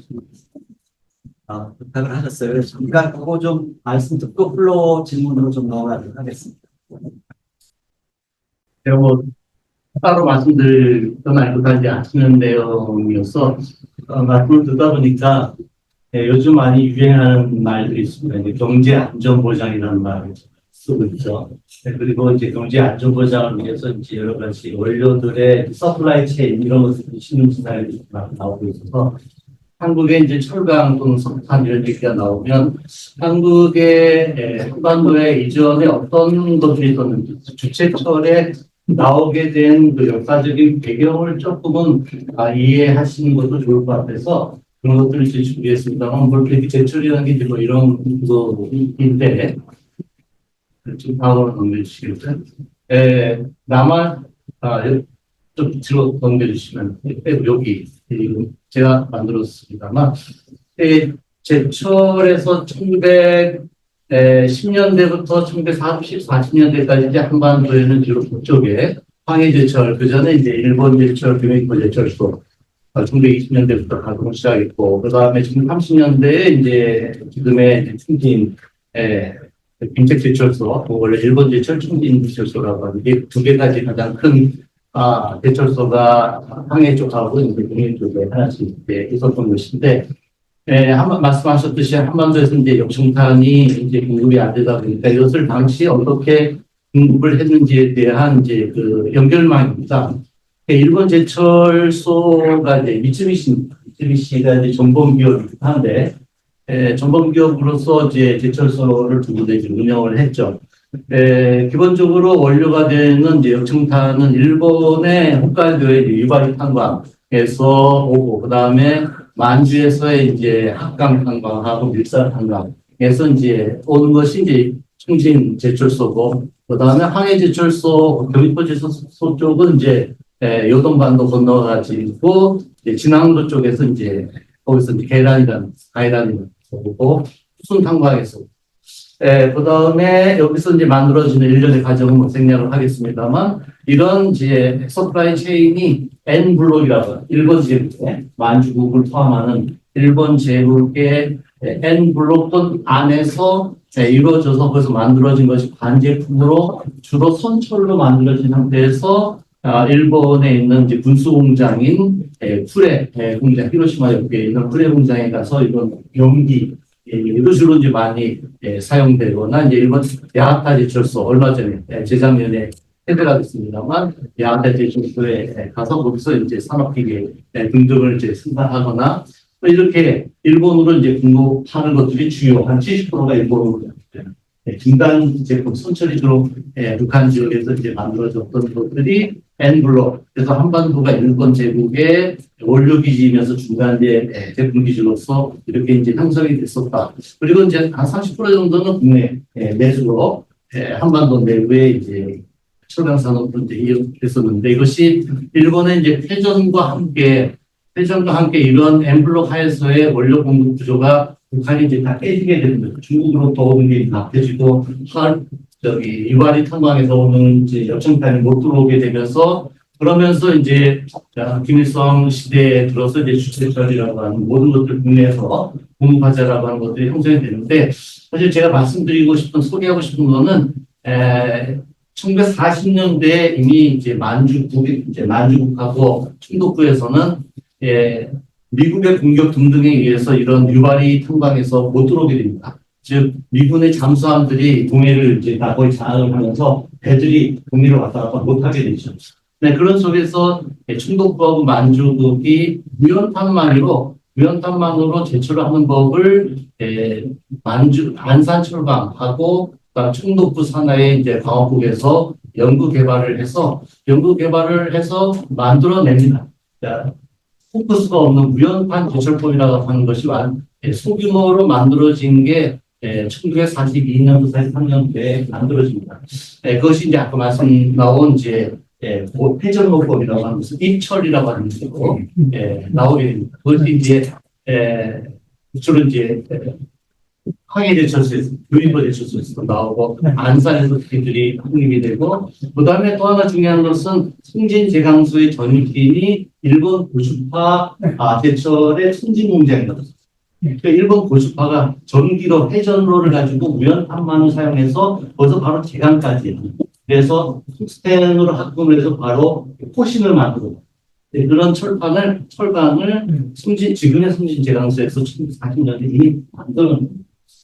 부탁을 하셨어요. 그래서 잠깐 그거 좀 말씀 듣고 플로어 질문으로 좀 넘어가도록 하겠습니다. 제가 뭐 따로 말씀드릴 건 알고 다지 않는 내용이어서 말씀을 듣다 보니까 요즘 많이 유행하는 말들이 있습니다. 이제 경제 안전 보장이라는 말을 쓰고 있죠. 그리고 이제 경제 안전 보장을 위해서 이제 여러 가지 원료들의 서플라이 체인 이런 것들이 신흥시사에 나오고 있어서 한국의 이제 철강 또는 석탄 이런 얘기가 나오면 한국의 한반도에 이전에 어떤 것들이 있었는지 주체철에 나오게 된 그 역사적인 배경을 조금은 이해하시는 것도 좋을 것 같아서 그런 것들을 이제 준비했습니다만 볼펜이 제철이라는 게 이제 뭐 이런 거인데 좀 다음으로 넘겨주시겠어요? 남한 좀 뒤로 넘겨주시면 여기 제가 만들었습니다만 제철에서 1910년대부터 1940년대까지 이제 한반도에는 주로 북쪽에 황해제철, 그 전에 이제 일본 제철, 교미코 제철소 1920년대부터 가동을 시작했고, 그 다음에 지금 30년대에 이제 지금의 충진 빈책제철소, 원래 일본 제철, 충진 제철소라고 하는 게 두 개까지 가장 큰 제철소가 황해 쪽하고 이제 동해 쪽에 하나씩 있었던 것인데, 말씀하셨듯이 한반도에서 이제 역청탄이 이제 공급이 안 되다 보니까 이것을 당시 어떻게 공급을 했는지에 대한 이제 그 연결망입니다. 일본 제철소가 이제 미쯔비시가 이제 전범 기업이긴 한데, 전범 기업으로서 이제 제철소를 두고 이제 운영을 했죠. 기본적으로 원료가 되는 이제 역청탄은 일본의 홋카이도의 유바리 탄광에서 오고, 그 다음에 만주에서의 이제 합강 탄광하고 밀산 탄광에서 이제 오는 것이 이제 충진 제철소고, 그 다음에 황해 제철소, 교미코 제철소 쪽은 이제 요동반도 건너가지고 진앙도 쪽에서 이제 거기서 이제 가이란이라는 거고, 수순 탄광에서 그 다음에 여기서 이제 만들어지는 일련의 과정은 뭐 생략을 하겠습니다만, 이런 이제 서플라이 체인이 N블록이라고, 일본 제국의 만주국을 포함하는 일본 제국의 N블록 안에서 이루어져서 거기서 만들어진 것이 관제품으로 주로 선철로 만들어진 상태에서 일본에 있는 이제 군수 공장인 쿠레 공장, 히로시마 옆에 있는 쿠레 공장에 가서 이런 용기 이런 식으로 이제 많이 사용되거나, 이제 일본 야하타 제철소, 얼마 전에 재작년에 해드가 됐습니다만, 야하타 제철소에 가서 거기서 이제 산업기계 등등을 이제 생산하거나, 이렇게 일본으로 이제 공급하는 것들이 주요 한 70%가 일본으로 중간 제품 선철이 주로 북한 지역에서 이제 만들어졌던 것들이 N블록, 그래서 한반도가 일본 제국의 원료 기지이면서 중간에 제품 기지로서 이렇게 이제 형성이 됐었다. 그리고 이제 한 30% 정도는 국내 내수로 한반도 내부에 이제 철강 산업도 이제 이어졌었는데, 이것이 일본의 이제 패전과 함께 이런 N블록 하에서의 원료 공급 구조가 북한이 이제 다 깨지게 되는 거죠. 중국으로부터 오는 게 낙해지고, 유바리 탄광에서 오는 이제 역청탄이 못 들어오게 되면서, 그러면서 이제 김일성 시대에 들어서 이제 주체철이라고 하는 모든 것들 국내에서 공급하자라고 하는 것들이 형성이 되는데, 사실 제가 소개하고 싶은 거는 1940년대에 이미 이제 만주국하고 충북부에서는 미국의 공격 등등에 의해서 이런 유바리 탄광에서 못 들어오게 됩니다. 즉, 미군의 잠수함들이 동해를 이제 다 거의 장악을 하면서 배들이 동해로 왔다 갔다 못하게 되죠. 네, 그런 속에서 충북부하고 만주국이 무연탄망으로 제철을 하는 법을 안산철강하고 충북부 산하의 이제 광업국에서 연구 개발을 해서 만들어냅니다. 포커스가 없는 무연탄 제철법이라고 하는 것이 소규모로 만들어진 게 1942년도 43년도에 만들어집니다. 그것이 이제 아까 말씀 나온 이제 회전로법이라고 하는 것을 입철이라고 하는 것으로 나오게 됩니다. 그것이 이제 주로 이제 항해대처소에서 유인보대처소에서 나오고 안산에서 특히들이 확립이 되고 그다음에 또 하나 중요한 것은 승진제강소의 전기인이 일본 고주파 대철의 승진공장이거든요. 그러니까 일본 고주파가 전기로 회전로를 가지고 우연탄만을 사용해서 거기서 바로 제강까지 그래서 스텐으로 합금을 해서 바로 포신을 만들고 그런 철강을 지금의 승진제강소에서 1940년대 이미 만드는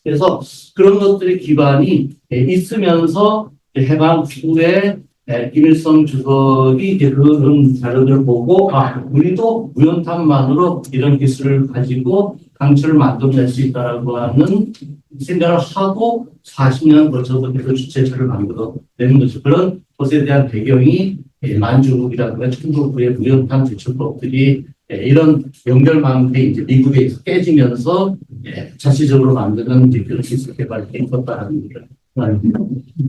그래서 그런 것들의 기반이 있으면서 해방 후에 김일성 주석이 이제 그런 자료들을 보고 우리도 우연탄만으로 이런 기술을 가지고 강철을 만들어낼 수 있다라고 하는 생각을 하고 40년 거쳐서 그 주체처를 만들어내는 거죠. 그런 것에 대한 배경이 만주국이라든가 충북부의 무연탄 대처법들이 이런 연결망들이 이제 미국에서 깨지면서 자체적으로 만드는 이제 그런 기술 개발이 있었다는 그런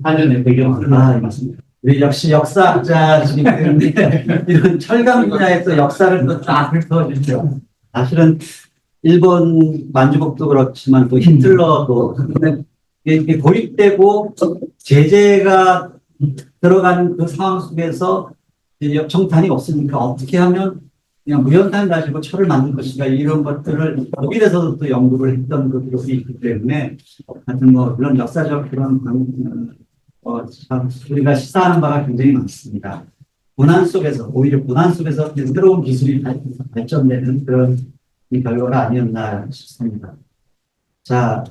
한전의 배경을 말씀드립니다. 우리 역시 역사학자시기 때문에 이런 철강 분야에서 역사를 또 딱 훑어주죠. 사실은 일본 만주국도 그렇지만 또 히틀러도 이게 고립되고 제재가 들어가는 그 상황 속에서 정탄이 없으니까 어떻게 하면 그냥 무연탄 가지고 철을 만들 것인가 이런 것들을 독일에서도 또 연구를 했던 것들이 있기 때문에 하여튼 뭐 이런 역사적 그런 참 우리가 시사하는 바가 굉장히 많습니다. 고난 속에서 오히려 고난 속에서 새로운 기술이 발전되는 그런 결과가 아니었나 싶습니다. 자,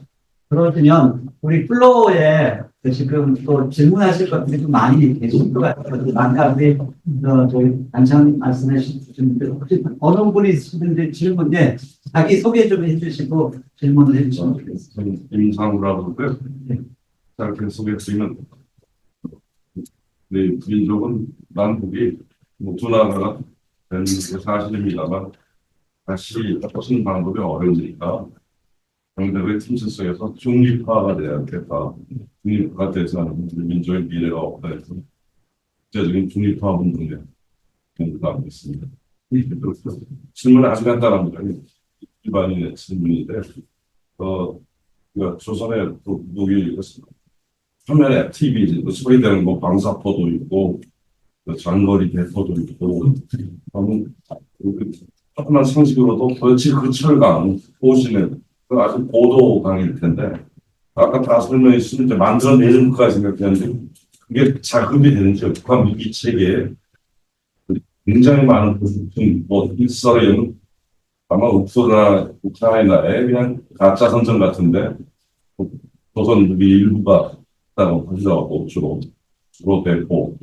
그러면 우리 플로어에 지금 또 질문하실 것들이 좀 많이 계실 것 같아요. 아까 우리 저희 안창 말씀해 주신 분들 혹시 어느 분이 있으신지 질문에 자기 소개 좀 해주시고 질문을 해주시면 좋겠습니다. 임상우라고 하고요. 짧게 소개드리면 네, 민족은 남북이 두 나라가 된 사실입니다만 다시 무슨 방법이 어려우니까 정답의 틈새 속에서 중립화가 돼야겠다. 중립화가 되지 않으면 민족의 미래가 없다 해서 국제적인 중립화 운동에 공부하고 있습니다. 질문은 아주 간단합니다. 일반인의 질문인데 조선의 무기 화면에 TV 소리되는 뭐 방사포도 있고 장거리 대포도 있고 조그만 상식으로도 도대체 그 철강 보시는 아주 고도강일 텐데 아까 다 설명해 주신 이제 만들어내는 것까지 생각했는데 그게 작업이 되는지 북한 무기 체계에 굉장히 많은 부품 뭐 이스라엘은 아마 우크라이나에 그냥 가짜 선전 같은데 조선 무기 일부가 있다고 하더라고 주로 대포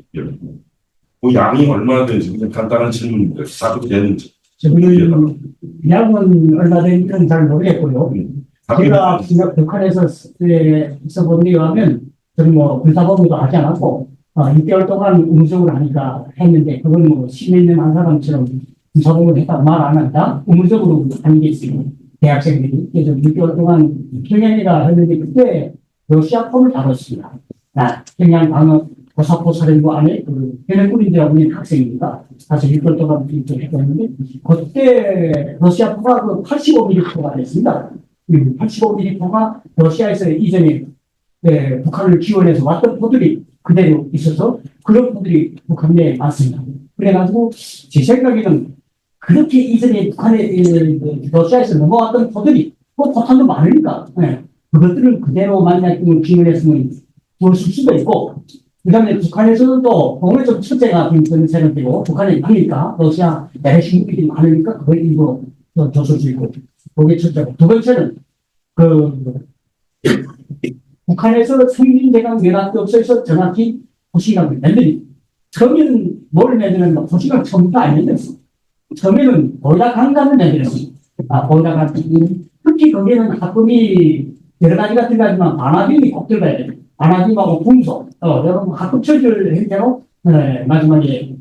그 양이 얼마나 되는지 그냥 간단한 질문인데 작업이 되는지 지금 양은 얼마 되는지는 잘 모르겠고요. 제가 북한에서 있어본 데 의하면 저는 뭐 군사법무도 하지 않았고 6개월 동안 의무적으로 하니까 했는데 그건 뭐 심해 있는 한 사람처럼 군사법무를 했다고 말 안 한다. 의무적으로 하는 게 있어요. 대학생들이. 그래서 6개월 동안 평양이라 했는데 그때 러시아 폼을 다뤘습니다. 평양 방어 고사포 사령부 안에 해내군인들하고 있는 학생입니다. 사실 6개월 동안 했는데 그때 러시아 포가 85mm가 됐습니다. 85mm가 러시아에서 이전에 북한을 지원해서 왔던 포들이 그대로 있어서 그런 포들이 북한 내에 많습니다. 그래가지고 제 생각에는 그렇게 이전에 북한에 러시아에서 넘어왔던 포들이 포탄도 많으니까 그것들을 그대로 만약 지원했으면 좋았을 수도 있고 그 다음에 북한에서도 오늘 좀 첫째가 그런 생각이고 북한에 가니까 러시아 내래 신국들이 많으니까 그걸 일부러 줬을 수 있고 그게 첫째고 두 번째는 북한에서 승진대강 연합교섭에서 정확히 포시강을 만들니 처음에는 뭘 만드는 포시강 처음부터 아니었어요. 처음에는 보이다 강간을 만들었어요. 보이다 강간 특히 거기에는 학금이 여러 가지가 들어가지만 반화빔이 꼭 들어가야 돼요. 반화빔하고 궁소 여러분 학급 처리를 했대로 마지막에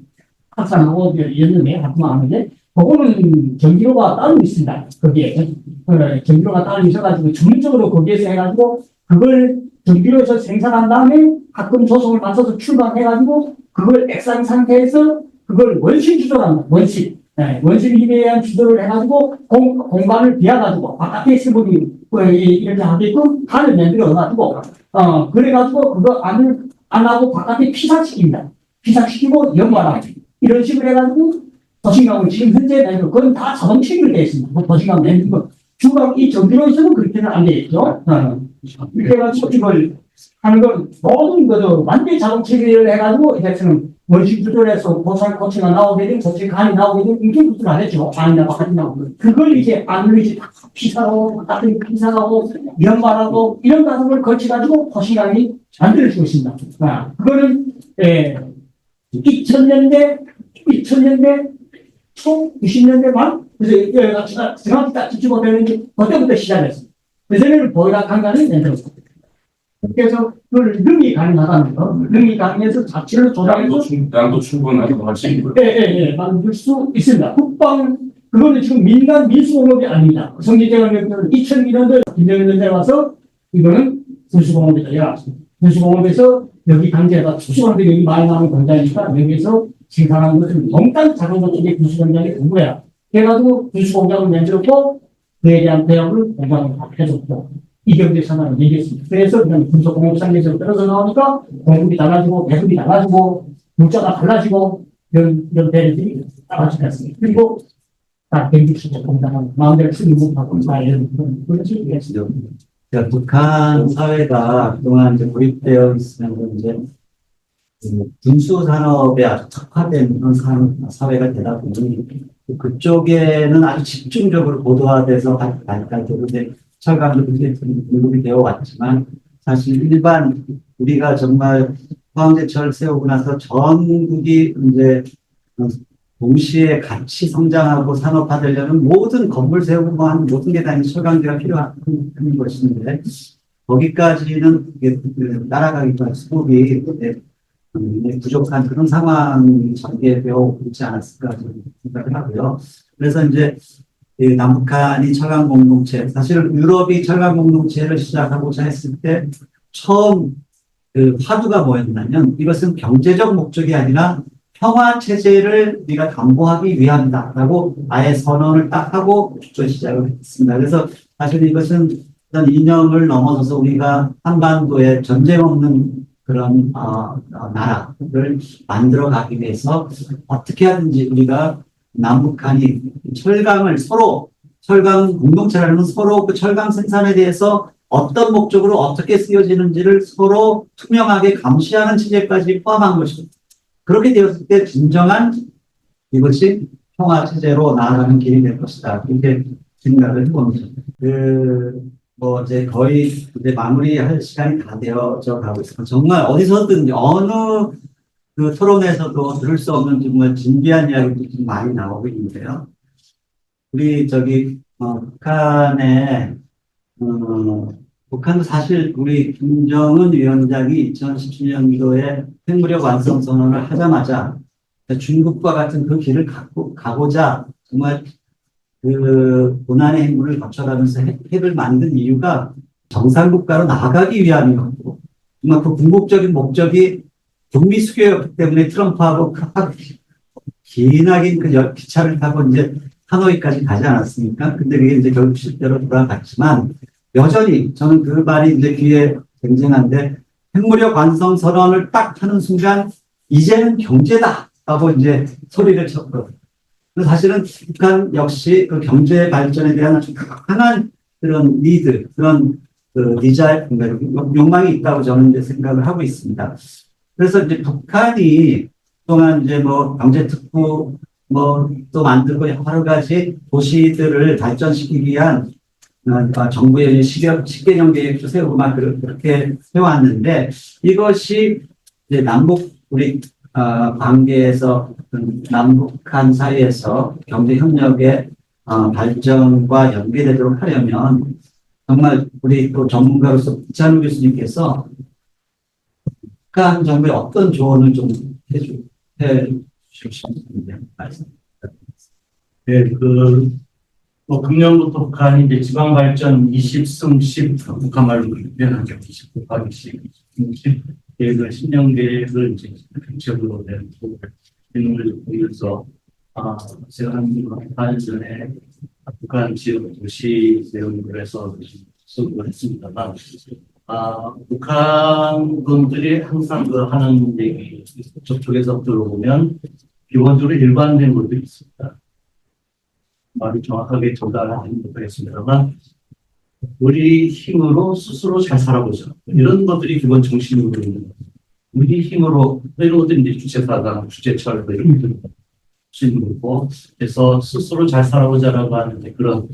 학산하고 이었는데 학금 안 하는데 그거는 경기도가 따로 있습니다. 거기에. 경기도가 따로 있어가지고 전문적으로 거기에서 해가지고 그걸 경기도에서 생산한 다음에 가끔 조성을 맞춰서 출발해가지고 그걸 액상 상태에서 그걸 원심 주조합니다. 원심. 네, 원심 힘에 의한 주조를 해가지고 공간을 비워가지고 바깥에 있는 분이 이렇게 하게끔 간을 만들어가지고 그래가지고 그거 안 하고 바깥에 피삭시킵니다. 피삭시키고 연마하고 이런 식으로 해가지고 도시감을 지금 현재 내는 그건 다 자동 체결되어 있습니다. 뭐 도시감 내는 거 주방 이 전기로 있으면 그렇게는 안 되겠죠. 이렇게 해가지고 이걸 하는 건 모든 거죠. 완전히 자동 체결을 해가지고 이제는 원심 조절해서 보살 코치가 나오게 되면 저쪽 간이 나오게 되면 이게 조절 안 했죠. 간이나 간이 나오고 그걸 이제 안을 이제 피사하고 같은 피사하고 연말하고 이런 과정을 거쳐가지고 도시감이 만들어지고 있습니다. 그거는 2000년대 초 90년대 말 그래서 정확히 딱 집중을 되는지 그때부터 시작했습니다. 그전에는 보이라 강간을 만들었습니다. 그래서 그걸 능이 가능하다는 거, 능이 가능해서 자체를 조작해서 양도 충분하게 할수 만들 수 있습니다. 그거는 지금 민간 민수공업이 아닙니다. 성지대학교는 2002년도에 김정일 때 와서 이거는 군수공업이다. 군수공업에서 여기 강제가 특수관들이 여기 많이 나오는 공장이니까 여기서 생산하는 것을 몽땅 자동차 쪽에 군수공장이 된 거야. 그래가지고 군수공장을 만들었고 그에 대한 대응을 공장을 해줬고 이경제 산업을 얘기했습니다. 그래서 그냥 군수공업상에서 떨어져 나오니까 공급이 달라지고 배급이 달라지고 물자가 달라지고 이런 대리들이 나와지지 않습니다. 그리고 다 경기수적 공장은 마음대로 쓰기 못하고 이런 그런 식으로 했습니다. 북한 사회가 그동안 이제 고립되어 있으면서 이제 군수 산업에 아주 특화된 그런 사회가 되다 보니 그쪽에는 아주 집중적으로 고도화돼서 발달되고 철강도 굉장히 공급이 되어 왔지만 사실 일반 우리가 정말 포항제철 세우고 나서 전국이 이제 동시에 같이 성장하고 산업화되려면 모든 건물 세우고 뭐 하는 모든 게 다 철강제가 필요한 것인데 거기까지는 따라가기가 수급이 부족한 그런 상황이 전개되어 있지 않았을까 생각을 하고요. 그래서 이제 남북한이 철강 공동체, 사실 유럽이 철강 공동체를 시작하고자 했을 때 처음 그 화두가 뭐였냐면 이것은 경제적 목적이 아니라 평화 체제를 우리가 담보하기 위함이다라고 아예 선언을 딱 하고 시작을 했습니다. 그래서 사실 이것은 어떤 이념을 넘어서서 우리가 한반도에 전쟁 없는 그런 나라를 만들어가기 위해서 어떻게 하든지 우리가 남북한이 철강을 서로 철강 공동체라는 서로 그 철강 생산에 대해서 어떤 목적으로 어떻게 쓰여지는지를 서로 투명하게 감시하는 체제까지 포함한 것입니다. 그렇게 되었을 때 진정한 이것이 평화 체제로 나아가는 길이 될 것이다. 이렇게 생각을 해봅니다. 뭐 이제 거의 이제 마무리할 시간이 다 되어져 가고 있습니다. 정말 어디서든 어느 그 토론에서도 들을 수 없는 정말 진지한 이야기도 좀 많이 나오고 있는데요. 우리 북한도 사실 우리 김정은 위원장이 2017년도에 핵무력 완성 선언을 하자마자 중국과 같은 그 길을 가고자 정말 그 고난의 행군을 거쳐가면서 핵을 만든 이유가 정상국가로 나아가기 위함이었고 정말 그 궁극적인 목적이 북미 수교였기 때문에 트럼프하고 기나긴 그 기차를 타고 이제 하노이까지 가지 않았습니까? 근데 그게 이제 결국 실제로 돌아갔지만 여전히 저는 그 말이 이제 귀에 쟁쟁한데 핵무력 완성 선언을 딱 하는 순간 이제는 경제다 라고 이제 소리를 쳤거든요. 사실은 북한 역시 그 경제 발전에 대한 아주 강한 그런 니드, 그런 그 디자인, 욕망이 있다고 저는 이제 생각을 하고 있습니다. 그래서 이제 북한이 그동안 이제 뭐 경제특구 뭐 또 만들고 여러 가지 도시들을 발전시키기 위한 정부의 10개년 계획도 세우고 막 그렇게 해왔는데 이것이 이제 남북 우리 관계에서 남북한 사이에서 경제 협력의 발전과 연계되도록 하려면 정말 우리 또 전문가로서 이찬우 교수님께서 북한 정부에 어떤 조언을 좀 해주시면 말씀. 네, 뭐 금년부터 북한이 이제 지방발전 20승 10, 북한 말로 표현하죠. 20 곱하기 10, 10 계획을, 10년 계획을 이제 정책으로 낸 내용을 보면서, 제가 한 4년 전에 북한 지역 도시 내용을 해서 수업을 했습니다만, 북한 분들이 항상 하는 얘기, 저쪽에서 들어보면, 기본적으로 일관된 것들이 있습니다. 말이 정확하게 전달하지 못하겠습니다만, 우리 힘으로 스스로 잘 살아보자. 이런 것들이 기본 중심으로 있는 거예요. 우리 힘으로, 이런 것들이 이제 주체사상, 주체철, 이런 것들이 있는 거고, 그래서 스스로 잘 살아보자라고 하는데, 그런,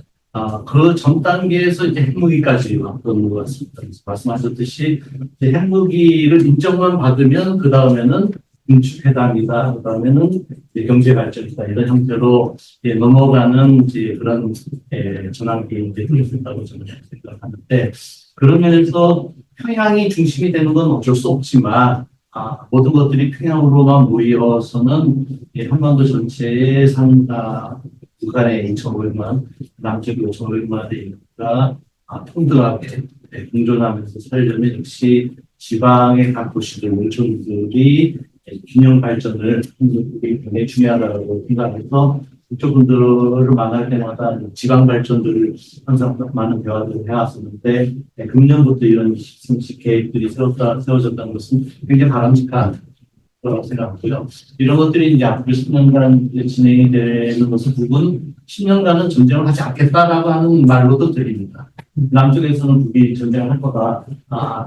그 전 단계에서 이제 핵무기까지 왔던 것 같습니다. 말씀하셨듯이, 핵무기를 인정만 받으면, 그 다음에는 군축회담이다. 그다음에는 경제 발전이다. 이런 형태로 넘어가는 이제 그런 전환기 이제 되겠다고 저는 생각하는데, 그런 면에서 평양이 중심이 되는 건 어쩔 수 없지만, 모든 것들이 평양으로만 모여서는 한반도 전체의 북한의 2,500만, 남쪽이 5,500만 대가 평등하게 공존하면서 살려면 역시 지방의 각 도시들, 농촌들이 균형 발전을 굉장히 중요하다고 생각해서 그쪽 분들을 만날 때마다 지방 발전들을 항상 많은 대화들을 해왔었는데, 금년부터 이런 2030 계획들이 세워졌다는 것은 굉장히 바람직한 거라고 생각하고요. 이런 것들이 이제 앞으로 10년간 진행이 되는 것은 부분 10년간은 전쟁을 하지 않겠다라고 하는 말로도 들립니다. 남쪽에서는 북이 전쟁을 할 거다,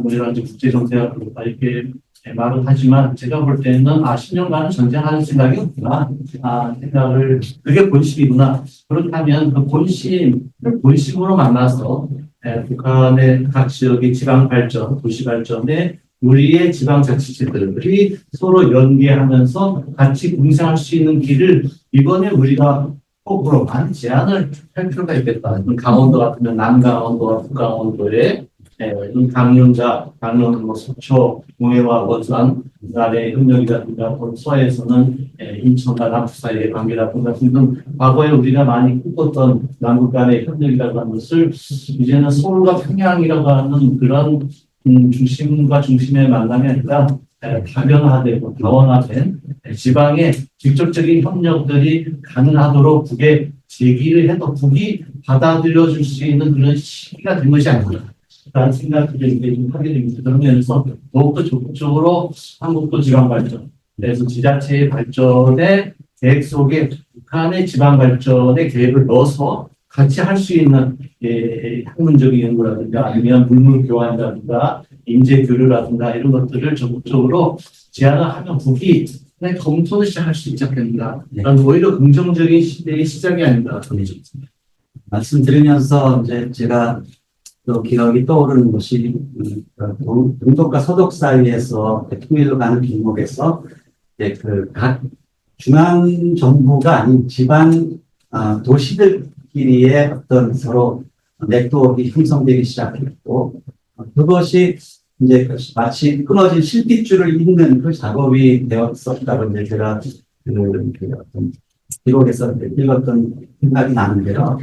뭐 여러 가지 국제정세가 그렇다, 이렇게 말을 하지만, 제가 볼 때는 10년간은 전쟁하는 생각이 없구나, 그게 본심이구나. 그렇다면 그 본심으로 만나서 북한의 각 지역의 지방 발전, 도시 발전에 우리의 지방자치체들이 서로 연계하면서 같이 공생할 수 있는 길을 이번에 우리가 폭으로만 제안을 할 필요가 있겠다. 강원도 같으면 남강원도와 북강원도에 강릉, 속초, 동해와 원산, 그다음에 협력이라든가 서해에서는 인천과 남부 사이의 관계라든가 등등 과거에 우리가 많이 꿈꿨던 남북 간의 협력이라고 하는 것을 이제는 서울과 평양이라고 하는 그런 중심과 중심의 만남이 아니라 다변화되고 다원화된 지방의 직접적인 협력들이 가능하도록 북에 제기를 해도 북이 받아들여 줄 수 있는 그런 시기가 된 것이 아닌가 라는 생각들을 하게 됩니다. 그런 면에서 더욱더 적극적으로 한국도 지방 발전, 그래서 지자체의 발전의 계획 속에 북한의 지방 발전의 계획을 넣어서 같이 할 수 있는 학문적인 연구라든가 아니면 물물 교환이라든가 인재 교류라든가 이런 것들을 적극적으로 제안을 하면 북이 검토를 시작할 수 있지 않겠는가. 오히려 긍정적인 시대의 시작이 아닌가. 말씀드리면서 이제 제가 또 기억이 떠오르는 것이 동독과 서독 사이에서 통일로 가는 길목에서 각 중앙 정부가 아닌 지방 도시들끼리의 어떤 서로 네트워크가 형성되기 시작했고, 그것이 이제 마치 끊어진 실핏줄을 잇는 그 작업이 되었었다고 이제 제가 어떤 기록에서 읽었던 생각이 나는데요.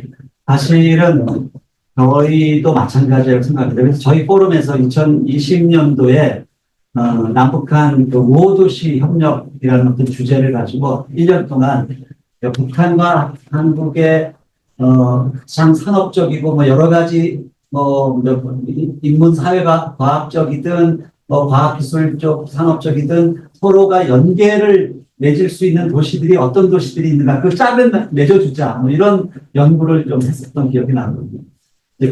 사실은 저희도 마찬가지라고 생각합니다. 그래서 저희 포럼에서 2020년도에 남북한 우호도시 협력이라는 어떤 주제를 가지고 1년 동안 북한과 한국의 가장 산업적이고 뭐 여러 가지 인문 사회가 과학적이든 과학기술적 산업적이든 서로가 연계를 맺을 수 있는 도시들이 어떤 도시들이 있는가 그 짝을 맺어주자 뭐 이런 연구를 좀 했었던 기억이 나거든요.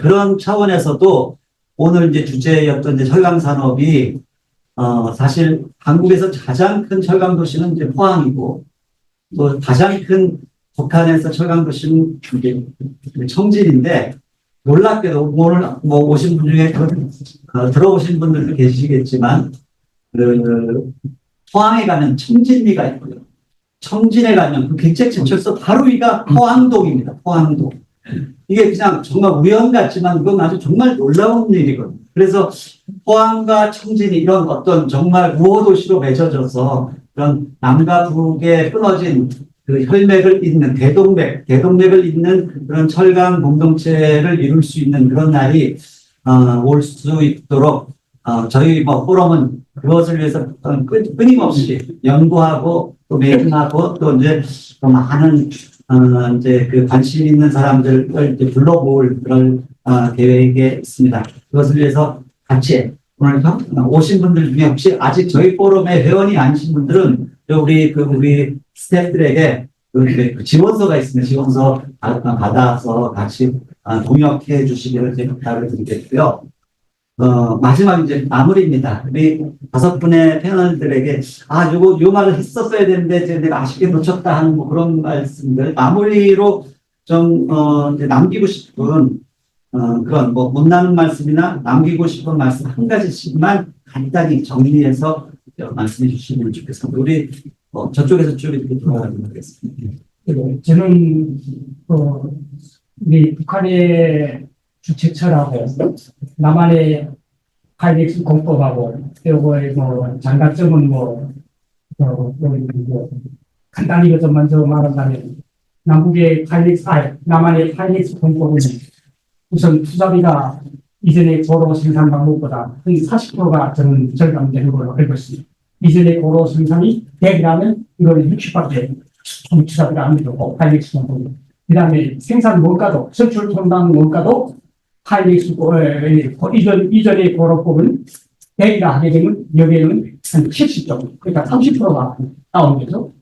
그런 차원에서도 오늘 이제 주제였던 이제 철강 산업이 사실 한국에서 가장 큰 철강 도시는 이제 포항이고 또 가장 큰 북한에서 철강 도시는 이제 청진인데, 놀랍게도 오늘 뭐 오신 분 중에 들어보신 분들도 계시겠지만 포항에 가면 청진리가 있고요. 청진에 가면 그 객책지철소 바로 위가 포항동입니다. 포항동. 이게 그냥 정말 우연 같지만 그건 아주 정말 놀라운 일이거든요. 그래서 포항과 청진이 이런 어떤 정말 우호도시로 맺어져서 그런 남과 북에 끊어진 그 혈맥을 잇는 대동맥을 잇는 그런 철강 공동체를 이룰 수 있는 그런 날이 올 수 있도록 저희 뭐 포럼은 그것을 위해서 끊임없이 연구하고 또 매진하고 또 이제 또 많은 이제 그 관심 있는 사람들을 이제 불러 모을 그런 계획에 있습니다. 그것을 위해서 같이 오늘 오신 분들 중에 혹시 아직 저희 포럼의 회원이 아니신 분들은 우리 스태프들에게 그 지원서가 있습니다. 지원서 받아서 같이 동역해 주시기를 부탁을 드리겠고요. 마지막 이제 마무리입니다. 우리 5분의 패널들에게 요 말을 했었어야 되는데 이제 내가 아쉽게 놓쳤다 하는 뭐 그런 말씀들 마무리로 좀 이제 남기고 싶은 그런 뭐 못나는 말씀이나 남기고 싶은 말씀 한 가지씩만 간단히 정리해서 말씀해 주시면 좋겠습니다. 우리 저쪽에서 쭉 이렇게 돌아가도록 하겠습니다. 저는 우리 북한의 주체처라고 남한의 하이닉스 공법하고 요거의 뭐 장단점은 간단히 이거 좀 먼저 말한다면 남한의 하이닉스 공법은 우선 투자비가 이전의 고로 생산 방법보다 한 40%가 저는 절감되는 걸로 알고 있습니다. 이전의 고로 생산이 100이라면 이거는 60밖에 투자비가 안 들고 하이닉스 공법이. 그 다음에 생산 원가도, 선출 통당 원가도 하이닉스 이전의 고로법은 100이라 하게 되면 여기에는 한 70 정도, 그러니까 30%가 나오는 거죠.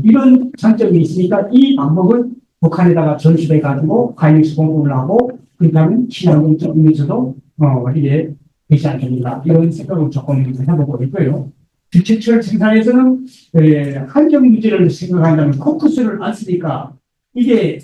이런 장점이 있으니까 이 방법을 북한에다가 전수해 가지고 하이닉스 공급을 하고 그러면 친환경적 의미에서도 이게 되지 않겠는가 이런 생각을 조금 해보고 있고요. 주체철 생산에서는 환경 문제를 생각한다면 코크스를 안 쓰니까 이게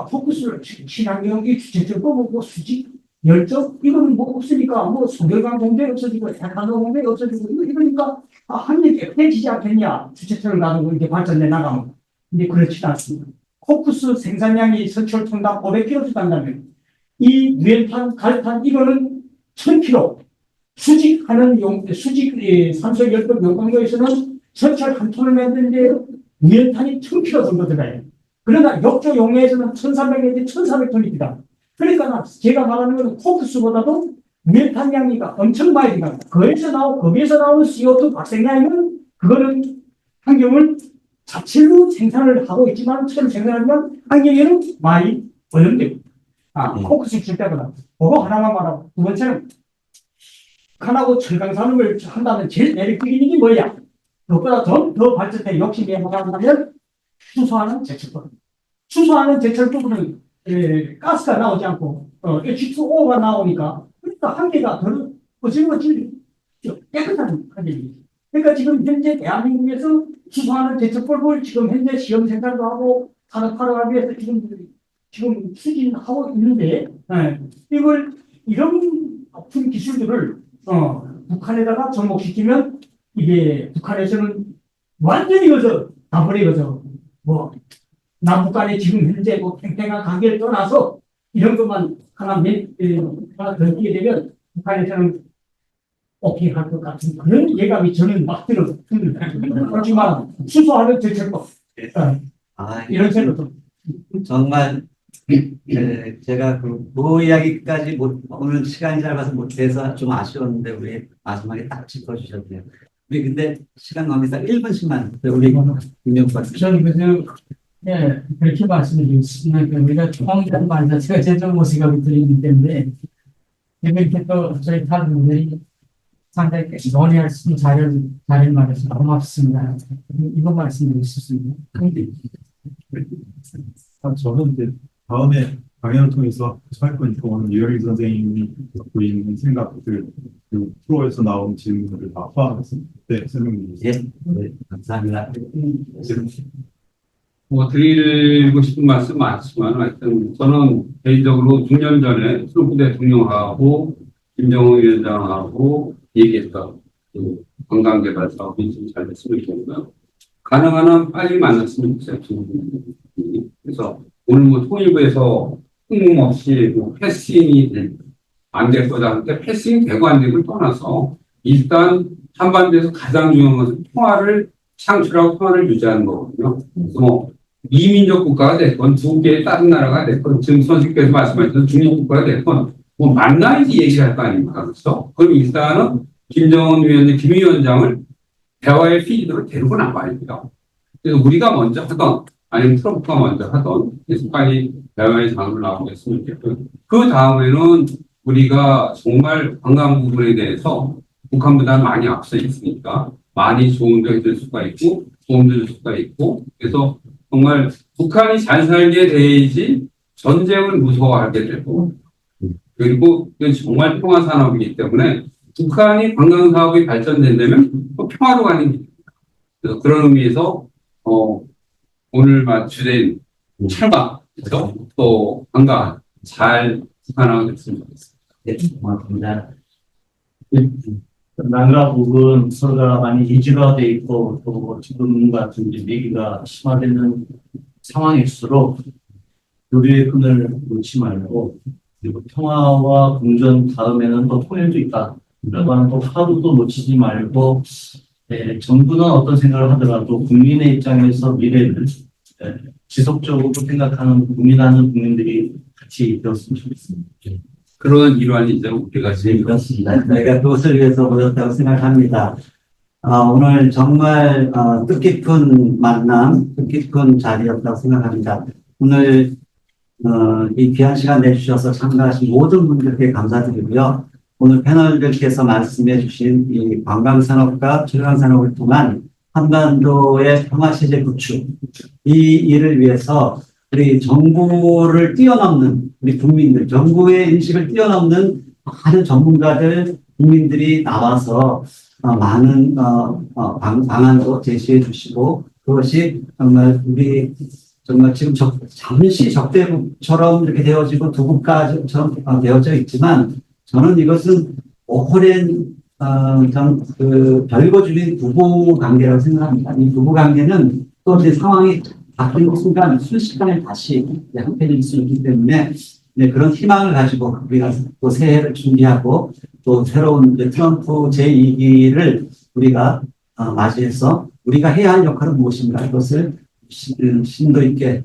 포커스를 친환경이 주체적 뽑고 수직 열정 이거는 뭐 없으니까 뭐 소결강 공대 없어지고 핵탄도 공대 없어지고 이러니까 한일 깨끗해지지 않겠냐 주체철을 가지고 이렇게 발전해 나가면 근데 그렇지 않습니다. 코크스 생산량이 선철 통당 500kg 된다면 이 유연탄, 갈탄 이거는 1000kg 수직하는 수직 산소 열도 용광로에서는 선철 한 톤을 만드는데 유연탄이 1000kg 정도 들어가요. 그러나 욕조 용해에서는 1300에서 1400톤입니다. 그러니까 제가 말하는 것은 코크스보다도 유연탄량이가 엄청 많이 들어갑니다. 거기서 나오는 CO2 발생량은 그거는 환경을 자체로 생산을 하고 있지만 철을 생산하면 환경에는 많이 오염되고 코크스 줄 때보다 그거 하나만 말하고 두 번째는 북한하고 철강산업을 한다면 제일 매력적인 게 뭐야? 그것보다 더 발전된 욕심이 뭐가 한다면 수소하는 제철법. 수소하는 제철법은 가스가 나오지 않고 H2O가 나오니까 그러니까 한계가 더 어지러워질 깨끗한 한계입니다. 그러니까 지금 현재 대한민국에서 수소하는 제철법을 지금 현재 시험 생산도 하고 산업화를 위해서 지금 추진하고 있는데 이런 높은 기술들을 북한에다가 접목시키면 이게 북한에서는 완전히 이거죠. 다 버리거죠. 뭐 남북 간에 지금 현재 뭐 팽팽한 관계를 떠나서 이런 것만 하나 던지게 되면 북한에서는 오케이 할 것 같은 그런 예감이 저는 막 들어요. 그렇지만 수소하는 제철법 이런 생각도 정말 제가 그 이야기까지 오늘 시간이 짧아서 못해서 좀 아쉬웠는데 우리 마지막에 딱 짚어주셨네요. 우리 근데 시간 관계상 1분씩만 우리 김명수 박사. 저는 그렇게 말씀드리겠습니다. 우리가 총이라는 말 자체가 제정 모습이 들리기 때문에 이렇게 또 저희 다른 분들이 상당히 논의할 수 있는 자리를 말해서 고맙습니다. 이번 말씀드리고 싶습니다. 저는 이제 다음에 강연을 통해서 할 거니까 오늘 유영희 선생님이 갖고 있는 생각들 그 프로에서 나온 질문들을 다 포함해서 그때 설명드리겠습니다. 네, 감사합니다. 드리고 싶은 말씀 많지만 하여튼 저는 개인적으로 6년 전에 트럼프 대통령하고 김정은 위원장하고 얘기했던 그 관광개발 사업이 좀 잘 됐으면 좋겠고요. 가능한 한 빨리 만났으면 좋겠어요. 그래서 오늘 뭐 통일부에서 뜬금없이 뭐 패싱이 안 될 거다 하는데 패싱이 되고 안 되고를 떠나서 일단 한반도에서 가장 중요한 것은 통화를 창출하고 평화를 유지하는 거거든요. 그래서 뭐 이민족 국가가 됐건 두 개의 다른 나라가 됐건 지금 선생님께서 말씀하신 중립 국가가 됐건 뭐 만나야지 얘기를 할 거 아닙니까? 그렇죠? 그럼 일단은 김정은 위원장, 김 위원장을 대화의 피드로 데리고 나와야 돼요. 그래서 우리가 먼저 하던 아니면 트럼프가 먼저 하던 빨리 대화의 장으로 나오겠으면 좋겠고요. 그 다음에는 우리가 정말 관광 부분에 대해서 북한보다 많이 앞서 있으니까 많이 조언도 해줄 수가 있고 도움도 줄 수가 있고 그래서 정말 북한이 잘 살게 돼야지 전쟁을 무서워하게 되고 그리고 이건 정말 평화 산업이기 때문에 북한이 관광 사업이 발전된다면 또 평화로 가는 길입니다. 그래서 그런 의미에서 오늘 주된 철학 또 관광 잘 북한하고 됐으면 좋겠습니다. 네, 고맙습니다. 남과 북은 서로가 많이 이주가 돼 있고 또 지금 같은 이제 위기가 심화되는 상황일수록 교류의 끈을 놓지 말고 그리고 평화와 공존 다음에는 또 통일도 있다. 라고 하는 또 하루도 놓치지 말고 정부는 어떤 생각을 하더라도 국민의 입장에서 미래를 지속적으로 생각하는 고민하는 국민들이 같이 되었으면 좋겠습니다. 그런 일환이 이제 우리가 지금 그렇습니다. 저희가 그것을 위해서 모였다고 생각합니다. 오늘 정말 뜻깊은 만남, 뜻깊은 자리였다고 생각합니다. 오늘 이 귀한 시간 내주셔서 참가하신 모든 분들께 감사드리고요. 오늘 패널들께서 말씀해 주신 이 관광산업과 출강산업을 통한 한반도의 평화체제 구축, 이 일을 위해서 우리 정부를 뛰어넘는 우리 국민들, 정부의 인식을 뛰어넘는 많은 전문가들, 국민들이 나와서 많은 방안도 제시해 주시고 그것이 정말 우리 정말 지금 잠시 적대국처럼 이렇게 되어지고 두 국가처럼 되어져 있지만 저는 이것은 오랜 별거 중인 부부 관계라고 생각합니다. 이 부부 관계는 또 이제 상황이 바뀌는 순간 순식간에 다시 한편일 수 있기 때문에 그런 희망을 가지고 우리가 또 새해를 준비하고 또 새로운 트럼프 제2기를 우리가 맞이해서 우리가 해야 할 역할은 무엇인가 이것을 심도 있게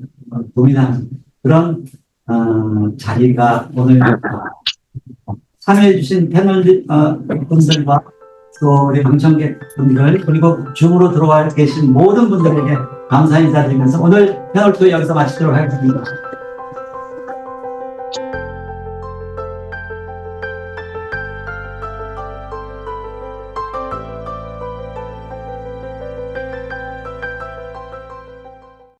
고민하는 그런 자리가 오늘 참여해주신 패널 분들과 또 우리 방청객분들 그리고 줌으로 들어와 계신 모든 분들에게 감사 인사드리면서 오늘 패널 투어 여기서 마치도록 하겠습니다.